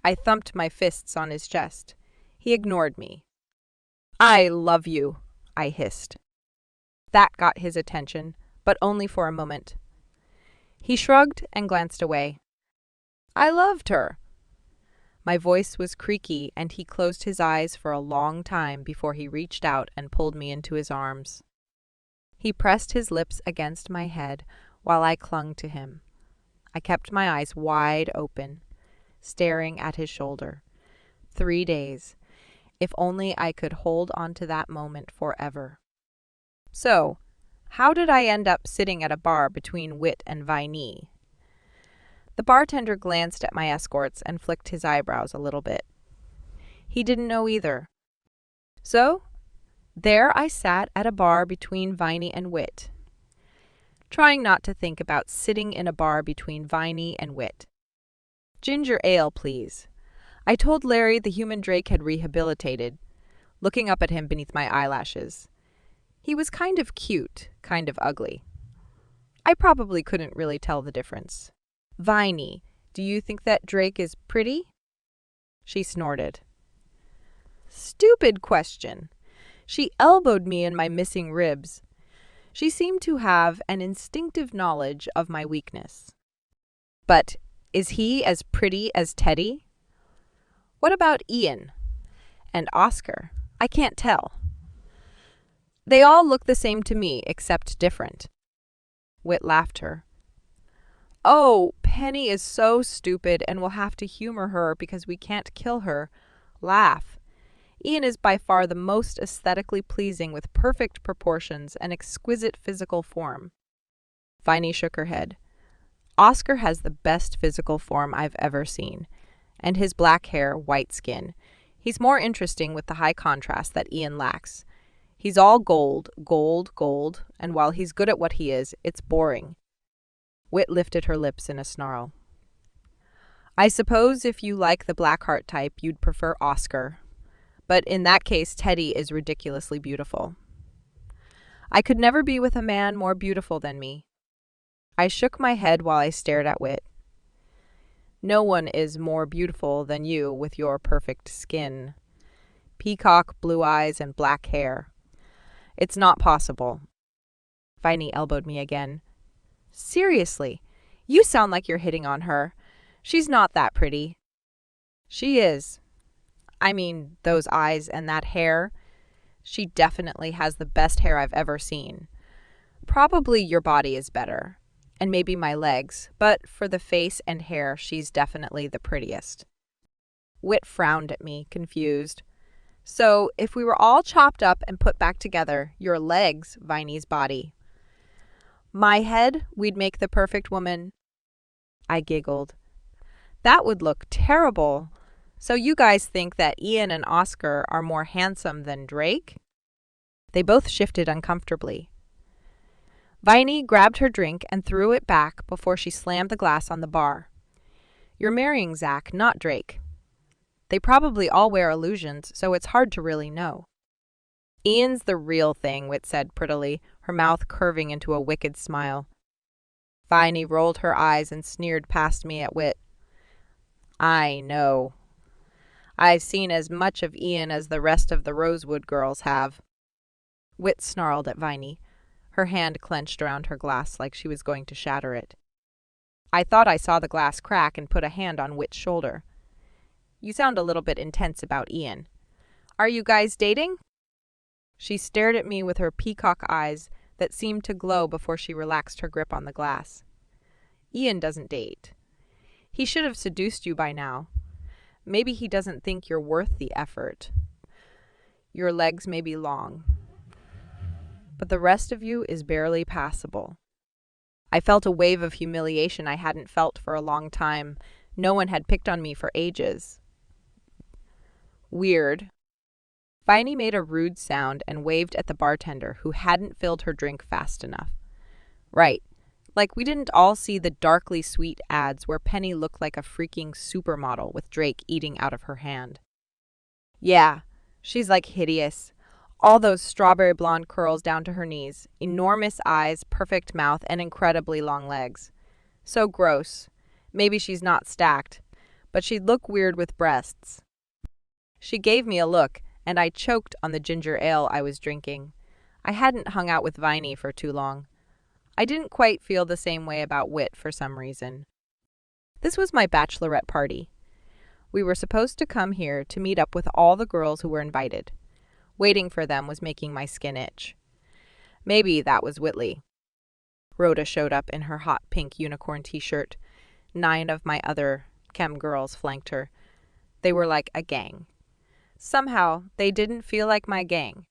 I thumped my fists on his chest. He ignored me. I love you, I hissed. That got his attention, but only for a moment. He shrugged and glanced away. I loved her. My voice was creaky, and he closed his eyes for a long time before he reached out and pulled me into his arms. He pressed his lips against my head while I clung to him. I kept my eyes wide open, staring at his shoulder. 3 days. If only I could hold on to that moment forever. So, how did I end up sitting at a bar between Wit and Viney? The bartender glanced at my escorts and flicked his eyebrows a little bit. He didn't know either. So, there I sat at a bar between Viney and Wit, trying not to think about sitting in a bar between Viney and Wit. Ginger ale, please. I told Larry the human drake had rehabilitated, looking up at him beneath my eyelashes. He was kind of cute, kind of ugly. I probably couldn't really tell the difference. Viney, do you think that drake is pretty? She snorted. Stupid question. She elbowed me in my missing ribs. She seemed to have an instinctive knowledge of my weakness. But is he as pretty as Teddy? What about Ian? And Oscar? I can't tell. They all look the same to me, except different. Wit laughed her. Oh, Penny is so stupid and we'll have to humor her because we can't kill her. Laugh. Ian is by far the most aesthetically pleasing with perfect proportions and exquisite physical form. Viney shook her head. Oscar has the best physical form I've ever seen, and his black hair, white skin. He's more interesting with the high contrast that Ian lacks. He's all gold, gold, gold, and while he's good at what he is, it's boring. Wit lifted her lips in a snarl. I suppose if you like the Blackheart type, you'd prefer Oscar. But in that case, Teddy is ridiculously beautiful. I could never be with a man more beautiful than me. I shook my head while I stared at Wit. No one is more beautiful than you with your perfect skin. Peacock blue eyes and black hair. It's not possible. Viney elbowed me again. Seriously, you sound like you're hitting on her. She's not that pretty. She is. I mean, those eyes and that hair. She definitely has the best hair I've ever seen. Probably your body is better, and maybe my legs, but for the face and hair, she's definitely the prettiest. Wit frowned at me, confused. So, if we were all chopped up and put back together, your legs, Viney's body. My head, we'd make the perfect woman. I giggled. That would look terrible. So you guys think that Ian and Oscar are more handsome than Drake? They both shifted uncomfortably. Viney grabbed her drink and threw it back before she slammed the glass on the bar. You're marrying Zach, not Drake. They probably all wear illusions, so it's hard to really know. Ian's the real thing, Wit said prettily, her mouth curving into a wicked smile. Viney rolled her eyes and sneered past me at Wit. I know. I've seen as much of Ian as the rest of the Rosewood girls have. Wit snarled at Viney. Her hand clenched around her glass like she was going to shatter it. I thought I saw the glass crack and put a hand on Wit's shoulder. You sound a little bit intense about Ian. Are you guys dating? She stared at me with her peacock eyes that seemed to glow before she relaxed her grip on the glass. Ian doesn't date. He should have seduced you by now. Maybe he doesn't think you're worth the effort. Your legs may be long, but the rest of you is barely passable. I felt a wave of humiliation I hadn't felt for a long time. No one had picked on me for ages. Weird. Viney made a rude sound and waved at the bartender who hadn't filled her drink fast enough. Right. Like we didn't all see the darkly sweet ads where Penny looked like a freaking supermodel with Drake eating out of her hand. Yeah, she's like hideous. All those strawberry blonde curls down to her knees, enormous eyes, perfect mouth, and incredibly long legs. So gross. Maybe she's not stacked, but she'd look weird with breasts. She gave me a look, and I choked on the ginger ale I was drinking. I hadn't hung out with Viney for too long. I didn't quite feel the same way about Wit for some reason. This was my bachelorette party. We were supposed to come here to meet up with all the girls who were invited. Waiting for them was making my skin itch. Maybe that was Whitley. Rhoda showed up in her hot pink unicorn t-shirt. 9 of my other chem girls flanked her. They were like a gang. Somehow, they didn't feel like my gang.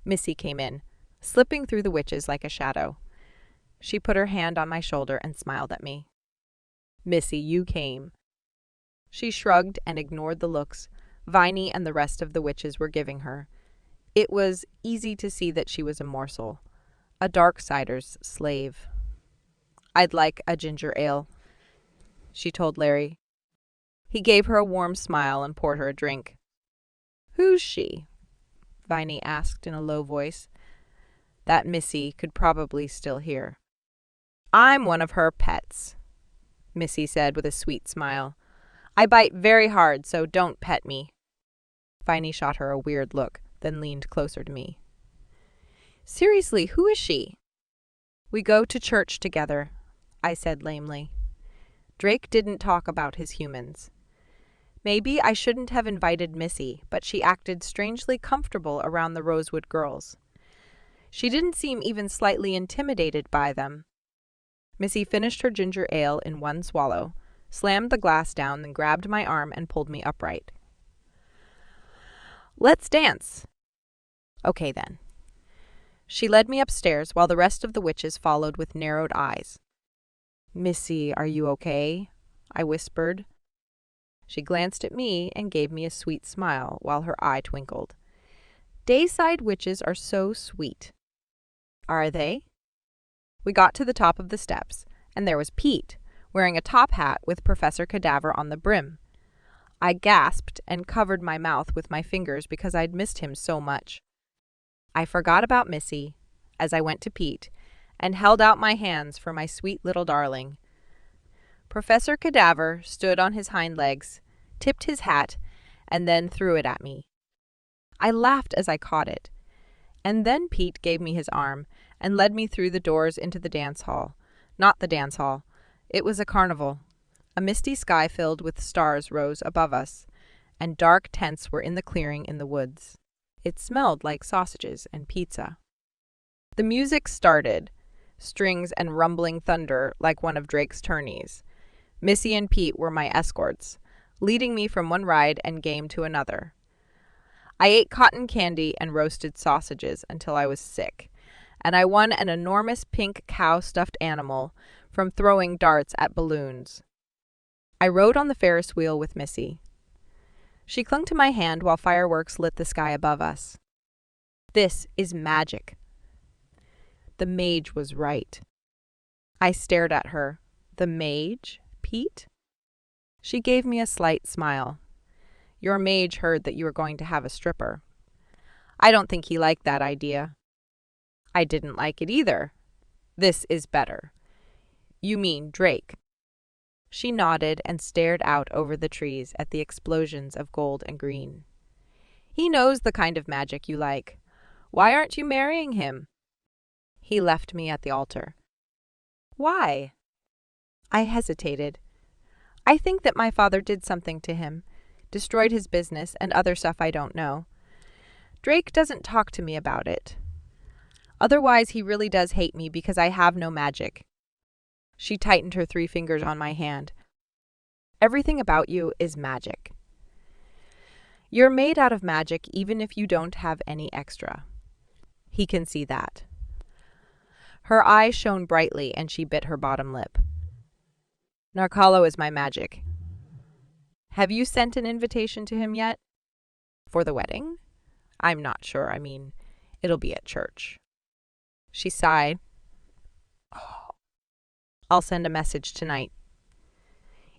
Missy came in, slipping through the witches like a shadow. She put her hand on my shoulder and smiled at me. Missy, you came. She shrugged and ignored the looks Viney and the rest of the witches were giving her. It was easy to see that she was a Morsel, a Darksider's slave. I'd like a ginger ale, she told Larry. He gave her a warm smile and poured her a drink. Who's she? Viney asked in a low voice that Missy could probably still hear. I'm one of her pets, Missy said with a sweet smile. I bite very hard, so don't pet me. Viney shot her a weird look, then leaned closer to me. Seriously, who is she? We go to church together, I said lamely. Drake didn't talk about his humans. Maybe I shouldn't have invited Missy, but she acted strangely comfortable around the Rosewood girls. She didn't seem even slightly intimidated by them. Missy finished her ginger ale in one swallow, slammed the glass down, then grabbed my arm and pulled me upright. Let's dance. Okay, then. She led me upstairs while the rest of the witches followed with narrowed eyes. Missy, are you okay? I whispered. She glanced at me and gave me a sweet smile while her eye twinkled. Dayside witches are so sweet. Are they? We got to the top of the steps, and there was Pete, wearing a top hat with Professor Cadaver on the brim. I gasped and covered my mouth with my fingers because I'd missed him so much. I forgot about Missy as I went to Pete and held out my hands for my sweet little darling. Professor Cadaver stood on his hind legs, tipped his hat, and then threw it at me. I laughed as I caught it. And then Pete gave me his arm and led me through the doors into the dance hall. Not the dance hall. It was a carnival. A misty sky filled with stars rose above us, and dark tents were in the clearing in the woods. It smelled like sausages and pizza. The music started, strings and rumbling thunder like one of Drake's tourneys. Missy and Pete were my escorts, leading me from one ride and game to another. I ate cotton candy and roasted sausages until I was sick, and I won an enormous pink cow stuffed animal from throwing darts at balloons. I rode on the Ferris wheel with Missy. She clung to my hand while fireworks lit the sky above us. This is magic. The mage was right. I stared at her. The mage? Pete? She gave me a slight smile. Your mage heard that you were going to have a stripper. I don't think he liked that idea. I didn't like it either. This is better. You mean Drake. She nodded and stared out over the trees at the explosions of gold and green. He knows the kind of magic you like. Why aren't you marrying him? He left me at the altar. Why? I hesitated. I think that my father did something to him, destroyed his business and other stuff I don't know. Drake doesn't talk to me about it. Otherwise, he really does hate me because I have no magic. She tightened her 3 fingers on my hand. Everything about you is magic. You're made out of magic even if you don't have any extra. He can see that. Her eyes shone brightly and she bit her bottom lip. Narcalo is my magic. Have you sent an invitation to him yet? For the wedding? I'm not sure. I mean, it'll be at church. She sighed. Oh, I'll send a message tonight.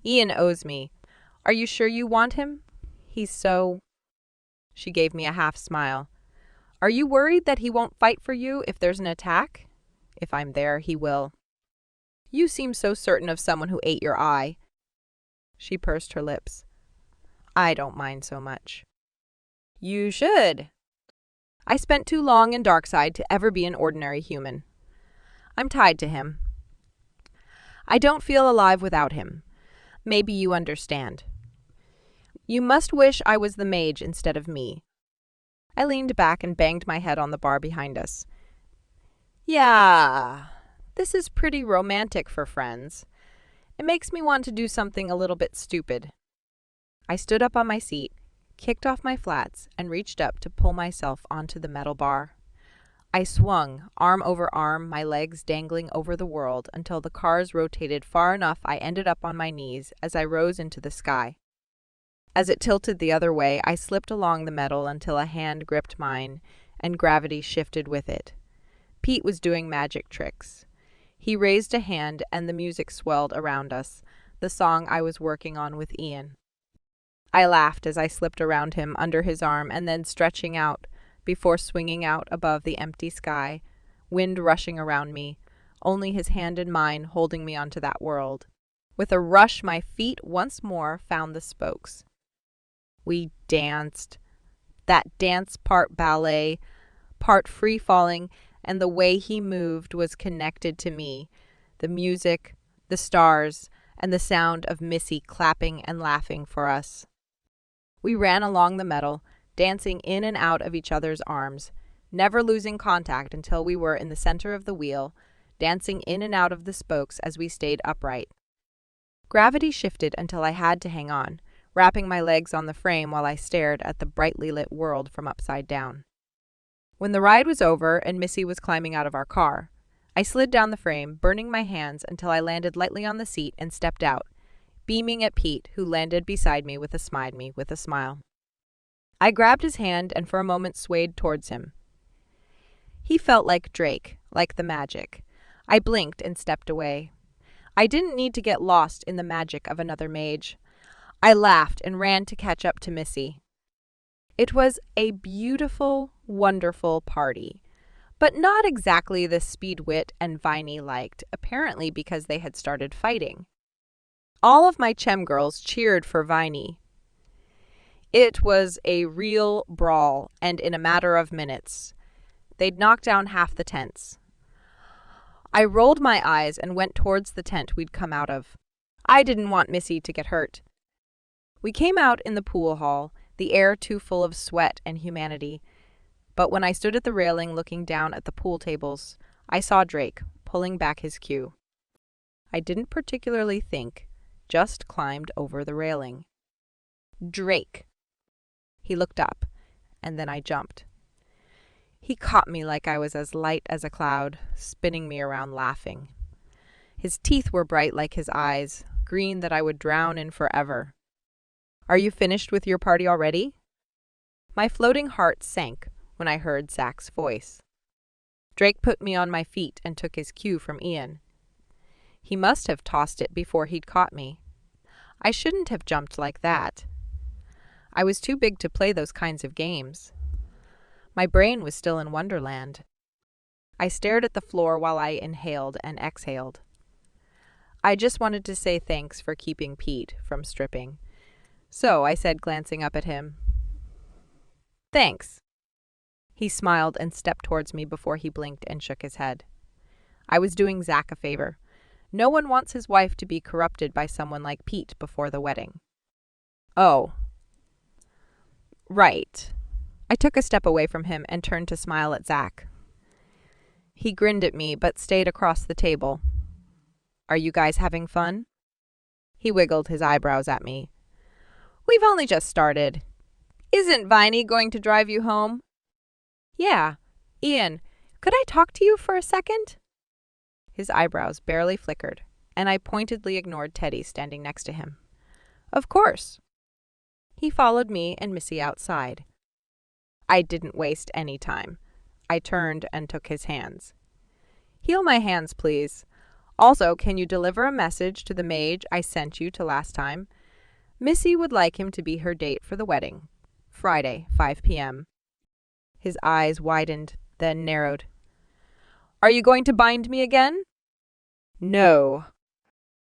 Ian owes me. Are you sure you want him? He's so... She gave me a half smile. Are you worried that he won't fight for you if there's an attack? If I'm there, he will. You seem so certain of someone who ate your eye. She pursed her lips. I don't mind so much. You should. I spent too long in Darkside to ever be an ordinary human. I'm tied to him. I don't feel alive without him. Maybe you understand. You must wish I was the mage instead of me. I leaned back and banged my head on the bar behind us. Yeah, this is pretty romantic for friends. It makes me want to do something a little bit stupid. I stood up on my seat, kicked off my flats, and reached up to pull myself onto the metal bar. I swung, arm over arm, my legs dangling over the world until the cars rotated far enough I ended up on my knees as I rose into the sky. As it tilted the other way, I slipped along the metal until a hand gripped mine, and gravity shifted with it. Pete was doing magic tricks. He raised a hand and the music swelled around us, the song I was working on with Ian. I laughed as I slipped around him under his arm and then stretching out before swinging out above the empty sky, wind rushing around me, only his hand in mine holding me onto that world. With a rush, my feet once more found the spokes. We danced. That dance part ballet, part free-falling, and the way he moved was connected to me, the music, the stars, and the sound of Missy clapping and laughing for us. We ran along the metal, dancing in and out of each other's arms, never losing contact until we were in the center of the wheel, dancing in and out of the spokes as we stayed upright. Gravity shifted until I had to hang on, wrapping my legs on the frame while I stared at the brightly lit world from upside down. When the ride was over and Missy was climbing out of our car, I slid down the frame, burning my hands until I landed lightly on the seat and stepped out, beaming at Pete, who landed beside me with a smile. I grabbed his hand and for a moment swayed towards him. He felt like Drake, like the magic. I blinked and stepped away. I didn't need to get lost in the magic of another mage. I laughed and ran to catch up to Missy. It was a beautiful, wonderful party, but not exactly the Speedwit and Viney liked, apparently because they had started fighting. All of my Chem girls cheered for Viney. It was a real brawl, and in a matter of minutes, they'd knocked down half the tents. I rolled my eyes and went towards the tent we'd come out of. I didn't want Missy to get hurt. We came out in the pool hall, the air too full of sweat and humanity. But when I stood at the railing looking down at the pool tables, I saw Drake pulling back his cue. I didn't particularly think, just climbed over the railing. Drake. He looked up, and then I jumped. He caught me like I was as light as a cloud, spinning me around laughing. His teeth were bright like his eyes, green that I would drown in forever. Are you finished with your party already? My floating heart sank when I heard Zach's voice. Drake put me on my feet and took his cue from Ian. He must have tossed it before he'd caught me. I shouldn't have jumped like that. I was too big to play those kinds of games. My brain was still in Wonderland. I stared at the floor while I inhaled and exhaled. I just wanted to say thanks for keeping Pete from stripping. So I said, glancing up at him, "Thanks." He smiled and stepped towards me before he blinked and shook his head. I was doing Zach a favor. No one wants his wife to be corrupted by someone like Pete before the wedding. Oh. Right. I took a step away from him and turned to smile at Zach. He grinned at me, but stayed across the table. Are you guys having fun? He wiggled his eyebrows at me. We've only just started. Isn't Viney going to drive you home? Yeah. Ian, could I talk to you for a second? His eyebrows barely flickered, and I pointedly ignored Teddy standing next to him. Of course. He followed me and Missy outside. I didn't waste any time. I turned and took his hands. Heal my hands, please. Also, can you deliver a message to the mage I sent you to last time? Missy would like him to be her date for the wedding. Friday, 5 p.m. His eyes widened, then narrowed. Are you going to bind me again? No.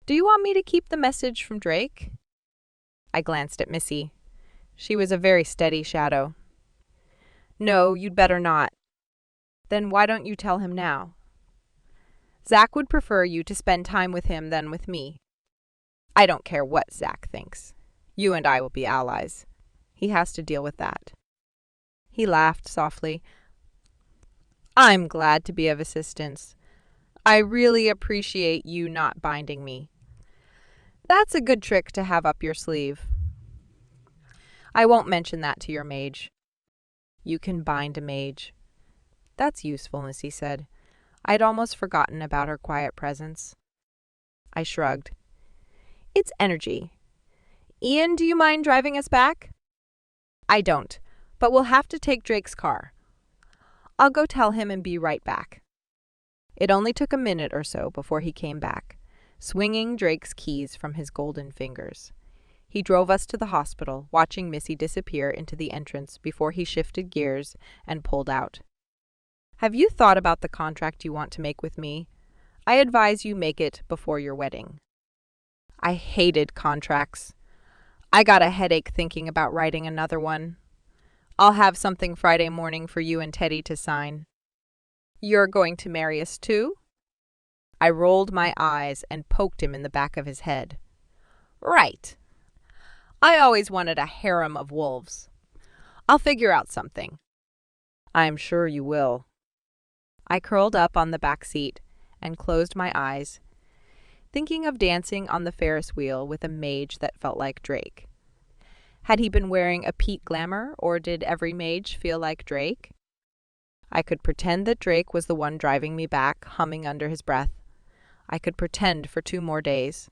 Do you want me to keep the message from Drake? I glanced at Missy. She was a very steady shadow. No, you'd better not. Then why don't you tell him now? Zach would prefer you to spend time with him than with me. I don't care what Zach thinks. You and I will be allies. He has to deal with that. He laughed softly. I'm glad to be of assistance. I really appreciate you not binding me. That's a good trick to have up your sleeve. I won't mention that to your mage. You can bind a mage. That's useful, Missy said. I'd almost forgotten about her quiet presence. I shrugged. It's energy. Ian, do you mind driving us back? I don't, but we'll have to take Drake's car. I'll go tell him and be right back. It only took a minute or so before he came back, swinging Drake's keys from his golden fingers. He drove us to the hospital, watching Missy disappear into the entrance before he shifted gears and pulled out. Have you thought about the contract you want to make with me? I advise you make it before your wedding. I hated contracts. I got a headache thinking about writing another one. I'll have something Friday morning for you and Teddy to sign. You're going to marry us too? I rolled my eyes and poked him in the back of his head. Right. I always wanted a harem of wolves. I'll figure out something. I'm sure you will. I curled up on the back seat and closed my eyes, thinking of dancing on the Ferris wheel with a mage that felt like Drake. Had he been wearing a peak glamour, or did every mage feel like Drake? I could pretend that Drake was the one driving me back, humming under his breath. I could pretend for 2 more days.